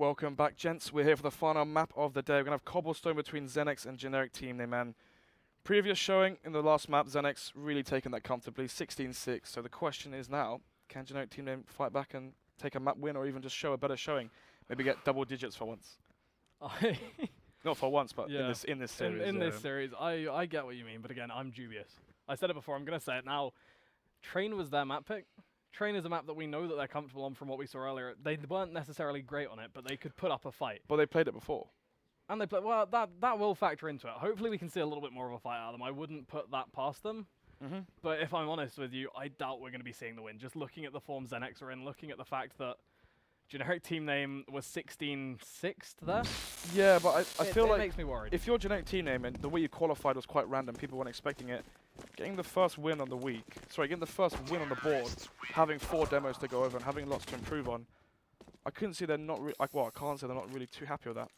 Welcome back, gents. We're here for the final map of the day. We're going to have Cobblestone between Xenex and Generic Team Name. And previous showing in the last map, Xenex really taken that comfortably, 16-6. So the question is now, can Generic Team Name fight back and take a map win, or even just show a better showing? Maybe get double digits for once. Not for once, but Yeah. in this series. In this series, I get what you mean, but again, I'm dubious. I said it before, I'm going to say it now. Train was their map pick. Train is a map that we know that they're comfortable on from what we saw earlier. They weren't necessarily great on it, but they could put up a fight. But they played it before. And they played, well, that will factor into it. Hopefully we can see a little bit more of a fight out of them. I wouldn't put that past them. But if I'm honest with you, I doubt we're going to be seeing the win. Just looking at the form Xenex are in, looking at the fact that Generic Team Name was 16-6 there. Yeah, but I feel like makes me worried. if your Generic Team Name and the way you qualified was quite random, people weren't expecting it, getting the first win on the week, getting the first win on the board, having 4 demos to go over and having lots to improve on, I couldn't see they're not I can't say they're not really too happy with that.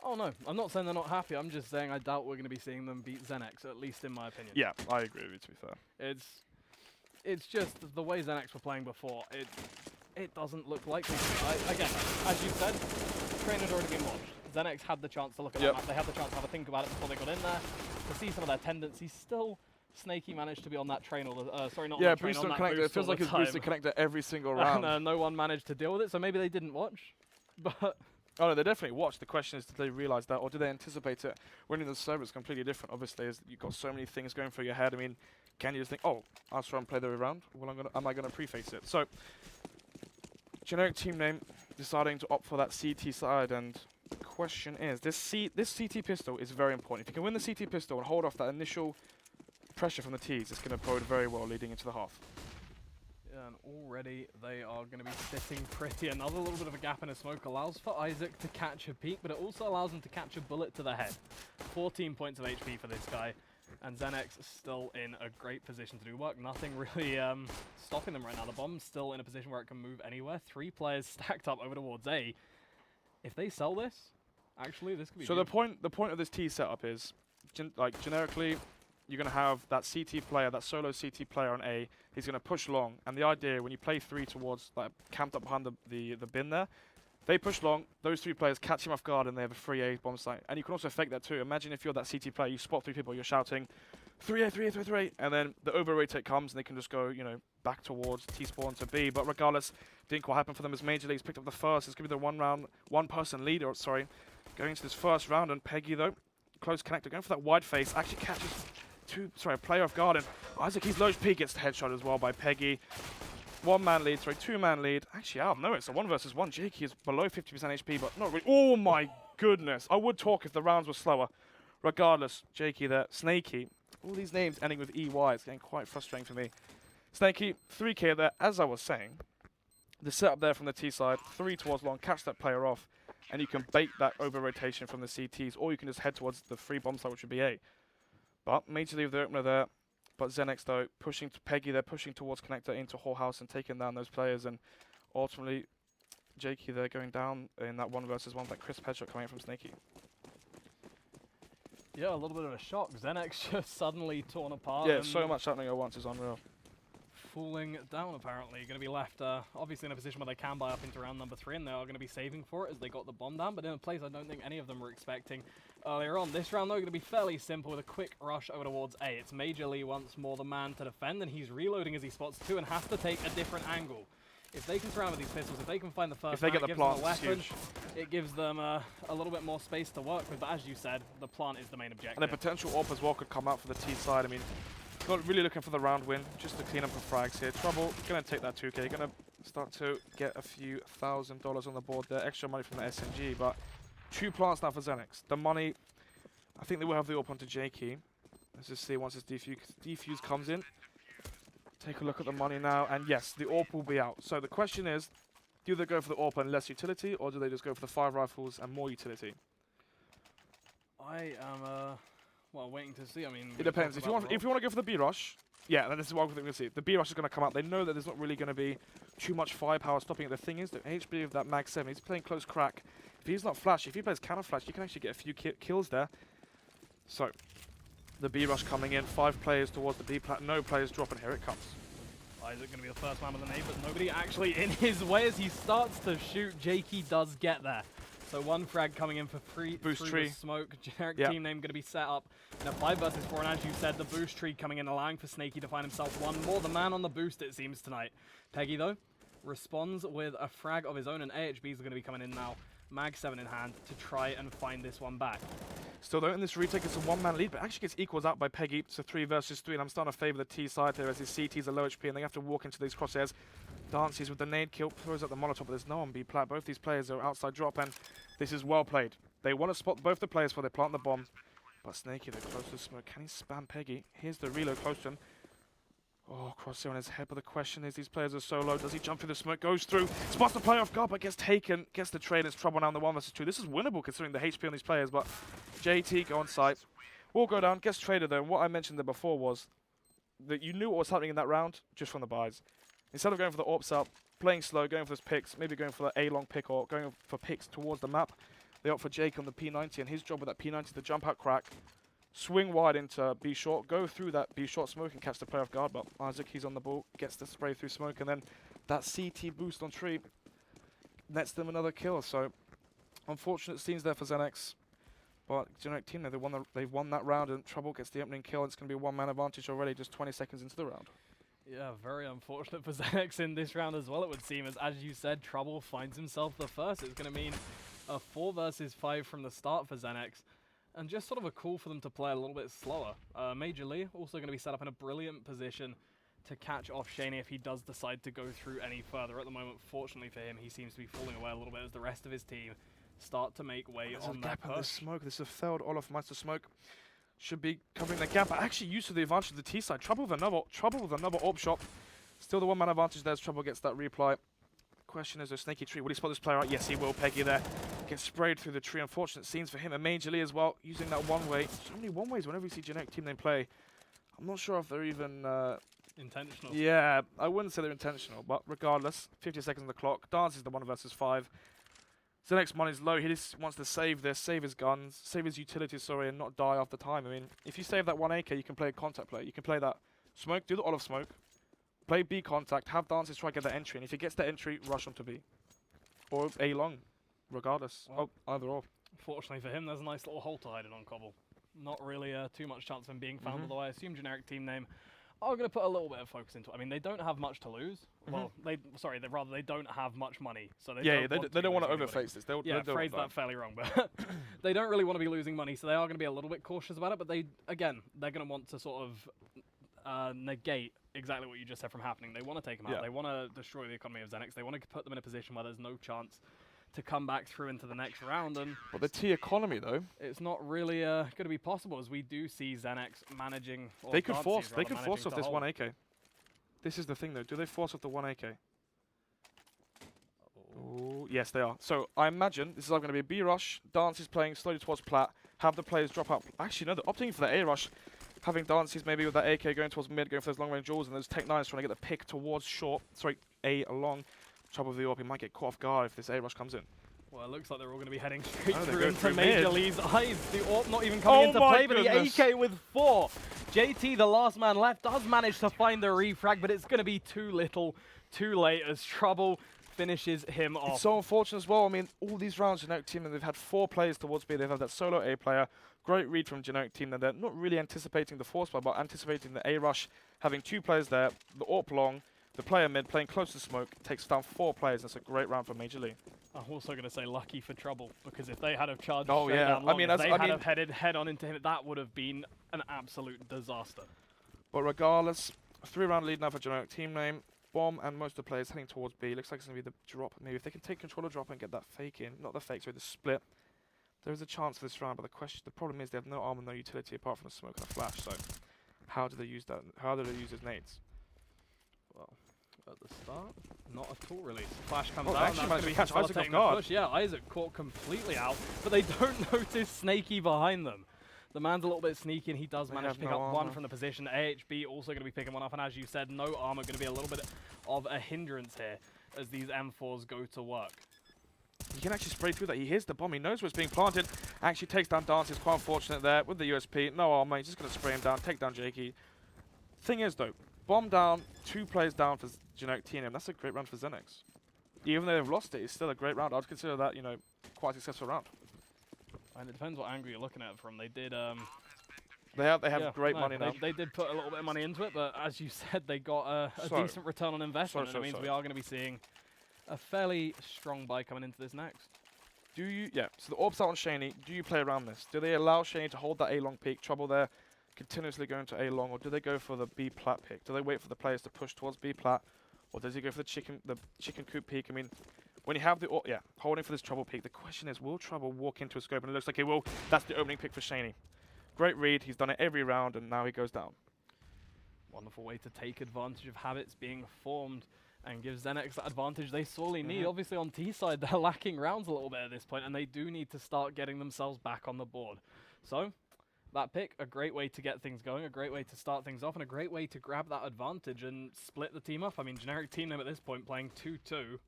Oh no, I'm not saying they're not happy, I'm just saying I doubt we're going to be seeing them beat Xenex, at least in my opinion. Yeah, I agree with you, to be fair. It's just the way Xenex were playing before, it doesn't look likely. Again, as you said, Train had already been watched. Xenex had the chance to look at that map, they had the chance to have a think about it before they got in there, to see some of their tendencies. Still, Snaky managed to be on that train all the sorry, not on that train, on that connector. It feels like his boosted connector every single round. And no one managed to deal with it, so maybe they didn't watch. But oh no, they definitely watched. The question is, did they realise that, or did they anticipate it? Winning the server is completely different. Obviously, as you've got so many things going through your head. I mean, can you just think, oh, I'll try and play the round? Well, am I gonna preface it? So, Generic Team Name deciding to opt for that CT side, and the question is, this CT pistol is very important. If you can win the CT pistol and hold off that initial pressure from the T's, it's going to bode very well leading into the half. Yeah, and already they are going to be sitting pretty. Another little bit of a gap in a smoke allows for Isaac to catch a peek, but it also allows him to catch a bullet to the head. 14 points of HP for this guy, and Xenex is still in a great position to do work. Nothing really stopping them right now. The bomb's still in a position where it can move anywhere. 3 players stacked up over towards A. If they sell this, actually, this could be. So the point of this T setup is, generically, you're going to have that CT player, that solo CT player on A. He's going to push long, and the idea when you play 3 towards, camped up behind the bin there, they push long, those 3 players catch him off guard, and they have a 3A bomb site. And you can also fake that too. Imagine if you're that CT player, you spot 3 people, you're shouting 3A, 3A, 3A, 3A, and then the over rotate comes, and they can just go, back towards T spawn to B. But regardless, didn't quite happen for them as Major League's picked up the first. It's going to be the one-person lead, going into this first round. And Peggy though, close connector, going for that wide face, actually catches a player off guard, and Isaac, he's low HP, gets the headshot as well by Peggy. 1-man lead, 2-man lead. Actually, out of nowhere, it's a 1 versus 1. Jakey is below 50% HP, but not really. Oh my goodness. I would talk if the rounds were slower. Regardless, Jakey there, Snaky. All these names ending with EY, it's getting quite frustrating for me. Snaky, 3K there, as I was saying. The setup there from the T side, 3 towards long, catch that player off, and you can bait that over rotation from the CTs, or you can just head towards the free bomb site, which would be A. But Major League the opener there. But Xenex though, pushing to Peggy, they're pushing towards connector into Whole House and taking down those players, and ultimately Jakey there going down in that 1 versus 1, that crisp headshot coming out from Snaky. Yeah, a little bit of a shock. Xenex just suddenly torn apart. Yeah, so much happening at once is unreal. Falling down apparently. Going to be left obviously in a position where they can buy up into round number 3, and they are going to be saving for it as they got the bomb down, but in a place I don't think any of them were expecting earlier on. This round though going to be fairly simple with a quick rush over towards A. It's Major Lee once more the man to defend, and he's reloading as he spots 2 and has to take a different angle. If they can surround with these pistols, if they can find the first, if they get the plant, weapon, it gives them a little bit more space to work with. But as you said, the plant is the main objective. And a potential AWP as well could come out for the T side. I mean, not really looking for the round win, just to clean up the frags here. Trouble, going to take that 2K. You're going to start to get a few $1,000 on the board there. Extra money from the SMG, but 2 plants now for Xenex. The money, I think they will have the AWP onto Jakey. Let's just see once this defuse comes in. Take a look at the money now, and yes, the AWP will be out. So the question is, do they go for the AWP and less utility, or do they just go for the 5 rifles and more utility? I am, well, waiting to see. I mean, it depends. If you want to go for the B rush, yeah, then this is what we're going to see. The B rush is going to come out. They know that there's not really going to be too much firepower stopping it. The thing is, the HP of that Mag 7, he's playing close crack. If he's not flashy, if he plays counter flash, you can actually get a few kills there. So, the B rush coming in, 5 players towards the B plat, no players dropping. Here it comes. Isaac going to be the first man with the nade, but nobody actually in his way as he starts to shoot. Jakey does get there. So one frag coming in for free boost through tree. The smoke. Generic team name going to be set up in a 5 versus 4, and as you said, the boost tree coming in, allowing for Snaky to find himself one more. The man on the boost, it seems, tonight. Peggy, though, responds with a frag of his own, and AHBs are going to be coming in now. Mag 7 in hand to try and find this one back. Still though, in this retake, it's a one-man lead, but actually gets equals out by Peggy. It's a 3 versus 3, and I'm starting to favour the T side here as his CTs are low HP, and they have to walk into these crosshairs. Dances with the nade kill, throws up the Molotov, but there's no one B-plat. Both these players are outside drop, and this is well played. They want to spot both the players before they plant the bomb. But Snaky, they're close to the smoke. Can he spam Peggy? Here's the reload close to him. Oh, crosshair on his head, but the question is, these players are so low. Does he jump through the smoke? Goes through, spots the player off guard, but gets taken. Gets the trade. It's trouble now in the 1 versus 2. This is winnable considering the HP on these players, but JT go on site. Will go down, gets traded though, and what I mentioned there before was that you knew what was happening in that round just from the buys. Instead of going for the AWPs up, playing slow, going for those picks, maybe going for the A-long pick or going for picks towards the map, they opt for Jake on the P90, and his job with that P90 is to jump out crack, swing wide into B short, go through that B short smoke and catch the player off guard, but Isaac, he's on the ball, gets the spray through smoke, and then that CT boost on tree nets them another kill. So unfortunate scenes there for Xenex, but Generic team, they've won that round, and Trouble gets the opening kill. It's going to be a one-man advantage already, just 20 seconds into the round. Yeah, very unfortunate for Xenex in this round as well, it would seem, as you said, Trouble finds himself the first. It's going to mean a 4 versus 5 from the start for Xenex, and just sort of a call for them to play a little bit slower. Major Lee also going to be set up in a brilliant position to catch off Shaney if he does decide to go through any further. At the moment, fortunately for him, he seems to be falling away a little bit as the rest of his team start to make way on that push. This smoke, this is a failed Olaf Meister smoke. Should be covering the gap, but actually used to the advantage of the T side. Trouble with another AWP shot. Still the one-man advantage there as Trouble gets that reply. Question is, a Snaky tree. Will he spot this player out? Yes, he will. Peggy there. Gets sprayed through the tree. Unfortunate scenes for him. And Major Lee as well, using that one-way. So many one-ways whenever you see Generic team they play. I'm not sure if they're even... intentional. Yeah, I wouldn't say they're intentional, but regardless, 50 seconds on the clock. Dance is the 1 versus 5. Xenex's money's low. He just wants to save this, save his guns, save his utilities, sorry, and not die after time. I mean, if you save that 1 AK, you can play a contact play. You can play that smoke, do the Olive smoke, play B contact, have Dances try to get that entry, and if he gets that entry, rush on to B. Or A long, regardless. Well, either or. Fortunately for him, there's a nice little hole to hide in on Cobble. Not really too much chance of him being found, although I assume Generic team name are going to put a little bit of focus into it. I mean, they don't have much to lose. Well, they don't have much money, so they don't want to overface this. Phrased that fairly wrong, but they don't really want to be losing money, so they are going to be a little bit cautious about it. But they're going to want to sort of negate exactly what you just said from happening. They want to take them out. They want to destroy the economy of Xenex. They want to put them in a position where there's no chance to come back through into the next round. And but the T economy though, it's not really going to be possible, as we do see Xenex managing. They could force off this 1 AK. This is the thing though. Do they force off the 1 AK? Oh, yes, they are. So I imagine this is going to be a B rush. Dance is playing slowly towards plat. Have the players drop out. Actually, no, they're opting for the A rush. Having Dances maybe with that AK going towards mid, going for those long range jewels, and those Tech 9s trying to get the pick towards short. Sorry, A along. Trouble with the AWP. He might get caught off guard if this A rush comes in. Well, it looks like they're all going to be heading straight through into Major Lee's eyes. The AWP not even coming into play, but the AK with 4. JT, the last man left, does manage to find the refrag, but it's going to be too little, too late, as Trouble finishes him off. It's so unfortunate as well. I mean, all these rounds, Generic team, and they've had 4 players towards B. They've had that solo A player. Great read from Generic team. They're not really anticipating the force play, but anticipating the A rush. Having 2 players there, the AWP long, the player mid playing close to smoke, takes down 4 players. That's a great round for Major League. I'm also going to say lucky for Trouble, because if they had have charged down long, if they had have headed head on into him, that would have been an absolute disaster. But regardless, a 3-round lead now for Generic team name. Bomb and most of the players heading towards B. Looks like it's going to be the drop. Maybe if they can take control of drop and get that fake in, not the fake, sorry, the split. There is a chance for this round, but the problem is they have no armor, no utility apart from a smoke and a flash. So how do they use that? How do they use his nades? Well, at the start, not at all really. Flash comes out. Actually, that's going to be catch Isaac off guard. Yeah, Isaac caught completely out, but they don't notice Snaky behind them. The man's a little bit sneaky, and he does manage to pick up 1 from the position. AHB also going to be picking 1 up, and as you said, no armor going to be a little bit of a hindrance here as these M4s go to work. He can actually spray through that. He hears the bomb. He knows where it's being planted. Actually takes down Dance. It's quite unfortunate there with the USP. No armor. He's just going to spray him down, take down Jakey. Thing is, though, bomb down, 2 players down for Generic Team. That's a great round for Xenix. Even though they've lost it, it's still a great round. I'd consider that, you know, quite a successful round. And it depends what angle you're looking at it from. They did. They have Yeah, great no, money now. They did put a little bit of money into it, but as you said, they got a decent return on investment. And it means we are going to be seeing a fairly strong buy coming into this next. Do you? Yeah. So the orb's out on Shaney. Do you play around this? Do they allow Shaney to hold that A long peak, trouble there, continuously going to A long, or do they go for the B plat pick? Do they wait for the players to push towards B plat, or does he go for the chicken coop peak? I mean, when you have the holding for this trouble peak, the question is, will trouble walk into a scope? And it looks like he will. That's the opening pick for Shaney. Great read. He's done it every round, and now he goes down. Wonderful way to take advantage of habits being formed and give Xenix that advantage they sorely need. Obviously on T side, they're lacking rounds a little bit at this point, and they do need to start getting themselves back on the board. So that pick, a great way to get things going, a great way to start things off, and a great way to grab that advantage and split the team up. I mean, Generic Team Name at this point playing 2-2,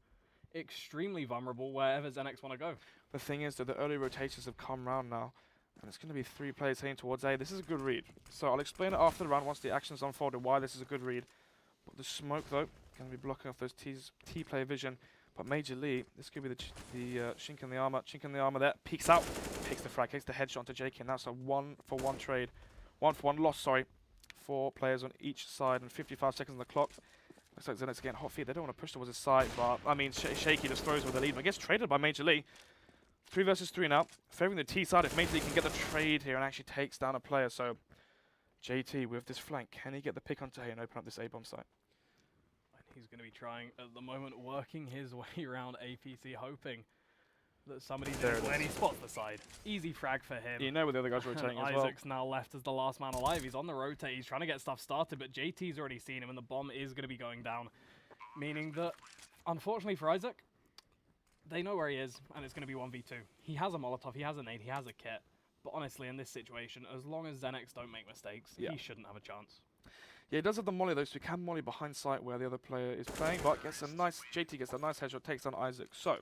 extremely vulnerable wherever Xenix want to go. The thing is that the early rotations have come round now, and it's going to be 3 players heading towards A. This is a good read. So I'll explain it after the round once the action's unfolded why this is a good read. But the smoke, though, going to be blocking off those T-player vision. But Major Lee, this could be the chink in the armor. Chink in the armor there. Peeks out. Picks the frag. Takes the headshot to JK. And that's a 1-for-1 trade. 1-for-1 loss, sorry. 4 players on each side and 55 seconds on the clock. Looks like Xenix getting hot feet. They don't want to push towards his side. But, I mean, Shaky just throws with the lead. But gets traded by Major Lee. 3 versus 3 now. Favoring the T side if Major Lee can get the trade here and actually takes down a player. So, JT with this flank. Can he get the pick onto A and open up this A-bomb site? He's going to be trying, at the moment, working his way around APC, hoping that somebody's in when he spots the side. Easy frag for him. You know where the other guys are rotating as well. Isaac's now left as the last man alive. He's on the rotate. He's trying to get stuff started, but JT's already seen him, and the bomb is going to be going down. Meaning that, unfortunately for Isaac, they know where he is, and it's going to be 1v2. He has a Molotov, he has a nade, he has a kit. But honestly, in this situation, as long as Xenix don't make mistakes, he shouldn't have a chance. Yeah, he does have the molly though, so he can molly behind sight where the other player is playing, but JT gets a nice headshot, takes down Isaac. So,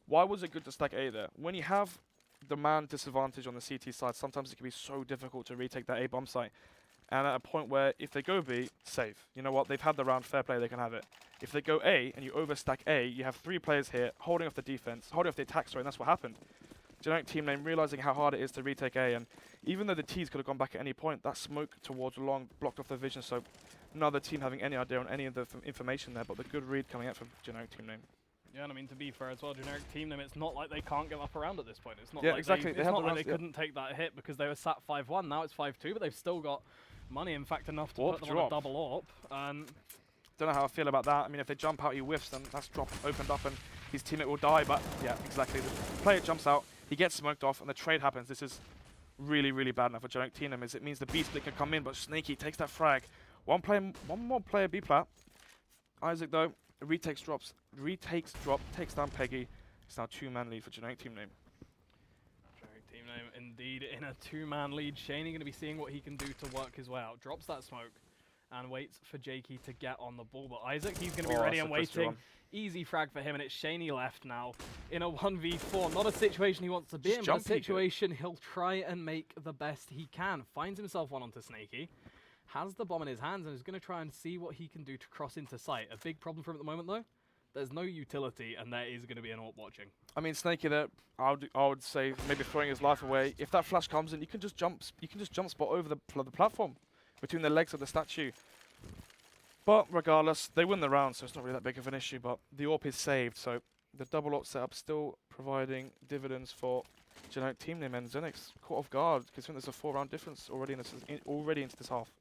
why was it good to stack A there? When you have the man disadvantage on the CT side, sometimes it can be so difficult to retake that A bomb site. And at a point where if they go B, save. You know what, they've had the round, fair play, they can have it. If they go A and you overstack A, you have 3 players here holding off the defense, holding off the attack, sorry, and that's what happened. Generic Team Name realizing how hard it is to retake A, and even though the T's could have gone back at any point, that smoke towards long blocked off the vision, so neither team having any idea on any of the information there, but the good read coming out from Generic Team Name. Yeah, and I mean, to be fair as well, Generic Team Name, it's not like they can't give up around at this point. It's not like exactly. It's not like they couldn't take that hit because they were sat 5-1. Now it's 5-2, but they've still got money, in fact, enough to put them on a double AWP. Don't know how I feel about that. I mean, if they jump out, he whiffs, then that's drop opened up and his teammate will die, but yeah, exactly. The player jumps out, he gets smoked off, and the trade happens. This is really, really bad enough for Generic Team Name, as it means the B split can come in, but Snaky takes that frag. One more player B plat. Isaac, though, retakes drop, takes down Peggy. It's now 2-man lead for Generic Team Name. Generic Team Name, indeed, in a 2-man lead. Shaney going to be seeing what he can do to work his way out. Drops that smoke and waits for Jakey to get on the ball. But Isaac, he's going to be ready and waiting. Easy frag for him, and it's Shaney left now in a 1v4. Not a situation he wants to be in, but a situation he'll try and make the best he can. Finds himself one onto Snaky. Has the bomb in his hands and is going to try and see what he can do to cross into sight. A big problem for him at the moment, though. There's no utility, and there is going to be an AWP watching. I mean, Snaky there, I would say maybe throwing his life away. If that flash comes in, you can just jump spot over the platform between the legs of the statue. But regardless, they win the round, so it's not really that big of an issue. But the AWP is saved, so the double AWP setup still providing dividends for Generic Team Name, and Xenix caught off guard considering there's a 4-round difference already into this half.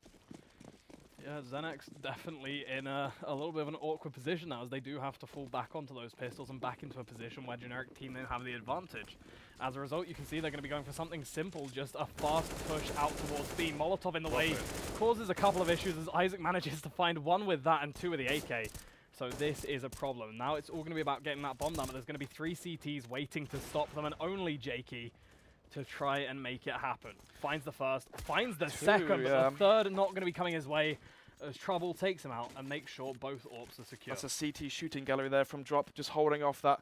Yeah, Xenix definitely in a little bit of an awkward position now, as they do have to fall back onto those pistols and back into a position where Generic Team Name have the advantage. As a result, you can see they're going to be going for something simple, just a fast push out towards B. Molotov in the way causes a couple of issues as Isaac manages to find 1 with that and 2 with the AK. So this is a problem. Now it's all going to be about getting that bomb down, but there's going to be 3 CTs waiting to stop them, and only Jakey to try and make it happen. Finds the first, finds the second, but the third not going to be coming his way as Trouble takes him out and makes sure both AWPs are secure. That's a CT shooting gallery there from Drop, just holding off that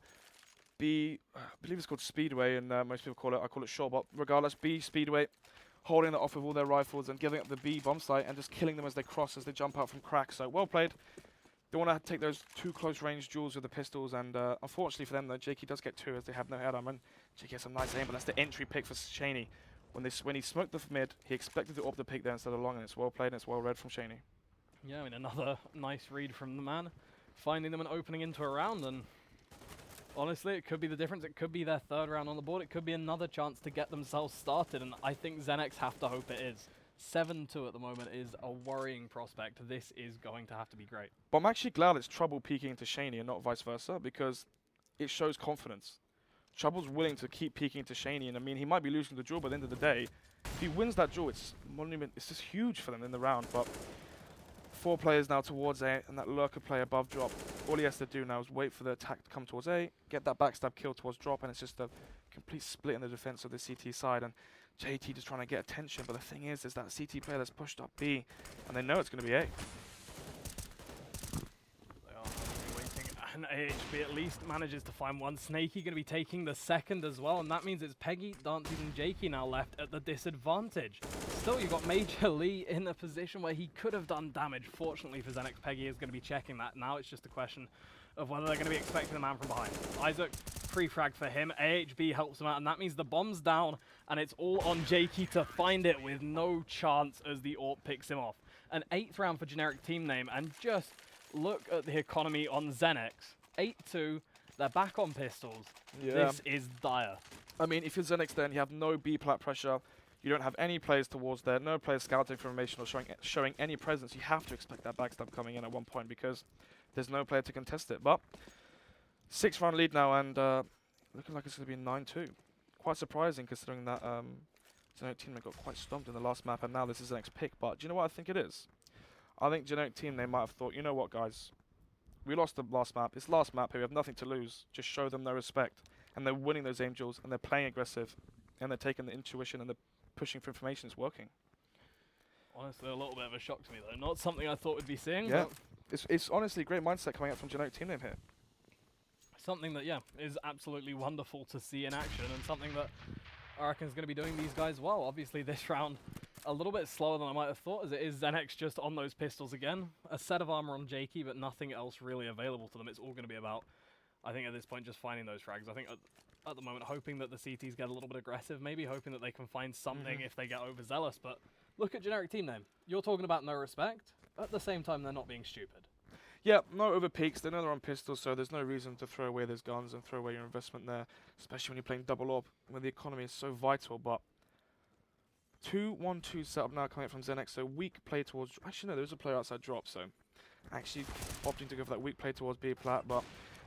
B, I believe it's called Speedway, and most people call it, I call it Short, but regardless, B Speedway holding that off with all their rifles and giving up the B bomb site and just killing them as they cross, as they jump out from crack. So well played. Don't want to take those too close range duels with the pistols, and unfortunately for them though, Jakey does get 2 as they have no head armor. And Jakey has some nice aim, but that's the entry pick for Shaney. When he smoked the mid, he expected the AWP to pick there instead of long, and it's well played and it's well read from Shaney. Yeah, I mean, another nice read from the man, finding them and opening into a round, and honestly, it could be the difference. It could be their 3rd round on the board. It could be another chance to get themselves started, and I think Xenex have to hope it is. 7-2 at the moment is a worrying prospect. This is going to have to be great. But I'm actually glad it's Trouble peeking into Shaney and not vice versa, because it shows confidence. Trouble's willing to keep peeking into Shaney, and I mean, he might be losing the duel, but at the end of the day, if he wins that duel, it's just huge for them in the round. But 4 players now towards A, and that lurker player above drop. All he has to do now is wait for the attack to come towards A, get that backstab kill towards drop, and it's just a complete split in the defense of the CT side. And JT just trying to get attention, but the thing is that CT player that's pushed up B, and they know it's going to be A. They are waiting, and AHB at least manages to find one. Snaky going to be taking the 2nd as well, and that means it's Peggy, Dantes, and Jakey now left at the disadvantage. Still, you've got Major Lee in a position where he could have done damage. Fortunately for Xenex, Peggy is going to be checking that. Now it's just a question of whether they're going to be expecting the man from behind. Isaac, pre-frag for him. AHB helps him out, and that means the bomb's down, and it's all on Jakey to find it with no chance as the AWP picks him off. An 8th round for generic team name, and just look at the economy on Xenex. 8-2, they're back on pistols. Yeah. This is dire. I mean, if you're Xenex then, you have no B-plat pressure. You don't have any players towards there, no players scouting formation or showing any presence. You have to expect that backstab coming in at one point because there's no player to contest it. But 6th round lead now, and looking like it's going to be 9-2. Quite surprising considering that Generic team got quite stomped in the last map, and now this is the next pick. But do you know what I think it is? I think Generic team, they might have thought, you know what, guys? We lost the last map. It's last map here. We have nothing to lose. Just show them no respect. And they're winning those aim duels, and they're playing aggressive, and they're taking the intuition and the pushing for information. It's working. Honestly, a little bit of a shock to me, though. Not something I thought we'd be seeing. Yeah, it's honestly a great mindset coming out from Generic team name here. Something that, yeah, is absolutely wonderful to see in action, and something that I reckon is going to be doing these guys well. Obviously, this round, a little bit slower than I might have thought, as it is Xenex just on those pistols again. A set of armor on Jakey, but nothing else really available to them. It's all going to be about, I think at this point, just finding those frags. I think at the moment, hoping that the CTs get a little bit aggressive, maybe hoping that they can find something if they get overzealous. But look at generic team name. You're talking about no respect. At the same time, they're not being stupid. Yeah, no over peaks. They know they're on pistols, so there's no reason to throw away those guns and throw away your investment there, especially when you're playing double orb, when the economy is so vital. But 2-1-2 setup now coming from Xenex, so weak play towards... Actually, no, there's a player outside drop, so actually opting to go for that weak play towards B plat, but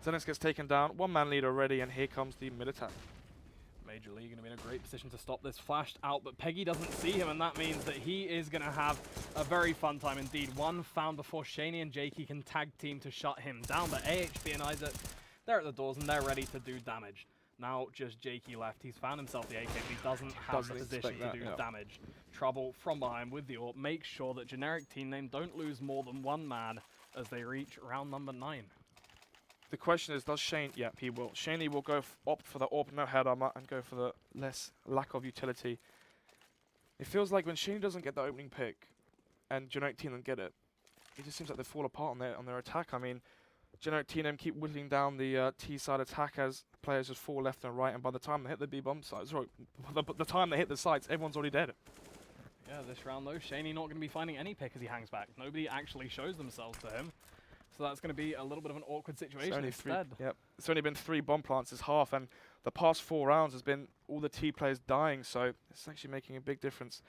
Xenex gets taken down. One-man lead already, and here comes the mid-attack. Major League going to be in a great position to stop this. Flashed out, but Peggy doesn't see him, and that means that he is going to have a very fun time indeed. One found before Shaney and Jakey can tag team to shut him down, but AHB and Isaac, they're at the doors and they're ready to do damage. Now just Jakey left. He's found himself the AK, but he doesn't have the position to do damage. Trouble from behind with the AWP. Make sure that generic team name don't lose more than one man as they reach round number 9. The question is, does Shane... Yeah, he will. Shaney will go opt for the AWP, no head armor, and go for the lack of utility. It feels like when Shaney doesn't get the opening pick, and generic team don't get it, it just seems like they fall apart on their attack. I mean, generic team keep whittling down the T side attack as players just fall left and right, and by the time they hit the B bomb sites, sorry, the time they hit the sites, everyone's already dead. Yeah, this round though, Shaney not going to be finding any pick as he hangs back. Nobody actually shows themselves to him. So that's going to be a little bit of an awkward situation instead. It's only been 3 bomb plants this half, and the past 4 rounds has been all the T players dying, so it's actually making a big difference.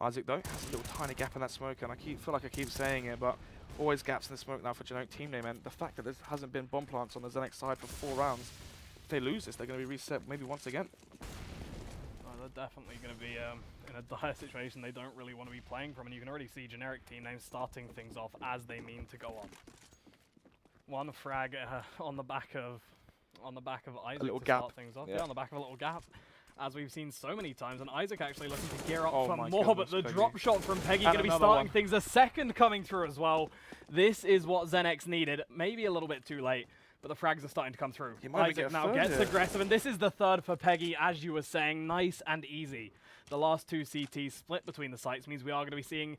Isaac, though, has a little tiny gap in that smoke, and I feel like I keep saying it, but always gaps in the smoke now for generic team name, and the fact that there hasn't been bomb plants on the Xenex side for 4 rounds, if they lose this, they're going to be reset maybe once again. Oh, they're definitely going to be in a dire situation they don't really want to be playing from, and you can already see generic team name starting things off as they mean to go on. One frag on the back of Isaac to start things off. Yeah, on the back of a little gap, as we've seen so many times. And Isaac actually looking to gear up for more, but the drop shot from Peggy going to be starting things. A second coming through as well. This is what Xenex needed. Maybe a little bit too late, but the frags are starting to come through. Isaac now gets aggressive, and this is the third for Peggy, as you were saying. Nice and easy. The last two CTs split between the sites means we are going to be seeing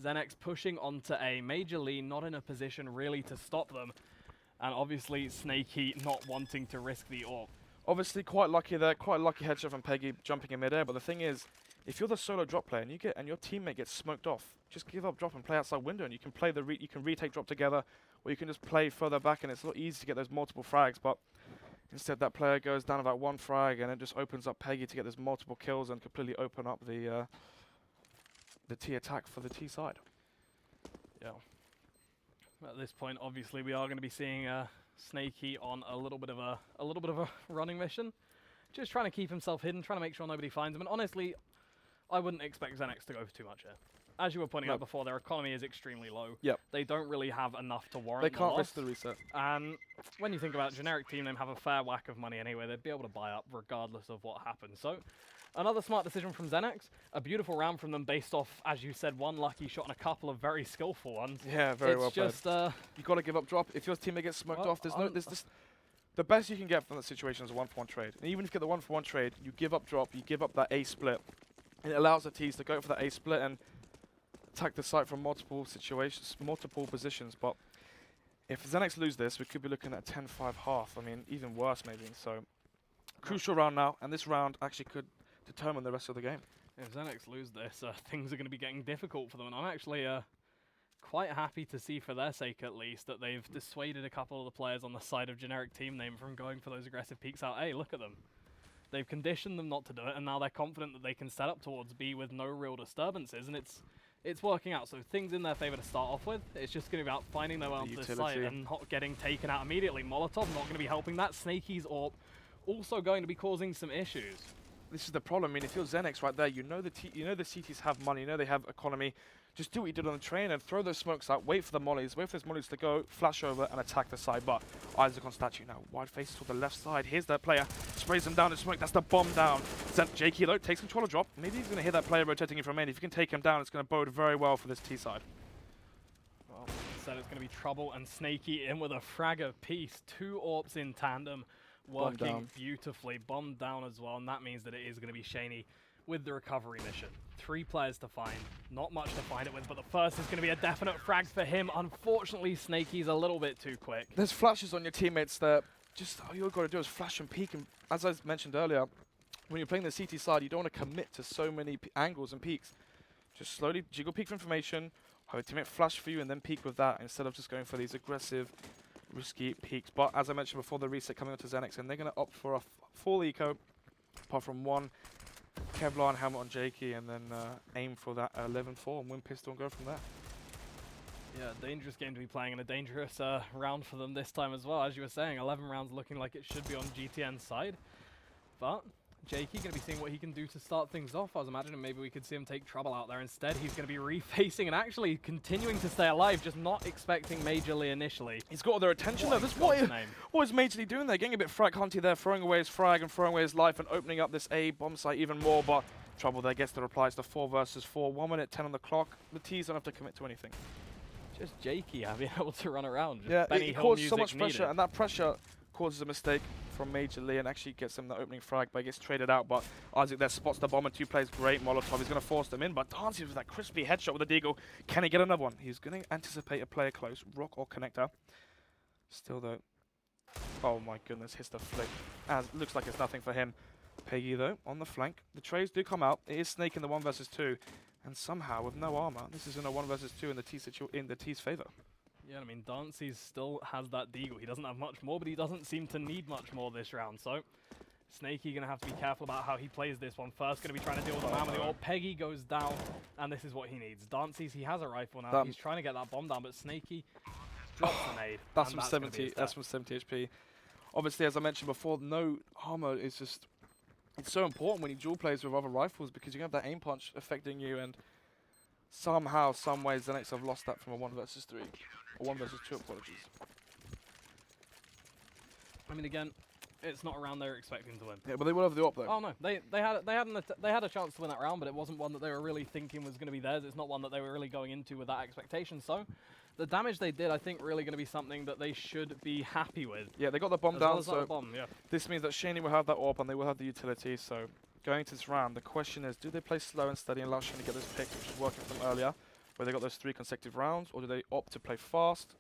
Xenex pushing onto A. Major Lee not in a position really to stop them. And obviously Snaky not wanting to risk the AWP. Obviously quite lucky there, quite a lucky headshot from Peggy jumping in midair, but the thing is, if you're the solo drop player and your teammate gets smoked off, just give up drop and play outside window, and you can play you can retake drop together, or you can just play further back, and it's a lot easier to get those multiple frags. But instead, that player goes down about one frag, and it just opens up Peggy to get those multiple kills and completely open up the T attack for the T side. Yeah. At this point, obviously, we are going to be seeing Snaky on a little bit of a running mission, just trying to keep himself hidden, trying to make sure nobody finds him. And honestly, I wouldn't expect Xenex to go for too much here. As you were pointing out before, their economy is extremely low. Yep. They don't really have enough to warrant They can't the risk loss. the reset. And when you think about it, generic team name have a fair whack of money anyway. They'd be able to buy up regardless of what happens. So another smart decision from Xenex. A beautiful round from them based off, as you said, one lucky shot and a couple of very skillful ones. Yeah, very well played. It's just You got to give up drop. If your teammate gets smoked off, there's this. The best you can get from that situation is a 1-for-1 trade. And even if you get the 1-for-1 trade, you give up drop, you give up that A split. And it allows the T's to go for that A split and attack the site from multiple situations, multiple positions. But if Xenex lose this, we could be looking at a 10-5 half. I mean, even worse maybe. So, crucial round now. And this round actually could determine the rest of the game. If Xenex lose this, things are going to be getting difficult for them. And I'm actually quite happy to see, for their sake at least, that they've dissuaded a couple of the players on the side of generic team name from going for those aggressive peeks out. Hey, look at them. They've conditioned them not to do it, and now they're confident that they can set up towards B with no real disturbances, and it's working out. So things in their favor to start off with. It's just going to be about finding their way onto this site and not getting taken out immediately. Molotov not going to be helping that. Snaky's AWP also going to be causing some issues. This is the problem. I mean, if you're Xenex right there, you know the CTs have money, you know they have economy. Just do what you did on the train and throw those smokes out, wait for the mollies, wait for those mollies to go, flash over and attack the side. But Isaac on statue now, wide faces to the left side. Here's that player, sprays him down in smoke, that's the bomb down. Jakey though takes control of drop. Maybe he's going to hit that player rotating in from main. If you can take him down, it's going to bode very well for this T side. Well, instead it's going to be trouble, and Snaky in with a frag apiece. Two AWPs in tandem, working beautifully. Bomb down as well, and that means that it is going to be Shaney with the recovery mission. 3 players to find, not much to find it with, but the first is going to be a definite frag for him. Unfortunately, Snaky's a little bit too quick. There's flashes on your teammates that just all you've got to do is flash and peek. And as I mentioned earlier, when you're playing the CT side, you don't want to commit to so many angles and peaks. Just slowly jiggle peek for information, have a teammate flash for you, and then peek with that instead of just going for these aggressive, risky peaks. But as I mentioned before, the reset coming onto Xenex, and they're going to opt for a full eco, apart from one Kevlar helmet on Jakey, and then aim for that 11-4 and win pistol and go from there. Yeah, dangerous game to be playing, and a dangerous round for them this time as well. As you were saying, 11 rounds looking like it should be on GTN's side. But Jakey going to be seeing what he can do to start things off. I was imagining maybe we could see him take trouble out there. Instead, he's going to be refacing and actually continuing to stay alive, just not expecting Majorly initially. He's got all their attention though. What is Majorly doing there? Getting a bit frag hunty there, throwing away his frag and throwing away his life and opening up this A bomb site even more. But trouble there gets the replies to 4 versus 4. 1 minute 10 on the clock. The T's don't have to commit to anything. Just Jakey being able to run around. Just yeah, Benny it Hill causes so much needed. pressure, and that pressure causes a mistake from Majorly and actually gets him the opening frag, but he gets traded out. But Isaac there spots the bomb and 2 plays great. Molotov, he's going to force them in, but Dancy with that crispy headshot with the deagle. Can he get another one? He's going to anticipate a player close, rock or connector. Still though, oh my goodness, hits the flick. As looks like it's nothing for him. Peggy though, on the flank. The trades do come out. It is Snake in the 1 versus 2. And somehow, with no armor, this is in a 1 versus 2 in the T's favor. Yeah, I mean, Dancy still has that deagle. He doesn't have much more, but he doesn't seem to need much more this round. So, Snaky going to have to be careful about how he plays this one. First, going to be trying to deal with the man with the AWP. Peggy goes down, and this is what he needs. Dancy's, he has a rifle now. He's trying to get that bomb down, but Snaky drops the nade. That's from 70. That's from 70 HP. Obviously, as I mentioned before, no armor is just... It's so important when you dual plays with other rifles because you have that aim punch affecting you, and somehow, some ways, Xenex have lost that from a 1 versus 3. Or 1 versus 2, apologies. I mean, again, it's not a round they were expecting to win. Yeah, but they will have the op though. Oh no, they had a chance to win that round, but it wasn't one that they were really thinking was going to be theirs. It's not one that they were really going into with that expectation. So, the damage they did, I think, really going to be something that they should be happy with. Yeah, they got the bomb down, so bomb, yeah. this means that Shaney will have that AWP and they will have the utility, so going into this round, the question is, do they play slow and steady and allow Shane to get those picks, which was working for them earlier, where they got those 3 consecutive rounds, or do they opt to play fast?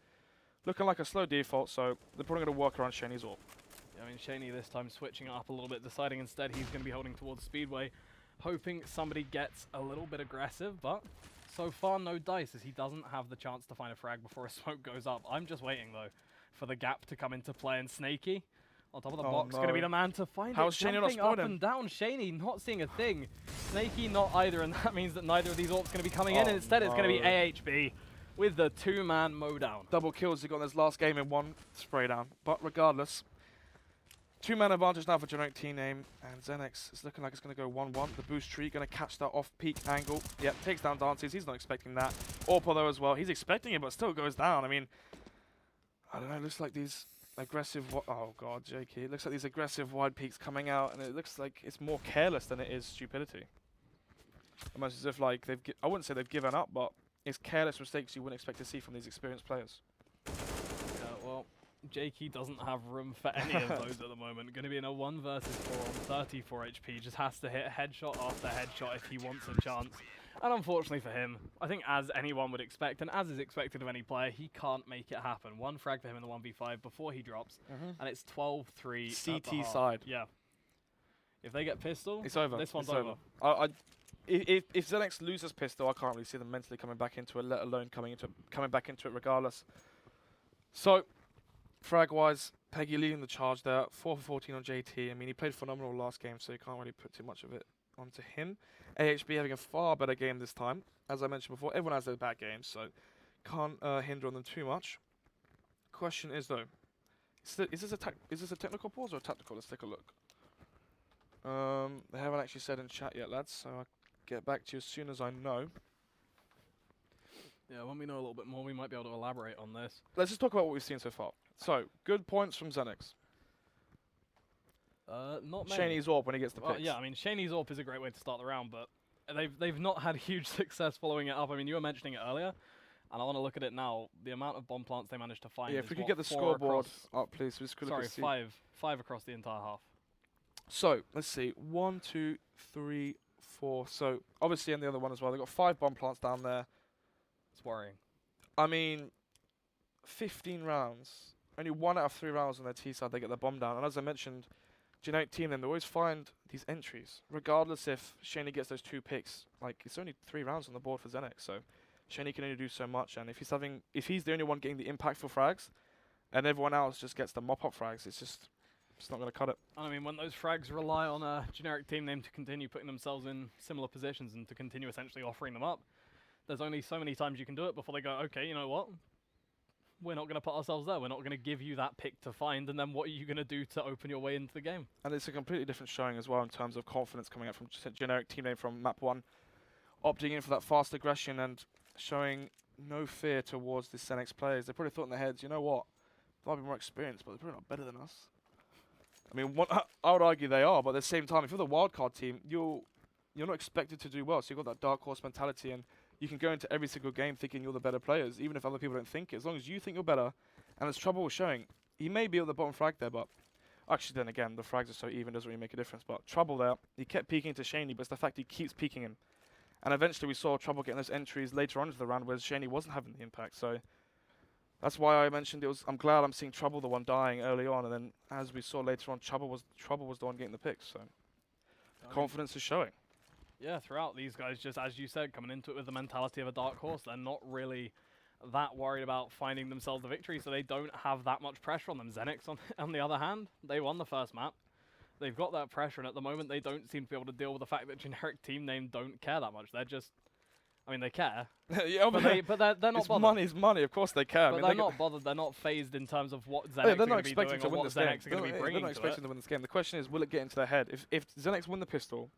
Looking like a slow default, so they're probably going to work around Shaney's AWP. Yeah, I mean, Shaney this time switching it up a little bit, deciding instead he's going to be holding towards Speedway, hoping somebody gets a little bit aggressive, but so far no dice, as he doesn't have the chance to find a frag before a smoke goes up. I'm just waiting, though, for the gap to come into play, and Snaky on top of the box, going to be the man to find How's it. Shaney not Jumping up spotted him? and down, Shaney not seeing a thing. Snaky not either, and that means that neither of these AWPs going to be coming in, and instead it's going to be AHB with the 2-man mow down. Double kills he got in his last game in 1 spray down. But regardless, 2-man advantage now for generic team name, and Xenex is looking like it's going to go 1-1. The boost tree going to catch that off-peak angle. Yep, takes down Dances. He's not expecting that. Orpo though as well. He's expecting it, but still goes down. I mean, I don't know. It looks like these aggressive. Oh god, JK. It looks like these aggressive wide peaks coming out, and it looks like it's more careless than it is stupidity. Almost as if like I wouldn't say they've given up, but it's careless mistakes you wouldn't expect to see from these experienced players. Yeah, well, Jakey doesn't have room for any of those at the moment. Going to be in a 1 versus 4 on 34 HP. Just has to hit headshot after headshot if he wants a chance. And unfortunately for him, I think as anyone would expect, and as is expected of any player, he can't make it happen. 1 frag for him in the 1v5 before he drops, and it's 12-3 CT side. Yeah. If they get pistol, It's over. this one's it's over. If Xenex loses pistol, I can't really see them mentally coming back into it, let alone coming back into it regardless. So, frag-wise, Peggy leading the charge there, 4 for 14 on JT. I mean, he played phenomenal last game, so you can't really put too much of it onto him. AHB having a far better game this time. As I mentioned before, everyone has their bad games, so can't hinder on them too much. Question is though, is this a technical pause or a tactical? Let's take a look. They haven't actually said in chat yet, lads, so I'll get back to you as soon as I know. Yeah, when we know a little bit more, we might be able to elaborate on this. Let's just talk about what we've seen so far. So, good points from Xenex. Not many. Shaney's AWP when he gets the picks. Yeah, I mean, Shaney's AWP is a great way to start the round, but they've not had huge success following it up. I mean, you were mentioning it earlier, and I want to look at it now. The amount of bomb plants they managed to find. Yeah, is if we could what, get the 4 scoreboard across, up, please. We just could sorry, see. 5 across the entire half. So, let's see. 1, 2, 3, 4. So, obviously, and the other one as well. They've got 5 bomb plants down there. It's worrying. I mean, 15 rounds. Only 1 out of 3 rounds on their T side, they get the bomb down. And as I mentioned, generic team, then they always find these entries, regardless if Shaney gets those 2 picks. Like, it's only 3 rounds on the board for Xenex, so Shaney can only do so much. And if he's the only one getting the impactful frags, and everyone else just gets the mop-up frags, it's not going to cut it. I mean, when those frags rely on a generic team name to continue putting themselves in similar positions and to continue essentially offering them up, there's only so many times you can do it before they go, okay, you know what? We're not going to put ourselves there. We're not going to give you that pick to find, and then what are you going to do to open your way into the game? And it's a completely different showing as well in terms of confidence coming out from generic team name from map 1, opting in for that fast aggression and showing no fear towards the Xenex players. They probably thought in their heads, you know what? They might be more experienced, but they're probably not better than us. I mean, I would argue they are, but at the same time, if you're the wildcard team, you're not expected to do well. So you've got that dark horse mentality, and you can go into every single game thinking you're the better players, even if other people don't think it. As long as you think you're better, and as Trouble was showing, he may be at the bottom frag there, but actually then again, the frags are so even, doesn't really make a difference. But Trouble there, he kept peeking to Shaney, but it's the fact he keeps peeking him. And eventually we saw Trouble getting those entries later on into the round where Shaney wasn't having the impact. So that's why I mentioned I'm glad I'm seeing Trouble the one dying early on, and then as we saw later on, Trouble was the one getting the picks. So confidence is showing. Yeah, throughout, these guys just, as you said, coming into it with the mentality of a dark horse. They're not really that worried about finding themselves the victory, so they don't have that much pressure on them. Xenex, on the other hand, they won the first map. They've got that pressure, and at the moment, they don't seem to be able to deal with the fact that generic team name don't care that much. They're just, I mean, they care, yeah, but they're not bothered. Money's money, of course they care. But I mean, they're not bothered. They're not phased in terms of what Xenex they're are not going to be expecting doing to or win what this game. Xenex are going to be They're bringing not to expecting it. to win this game. The question is, will it get into their head? If Xenex win the pistol,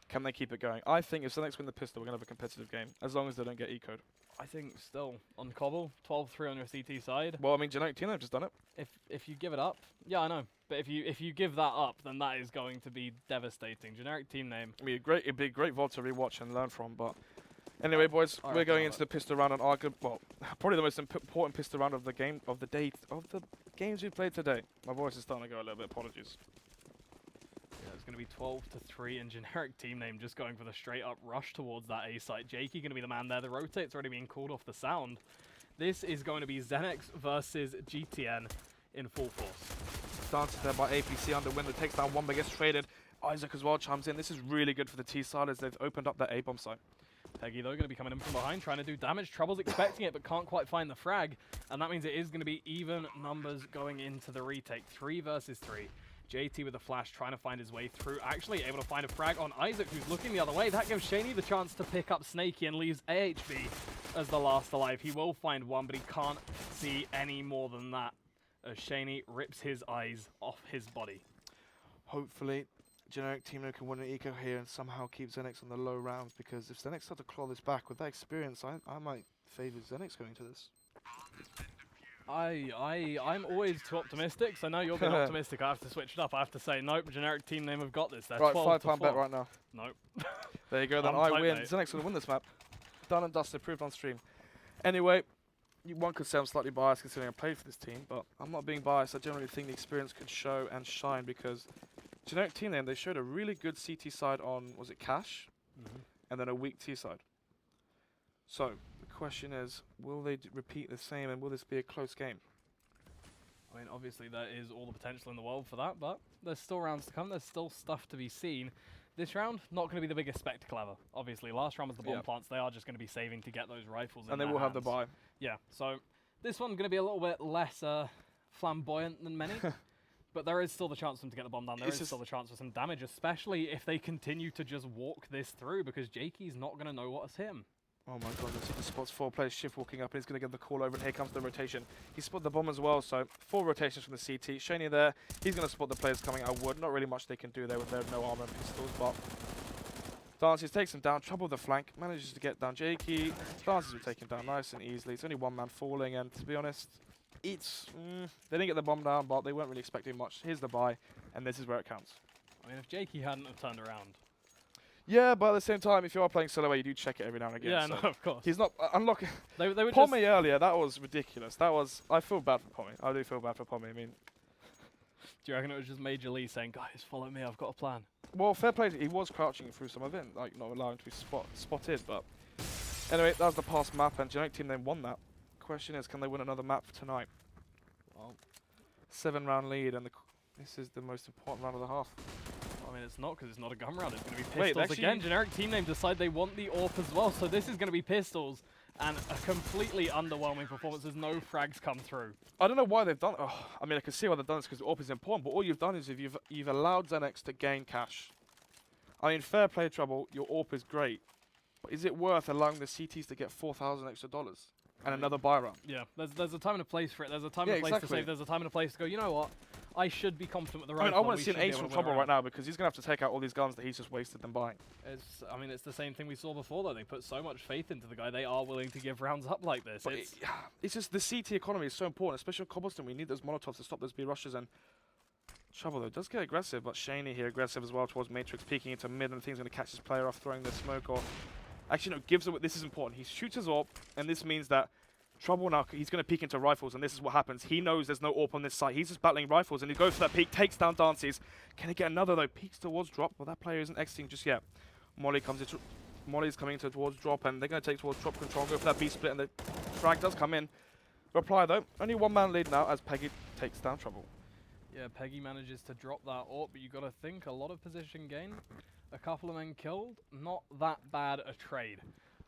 can they keep it going? I think if Xenex win the pistol, we're going to have a competitive game, as long as they don't get ecoed. I think still, on Cobble, 12-3 on your CT side. Well, I mean, generic team have just done it. If you give it up, yeah, I know. But if you give that up, then that is going to be devastating. Generic team name. I mean, it'd be a great VOD to rewatch and learn from. But anyway, boys, we're going into the pistol round and probably the most important pistol round of the game of the day of the games we played today. My voice is starting to go a little bit. Apologies. Yeah, it's going to be 12-3, and generic team name just going for the straight up rush towards that A site. Jakey going to be the man there. The rotate's already being called off the sound. This is going to be Xenix versus GTN in full force. Started there by APC under window, takes down one but gets traded. Isaac as well chimes in. This is really good for the T-side as they've opened up that A-bomb site. Peggy, though, going to be coming in from behind, trying to do damage. Trouble's expecting it, but can't quite find the frag. And that means it is going to be even numbers going into the retake. 3 versus 3. JT with a flash, trying to find his way through. Actually able to find a frag on Isaac, who's looking the other way. That gives Shaney the chance to pick up Snakey and leaves AHB as the last alive. He will find one, but he can't see any more than that as Shaney rips his eyes off his body. Hopefully, generic team can win an eco here and somehow keep Xenix on the low rounds, because if Xenix start to claw this back with that experience, I might favour Xenix going to this. I'm always too optimistic, so now you're being optimistic. I have to switch it up. I have to say, nope, generic team name have got this. They're Right, 12 to £5 bet 4. right now. Nope. There you go, then I'm I tight, win. mate. Xenix going to win this map. Done and dusted, proved on stream. Anyway, one could say I'm slightly biased considering I played for this team, but I'm not being biased. I generally think the experience could show and shine, because generic team name, they showed a really good CT side on, was it Cash? And then a weak T side. So, the question is, will they repeat the same, and will this be a close game? I mean, obviously there is all the potential in the world for that, but there's still rounds to come. There's still stuff to be seen. This round, not going to be the biggest spectacle ever. Obviously, last round was the bomb plants. They are just going to be saving to get those rifles in And they their will have the hands. buy. Yeah, so this one's going to be a little bit less flamboyant than many, but there is still the chance for them to get the bomb down. There is still the chance for some damage, especially if they continue to just walk this through, because Jakey's not going to know what has hit him. Oh my god, the spots 4 players shift walking up, and he's going to get the call over, and here comes the rotation. He spotted the bomb as well, so 4 rotations from the CT. Shaney there, he's going to spot the players coming out wood. Not really much they can do there with their no armor and pistols, but Dances takes him down, trouble with the flank, manages to get down Jakey. Dances will take him down nice and easily. It's only one man falling, and to be honest, it's they didn't get the bomb down, but they weren't really expecting much. Here's the buy, and this is where it counts. I mean, if Jakey hadn't have turned around. Yeah, but at the same time, if you are playing solo, you do check it every now and again. Yeah, so no, of course. he's not unlocking. They were Pommy earlier, that was ridiculous. That was. I feel bad for Pommy. I do feel bad for Pommy. I mean, do you reckon it was just Major Lee saying, "Guys, follow me. I've got a plan"? well, fair play. He was crouching through some of it, like not allowing to be spotted. But anyway, that was the past map, and generic team then won that. Question is, can they win another map tonight? Well, 7-round lead, and this is the most important round of the half. I mean, it's not, because it's not a gun round. It's going to be Wait, pistols again. Generic team name decide they want the AWP as well, so this is going to be pistols, and a completely underwhelming performance as no frags come through. I don't know why they've done. Oh, I mean, I can see why they've done this, because the AWP is important. But all you've done is you've allowed Xenix to gain cash. I mean, fair play, Trouble. Your AWP is great, but is it worth allowing the CTs to get $4,000 extra and another buy round? Yeah, there's a time and a place for it. There's a time and a place to save. There's a time and a place to go, you know what? I should be confident with the rifle. I mean, I want to see an ace from Trouble right now, because he's going to have to take out all these guns that he's just wasted them buying. I mean, it's the same thing we saw before, though. They put so much faith into the guy. They are willing to give rounds up like this. But it's just the CT economy is so important, especially on Cobblestone. We need those Molotovs to stop those B rushes, and Trouble, though, does get aggressive, but Shaney here aggressive as well towards Matrix, peeking into mid, and I think he's going to catch his player off throwing the smoke, or actually, no, gives away. This is important. He shoots his AWP, and this means that Trouble now, he's going to peek into rifles, and this is what happens. He knows there's no AWP on this site. He's just battling rifles, and he goes for that peek, takes down Dances. Can he get another, though? Peeks towards drop. Well, that player isn't exiting just yet. Molly's coming towards drop, and they're going to take towards drop control, go for that B split, and the frag does come in. Reply, though. Only one man lead now as Peggy takes down Trouble. Yeah, Peggy manages to drop that AWP, but you got to think a lot of position gain. A couple of men killed. Not that bad a trade.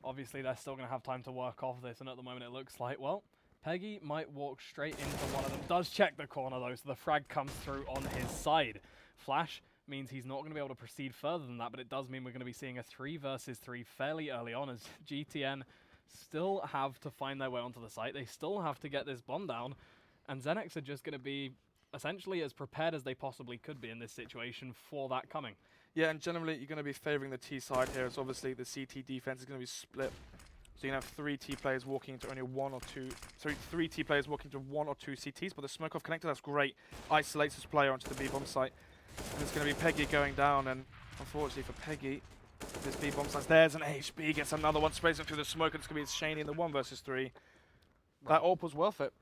Obviously, they're still going to have time to work off this, and at the moment it looks like, well, Peggy might walk straight into one of them. Does check the corner, though, so the frag comes through on his side. Flash means he's not going to be able to proceed further than that, but it does mean we're going to be seeing a 3 versus 3 fairly early on, as GTN still have to find their way onto the site. They still have to get this bomb down, and Xenix are just going to be essentially as prepared as they possibly could be in this situation for that coming. Yeah, and generally you're going to be favouring the T side here, as obviously the CT defense is going to be split. So you're going to have 3 T players walking into only 1 or 2, sorry, 3 T players walking to 1 or 2 CTs, but the smoke off connector, that's great. Isolates this player onto the B-bomb site. And it's going to be Peggy going down, and unfortunately for Peggy, this B-bomb site, there's an HB, gets another one, sprays him through the smoke, and it's going to be Shaney in the 1 versus 3. That AWP was worth it.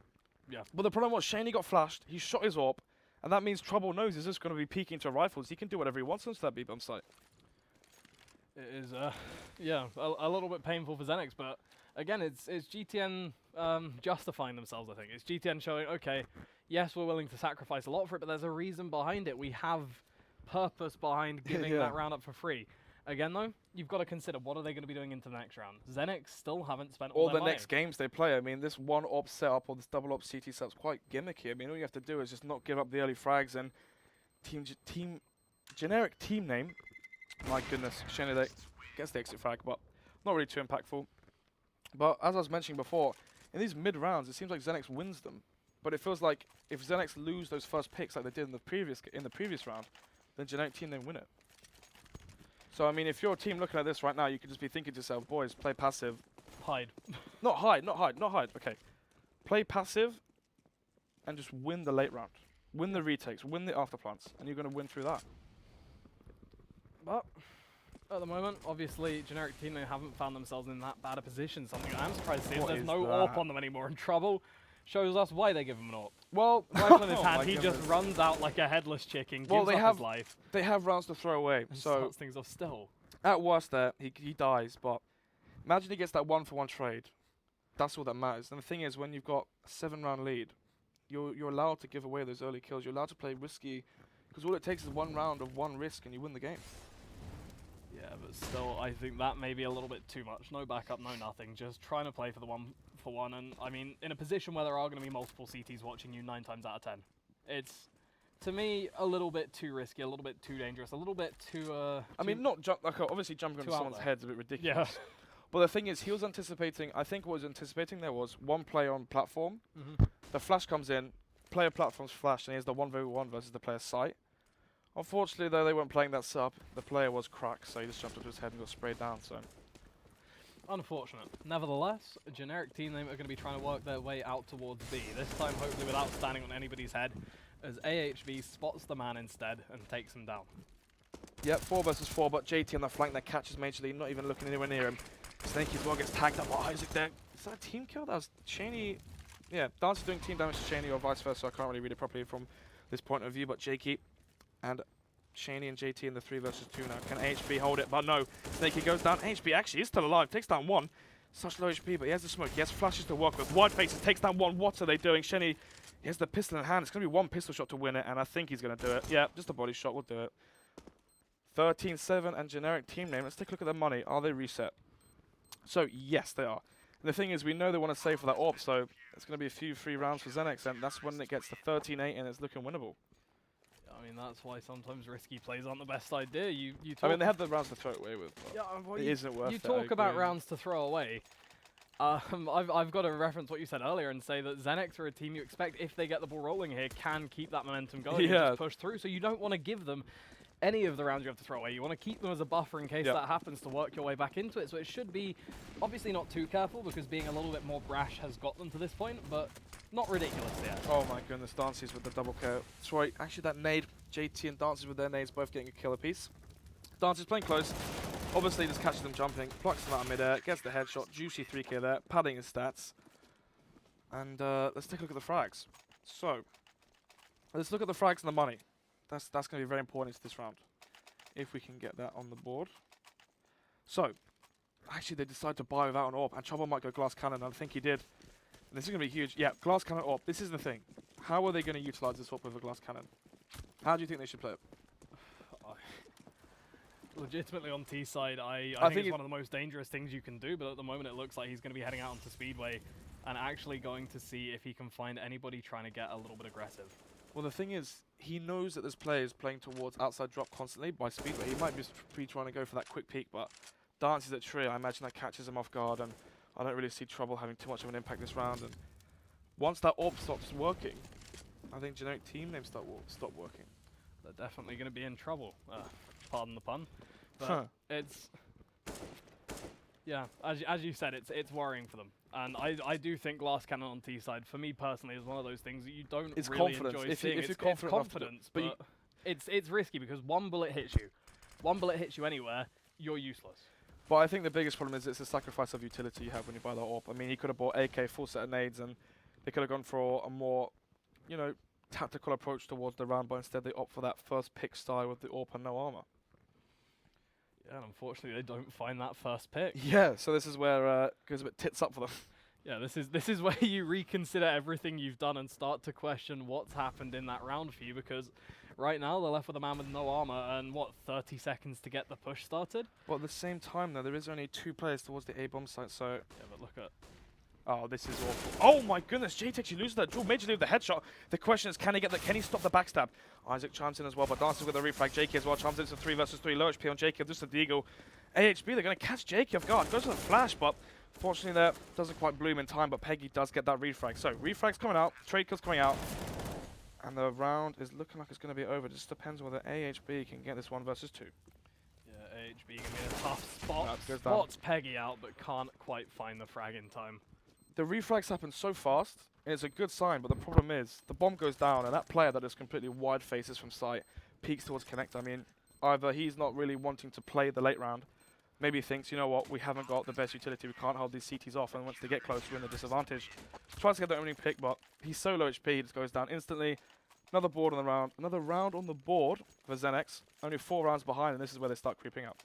Yeah. But the problem was, Shaney got flashed, he shot his AWP, And that means Trouble knows he's just going to be peeking to rifles. He can do whatever he wants onto that B-bomb site. It is, yeah, a little bit painful for Xenix, but again, it's GTN justifying themselves, I think. It's GTN showing, okay, yes, we're willing to sacrifice a lot for it, but there's a reason behind it. We have purpose behind giving that round up for free. Again, though, you've got to consider, what are they going to be doing into the next round? Xenix still haven't spent all the their money. next games they play. I mean, this one op setup or this double op CT setup's quite gimmicky. I mean, all you have to do is just not give up the early frags and generic team name. My goodness, Shane gets the exit frag, but not really too impactful. But as I was mentioning before, in these mid rounds, it seems like Xenix wins them. But it feels like if Xenix lose those first picks like they did in the previous round, then generic team name win it. So I mean, if you're a team looking at this right now, you could just be thinking to yourself, boys, play passive. Hide. Not hide. Okay. Play passive and just win the late round. Win the retakes, win the afterplants, and you're going to win through that. But at the moment, obviously, generic team, they haven't found themselves in that bad a position. Something I'm surprised to see is there's no AWP on them anymore. And Trouble shows us why they give him an AWP. Well, rifle in his hand, he just runs out like a headless chicken, gives up his life. They have rounds to throw away, and so starts things off still. At worst there, he dies, but imagine he gets that 1-for-1 trade. That's all that matters. And the thing is, when you've got a 7-round lead, you're allowed to give away those early kills. You're allowed to play risky, because all it takes is one round of one risk and you win the game. Yeah, but still, I think that may be a little bit too much. No backup, no nothing. Just trying to play for the 1-for-1. And I mean, in a position where there are going to be multiple CTs watching you 9 times out of 10, it's, to me, a little bit too risky, a little bit too dangerous, a little bit too. I mean, not obviously jumping on someone's head's a bit ridiculous. Yeah. But the thing is, he was anticipating. I think what he was anticipating there was one player on platform. The flash comes in, player platform's flashed, and he has the 1v1 versus the player's site. Unfortunately, though, they weren't playing that sub. The player was cracked, so he just jumped up to his head and got sprayed down. So, unfortunate. Nevertheless, a generic team name are going to be trying to work their way out towards B. This time, hopefully, without standing on anybody's head, as AHB spots the man instead and takes him down. Yep, 4 versus 4, but JT on the flank that catches Majorly, not even looking anywhere near him. Snakey as well gets tagged up by Isaac there. Is that a team kill? That was Cheney. Yeah, Dance is doing team damage to Cheney or vice versa, so I can't really read it properly from this point of view, but Jakey and Cheney and JT in the 3 versus 2 now. Can HB hold it? But no. Snakey goes down. HB actually is still alive. Takes down 1. Such low HP, but he has the smoke. He has flashes to work with. Wide faces takes down 1. What are they doing? Cheney, he has the pistol in hand. It's going to be 1 pistol shot to win it, and I think he's going to do it. Yeah, just a body shot will do it. 13-7 and generic team name. Let's take a look at their money. Are they reset? So, yes, they are. And the thing is, we know they want to save for that AWP, so it's going to be a few free rounds for Xenix, and that's when it gets to 13-8 and it's looking winnable. I mean, that's why sometimes risky plays aren't the best idea. You talk, I mean, they have the rounds to throw away with, but well, it isn't worth it. You talk about rounds to throw away. I've got to reference what you said earlier and say that Xenix are a team you expect, if they get the ball rolling here, can keep that momentum going and just push through. So you don't want to give them any of the rounds you have to throw away. You want to keep them as a buffer in case that happens, to work your way back into it. So it should be obviously not too careful, because being a little bit more brash has got them to this point, but not ridiculous yet. Oh my goodness, Dances with the double kill. That's right, actually that nade, JT and Dances with their nades both getting a kill apiece. Dances playing close, obviously just catches them jumping, plucks them out of midair, gets the headshot, juicy 3k there, padding his stats. And let's take a look at the frags. So, let's look at the frags and the money. That's going to be very important to this round, if we can get that on the board. So, actually they decide to buy without an AWP, and Trouble might go glass cannon, and I think he did. And this is going to be huge. Yeah, glass cannon AWP. This is the thing. How are they going to utilize this AWP with a glass cannon? How do you think they should play it? Legitimately on T side, I think it's one of the most dangerous things you can do, but at the moment it looks like he's going to be heading out onto Speedway and actually going to see if he can find anybody trying to get a little bit aggressive. Well, the thing is, he knows that there's players playing towards outside drop constantly by Speedway. He might just be trying to go for that quick peek, but Dances at tree, I imagine that catches him off guard, and I don't really see Trouble having too much of an impact this round. And once that AWP stops working, I think generic team names stop working. They're definitely going to be in trouble. Pardon the pun. But it's, yeah, as you said, it's worrying for them. And I do think glass cannon on T side, for me personally, is one of those things that you don't really enjoy seeing. If you're confident, it's confidence, but it's risky, because one bullet hits you. One bullet hits you anywhere, you're useless. But I think the biggest problem is it's a sacrifice of utility you have when you buy that AWP. I mean, he could have bought AK, full set of nades, and they could have gone for a more, you know, tactical approach towards the round, but instead they opt for that first pick style with the AWP and no armor. Yeah, and unfortunately they don't find that first pick. Yeah, so this is where it goes a bit tits up for them. Yeah, this is where you reconsider everything you've done and start to question what's happened in that round for you, because right now they're left with a man with no armor and what, 30 seconds to get the push started? Well, at the same time though, there is only 2 players towards the A bomb site, so Yeah, but look at... oh, this is awful. Oh my goodness, JT actually loses that duel majorly with the headshot. The question is, can he get that? Can he stop the backstab? Isaac chimes in as well, but dances with a refrag. JK as well chimes in. It's a 3 versus 3 low HP on JK. Just a deagle. AHB, they're going to catch JK off guard. Goes for the flash, but fortunately that doesn't quite bloom in time, but Peggy does get that refrag. So, refrag's coming out, trade kill's coming out, and the round is looking like it's going to be over. It just depends whether AHB can get this 1 versus 2. Yeah, AHB going to be in a tough spot. Goes down. Spots Peggy out, but can't quite find the frag in time. The refrags happen so fast, and it's a good sign, but the problem is, the bomb goes down, and that player that is completely wide faces from sight peeks towards connect. I mean, either he's not really wanting to play the late round, maybe he thinks, you know what, we haven't got the best utility, we can't hold these CTs off, and once they get close, we're in the disadvantage. Tries to get the opening pick, but he's so low HP, he just goes down instantly. Another board on the round, another round on the board for Xenex, only 4 rounds behind, and this is where they start creeping up.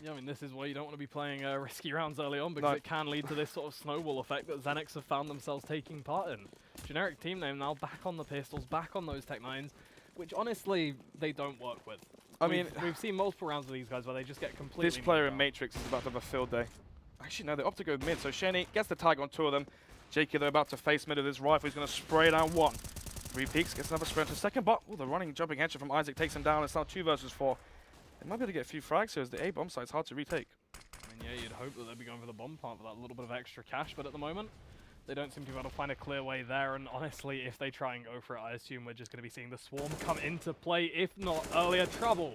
Yeah, I mean, this is why you don't want to be playing risky rounds early on, because it can lead to this sort of snowball effect that Xenex have found themselves taking part in. Generic team name now back on the pistols, back on those Tech 9s, which honestly, they don't work with. I mean, we've seen multiple rounds with these guys where they just get completely... This player in Matrix is about to have a field day. Actually, no, they opt to go mid, so Shenny gets the tag on 2 of them. JK, they're about to face mid with his rifle. He's going to spray down 1. 3 peeks, gets another spray into second, but the running, jumping headshot from Isaac takes him down. It's now 2 versus 4. They might be able to get a few frags here as the A bomb site's hard to retake. I mean, yeah, you'd hope that they'd be going for the bomb plant for that little bit of extra cash, but at the moment, they don't seem to be able to find a clear way there, and honestly, if they try and go for it, I assume we're just going to be seeing the swarm come into play, if not earlier. Trouble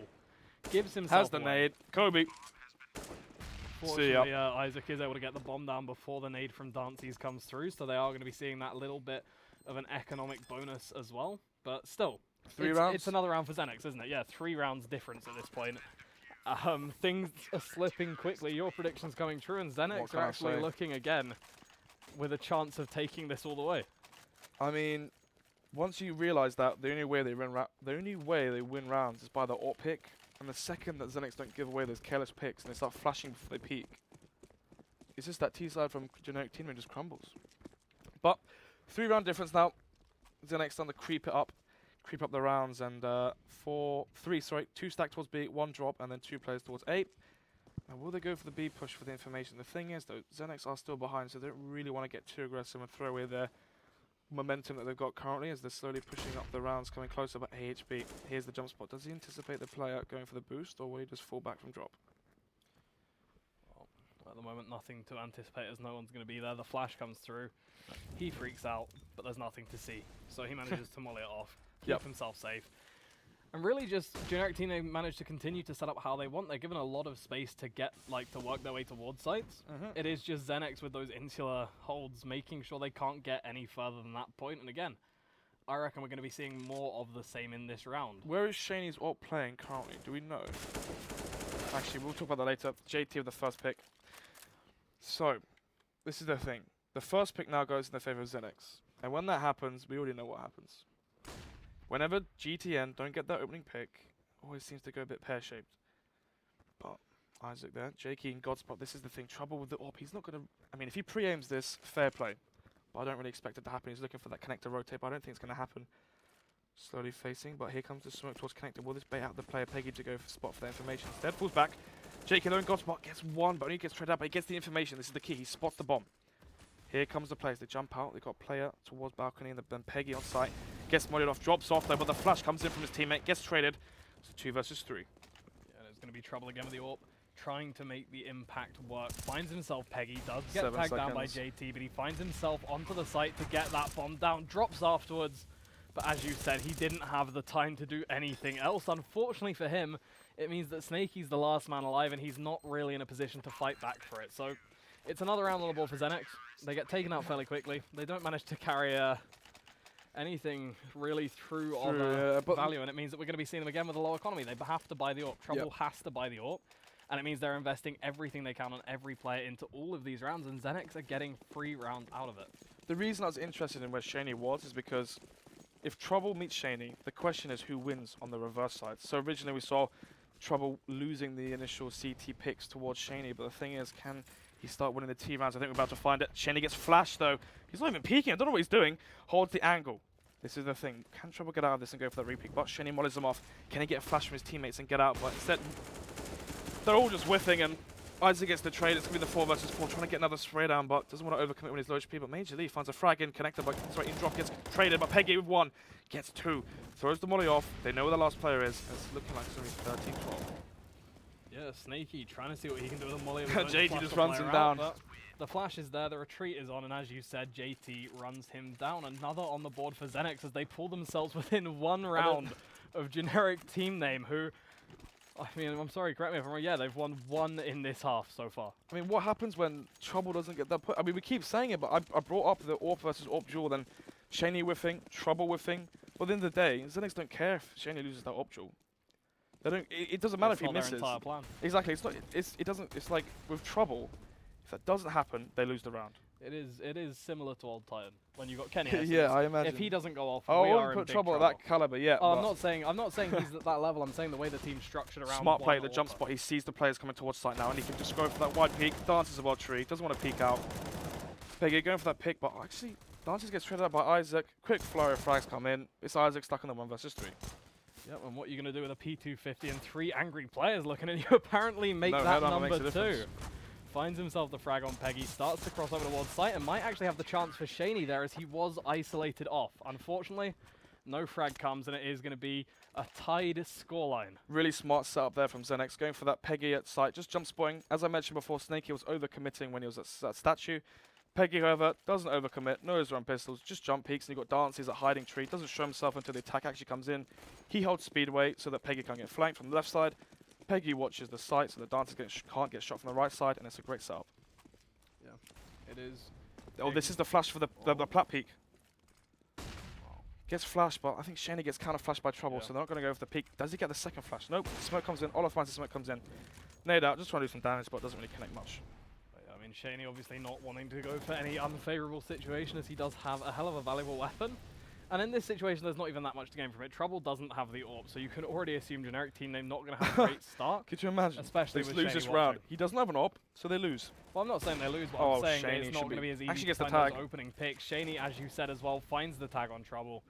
gives himself Has the nade. Kobe. Fortunately, Isaac is able to get the bomb down before the nade from Dances comes through, so they are going to be seeing that little bit of an economic bonus as well, but still. 3 rounds? It's another round for Xenex, isn't it? Yeah, 3 rounds difference at this point. Things are slipping quickly. Your prediction's coming true, and Xenex are actually looking again with a chance of taking this all the way. I mean, once you realise that the only way they win rounds is by the AWP pick, and the second that Xenex don't give away those careless picks and they start flashing before they peek, it's just that T side from generic team just crumbles. But 3 round difference now. Xenex starting to creep up the rounds, and 2 stack towards B, 1 drop, and then 2 players towards A. Now, will they go for the B push for the information? The thing is, though, Xenex are still behind, so they don't really want to get too aggressive and throw away their momentum that they've got currently as they're slowly pushing up the rounds, coming closer. But AHB, here's the jump spot. Does he anticipate the player going for the boost, or will he just fall back from drop? Well, at the moment, nothing to anticipate as no one's going to be there. The flash comes through. He freaks out, but there's nothing to see. So he manages to molly it off, keep himself safe. And really just generic team, they managed to continue to set up how they want. They're given a lot of space to get, to work their way towards sites. It is just Xenex with those insular holds, making sure they can't get any further than that point. And again, I reckon we're going to be seeing more of the same in this round. Where is Shaney's AWP playing currently? Do we know? Actually, we'll talk about that later. JT with the first pick. So, this is the thing. The first pick now goes in the favor of Xenex. And when that happens, we already know what happens. Whenever GTN don't get that opening pick, always seems to go a bit pear-shaped. But Isaac there, Jakey in Godspot, this is the thing. Trouble with the AWP, he's not going to... I mean, if he pre-aims this, fair play. But I don't really expect it to happen. He's looking for that connector rotate, but I don't think it's going to happen. Slowly facing, but here comes the smoke towards connector. Will this bait out the player Peggy to go for spot for the information? Instead, falls back. Jakey alone, Godspot gets 1, but only gets traded out, but he gets the information. This is the key. He spots the bomb. Here comes the players. They jump out. They've got player towards balcony, and then Peggy on site. Gets modded off, drops off though, but the flash comes in from his teammate, gets traded. So 2 versus 3. Yeah, there's going to be trouble again with the AWP, trying to make the impact work. Finds himself Peggy, does get tagged down by JT, but he finds himself onto the site to get that bomb down, drops afterwards. But as you said, he didn't have the time to do anything else. Unfortunately for him, it means that Snakey's the last man alive, and he's not really in a position to fight back for it. So it's another round on the board for Xenex. They get taken out fairly quickly. They don't manage to carry anything really through value, and it means that we're going to be seeing them again with a low economy. They have to buy the AWP. Trouble has to buy the AWP, and it means they're investing everything they can on every player into all of these rounds, and Xenex are getting free rounds out of it. The reason I was interested in where Shaney was is because if Trouble meets Shaney, the question is who wins on the reverse side. So originally we saw Trouble losing the initial CT picks towards Shaney, but the thing is, can he start winning the T rounds? I think we're about to find it. Shaney gets flashed though. He's not even peeking. I don't know what he's doing. Holds the angle. This is the thing. Can Trouble get out of this and go for that repeat? But Shaney mollies him off. Can he get a flash from his teammates and get out? But instead, they're all just whiffing, and Isaac gets the trade. It's going to be the 4 versus 4, trying to get another spray down, but doesn't want to overcommit when he's low HP. But Major Lee finds a frag in, connected, but sorry, in drop gets traded. But Peggy with 1, gets 2, throws the molly off. They know where the last player is. It's looking like it's going to be 13-12. Yeah, Snaky trying to see what he can do with a molly. JT just runs him down. The flash is there, the retreat is on, and as you said, JT runs him down. Another on the board for Xenex as they pull themselves within 1 round of generic team name, who, I mean, I'm sorry, correct me if I'm wrong, yeah, they've won 1 in this half so far. I mean, what happens when Trouble doesn't get that put? I mean, we keep saying it, but I brought up the AWP versus AWP duel, then Shaney whiffing, Trouble whiffing. But at the end of the day, Xenex don't care if Shaney loses that AWP duel. They don't. It doesn't matter if he misses. Their entire plan. Exactly. It's not. It doesn't. It's like with Trouble. If that doesn't happen, they lose the round. It is similar to Old Titan when you got Kenny. Yeah, I imagine. If he doesn't go off, oh, we I are wouldn't in put big Trouble trouble. at that caliber yet. Oh, I'm not saying he's at that level. I'm saying the way the team's structured around. Smart play, the jump spot. He sees the players coming towards site now, and he can just go for that wide peek. Dances above tree. Doesn't want to peek out. Peggy going for that pick, but actually, Dances gets traded out by Isaac. Quick flurry of frags come in. It's Isaac stuck in the 1 versus 3. Yep, and what are you going to do with a P250 and 3 angry players looking at you apparently make that number 2. Finds himself the frag on Peggy, starts to cross over towards site, and might actually have the chance for Shaney there as he was isolated off. Unfortunately, no frag comes, and it is going to be a tied scoreline. Really smart setup there from Xenex, going for that Peggy at site, just jump spotting. As I mentioned before, Snaky was overcommitting when he was at that statue. Peggy, however, doesn't overcommit, knows run pistols, just jump peeks, and you've got Dances at hiding tree, doesn't show himself until the attack actually comes in. He holds speedway so that Peggy can't get flanked from the left side. Peggy watches the site so that Dances can't get shot from the right side, and it's a great setup. Yeah, it is. Oh, this is the flash for the plat peek. Gets flashed, but I think Shaney gets counter flashed by Trouble, so they're not going to go for the peek. Does he get the second flash? Nope. Smoke comes in. Olaf finds the smoke comes in. Nade out, just trying to do some damage, but doesn't really connect much. I mean, Shaney obviously not wanting to go for any unfavorable situation as he does have a hell of a valuable weapon. And in this situation, there's not even that much to gain from it. Trouble doesn't have the AWP, so you can already assume generic team name not going to have a great start. Could you imagine? Especially they with lose Shaney this watching. round. He doesn't have an AWP, so they lose. Well, I'm not saying they lose, but Oh, I'm saying that Shaney it's not going to be as easy actually gets to the find tag. those opening picks. Shaney, as you said as well, finds the tag on Trouble.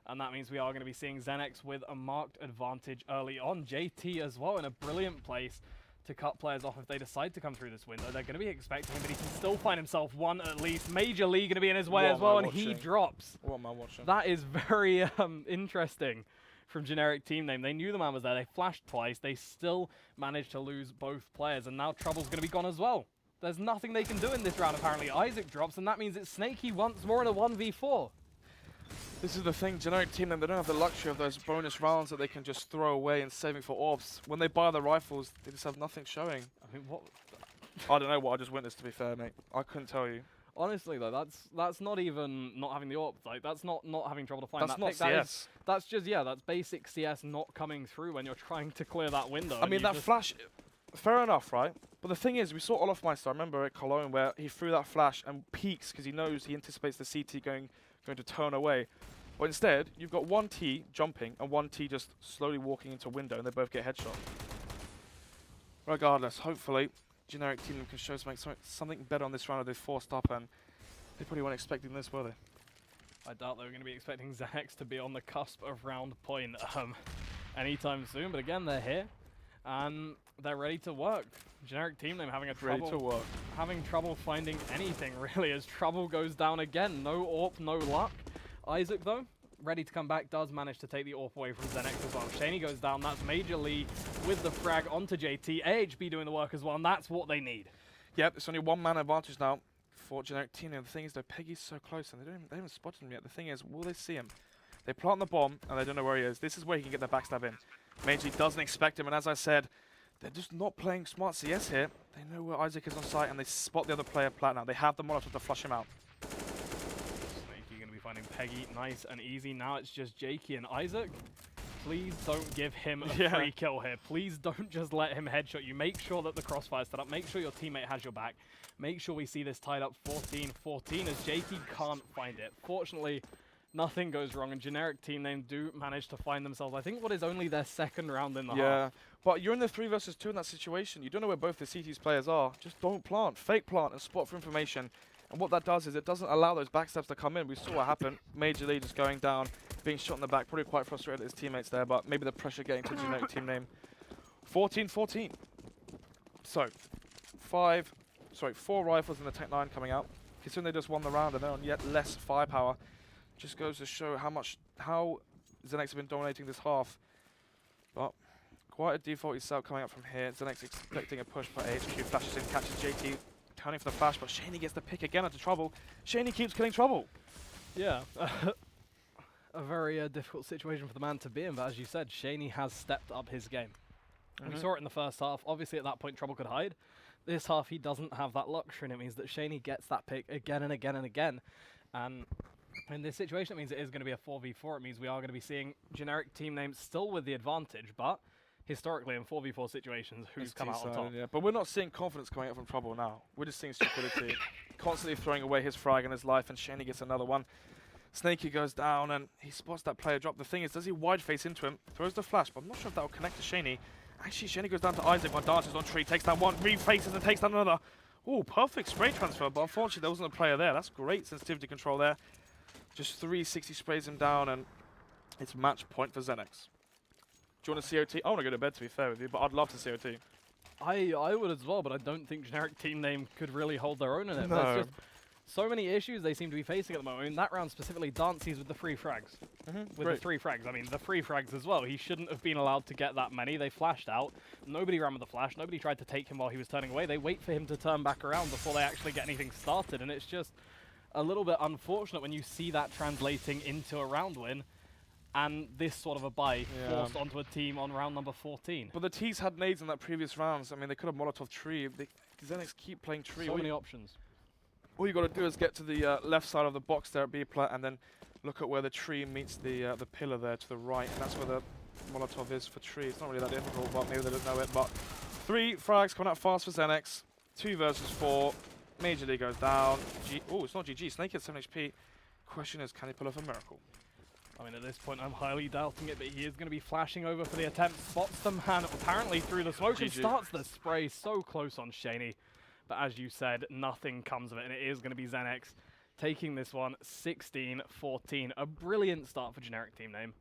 And that means we are going to be seeing Xenex with a marked advantage early on. JT as well in a brilliant place to cut players off if they decide to come through this window. They're going to be expecting him, but he can still find himself 1 at least. Major Lee going to be in his way as well, and he drops. What am I watching? That is very interesting from generic team name. They knew the man was there. They flashed twice. They still managed to lose both players, and now Trouble's going to be gone as well. There's nothing they can do in this round, apparently. Isaac drops, and that means it's Snaky once more in a 1v4. This is the thing, generic team, they don't have the luxury of those bonus rounds that they can just throw away and saving for orbs. When they buy the rifles, they just have nothing showing. I mean, what? I don't know what I just witnessed, to be fair, mate. I couldn't tell you. Honestly, though, that's not even not having the AWP. Like, that's not having trouble to find That's that not pick. CS. That's just, yeah, that's basic CS not coming through when you're trying to clear that window. I mean, that flash, fair enough, right? But the thing is, we saw Olafmeister, I remember at Cologne, where he threw that flash and peeks because he knows, he anticipates the CT going to turn away. But instead, you've got 1 T jumping and 1 T just slowly walking into a window, and they both get headshot. Regardless, hopefully, generic team can show something better on this round. They forced up, and they probably weren't expecting this, were they? I doubt they were going to be expecting Xenex to be on the cusp of round point anytime soon. But again, they're here, and they're ready to work. Generic team name having trouble finding anything really as Trouble goes down again. No AWP, no luck. Isaac, though, ready to come back, does manage to take the AWP away from Xenex as well. Shaney goes down. That's Major Lee with the frag onto JT. AHB doing the work as well, and that's what they need. Yep, it's only 1-man advantage now for generic team. And the thing is, though, Peggy's so close, and they haven't spotted him yet. The thing is, will they see him? They plant the bomb, and they don't know where he is. This is where he can get their backstab in. Major Lee doesn't expect him, and as I said, they're just not playing smart CS here. They know where Isaac is on site, and they spot the other player plat now. They have the Molotov to flush him out. Finding Peggy nice and easy. Now it's just Jakey and Isaac. Please don't give him a free kill here. Please don't just let him headshot you. Make sure that the crossfire's set up. Make sure your teammate has your back. Make sure we see this tied up 14-14 as JT can't find it. Fortunately, Nothing goes wrong, and generic team name do manage to find themselves, I think, what is only their second round in the Yeah, half. but you're in the 3 versus 2 in that situation. You don't know where both the CT's players are. Just don't plant. Fake plant and spot for information. And what that does is it doesn't allow those backsteps to come in. We saw what happened. Major League just going down, being shot in the back. Probably quite frustrated at his teammates there, but maybe the pressure getting to generic team name. 14-14. So, 4 rifles in the Tech 9 coming out. Considering they just won the round and they're on yet less firepower. Just goes to show how Zenex have been dominating this half. But quite a defaulty setup coming up from here. Zenex expecting a push by AHQ, flashes in, catches JT, turning for the flash, but Shaney gets the pick again into trouble. Shaney keeps killing trouble. Yeah, a very difficult situation for the man to be in, but as you said, Shaney has stepped up his game. We saw it in the first half. Obviously, at that point, Trouble could hide. This half, he doesn't have that luxury, and it means that Shaney gets that pick again and again and again. And in this situation, it means it is going to be a 4v4. It means we are going to be seeing generic team names still with the advantage, but historically in 4v4 situations, who's come out on top? Yeah. But we're not seeing confidence coming up from Trouble now. We're just seeing stupidity. Constantly throwing away his frag and his life, and Shaney gets another one. Snakey goes down, and he spots that player drop. The thing is, does he wide face into him? Throws the flash, but I'm not sure if that will connect to Shaney. Actually, Shaney goes down to Isaac, one dances on tree, takes down one, refaces and takes down another. Oh, perfect spray transfer, but unfortunately there wasn't a player there. That's great sensitivity control there. Just 360 sprays him down, and it's match point for Zenex. Do you want a COT? I want to go to bed, to be fair with you, but I'd love to COT. I would as well, but I don't think generic team name could really hold their own in it. No. There's just so many issues they seem to be facing at the moment. In that round specifically, Dancy's with the free frags. With the 3 frags. I mean, the free frags as well. He shouldn't have been allowed to get that many. They flashed out. Nobody ran with the flash. Nobody tried to take him while he was turning away. They wait for him to turn back around before they actually get anything started, and it's just a little bit unfortunate when you see that translating into a round win and this sort of a buy forced onto a team on round number 14. But the T's had nades in that previous rounds. I mean, they could have Molotov tree. Zenex keep playing tree. So many options. All you got to do is get to the left side of the box there at B plat, and then look at where the tree meets the pillar there to the right, and that's where the Molotov is for tree. It's not really that difficult, but maybe they don't know it. But 3 frags coming out fast for Zenex. 2 versus 4. Major League goes down. Oh, it's not GG. Snake at 7 HP. Question is, can he pull off a miracle? I mean, at this point, I'm highly doubting it, but he is going to be flashing over for the attempt. Spots the man apparently through the smoke and starts the spray so close on Shaney. But as you said, nothing comes of it, and it is going to be Zenex taking this one 16-14. A brilliant start for generic team name.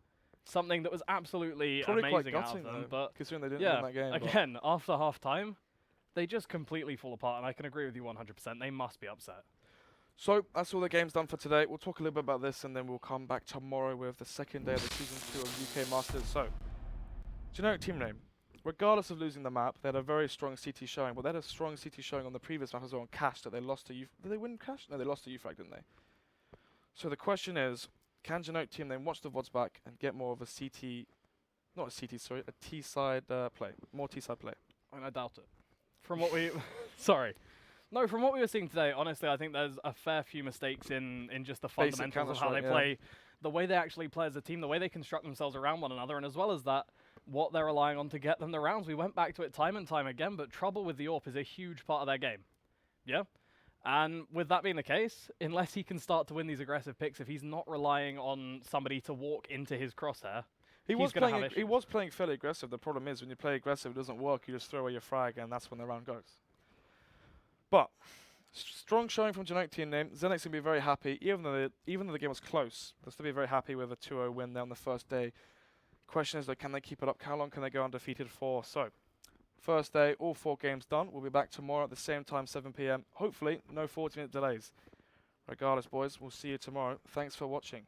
Something that was absolutely amazing out of them. But considering they didn't win that game. Again, after half time, they just completely fall apart, and I can agree with you 100%. They must be upset. So that's all the game's done for today. We'll talk a little bit about this, and then we'll come back tomorrow with the second day of the Season 2 of UK Masters. So, generic team name. Regardless of losing the map, they had a very strong CT showing, but they had a strong CT showing on the previous map as well on Cash that they lost to Did they win Cash? No, they lost to UFrag, didn't they? So the question is, can generic team name watch the VODs back and get more of a CT, not a CT, sorry, a T-side play, more T-side play? I mean, I doubt it. From what we, sorry. No, from what we were seeing today, honestly, I think there's a fair few mistakes in just the fundamentals of how they play, the way they actually play as a team, the way they construct themselves around one another, and as well as that, what they're relying on to get them the rounds. We went back to it time and time again, but trouble with the AWP is a huge part of their game. Yeah? And with that being the case, unless he can start to win these aggressive picks, if he's not relying on somebody to walk into his crosshair, he was playing fairly aggressive. The problem is when you play aggressive, it doesn't work. You just throw away your frag, and that's when the round goes. But strong showing from generic team name. Zenex going to be very happy, even though the game was close. They'll still be very happy with a 2-0 win there on the first day. Question is, though, can they keep it up? How long can they go undefeated for? So, first day, all 4 games done. We'll be back tomorrow at the same time, 7 PM. Hopefully, no 40-minute delays. Regardless, boys, we'll see you tomorrow. Thanks for watching.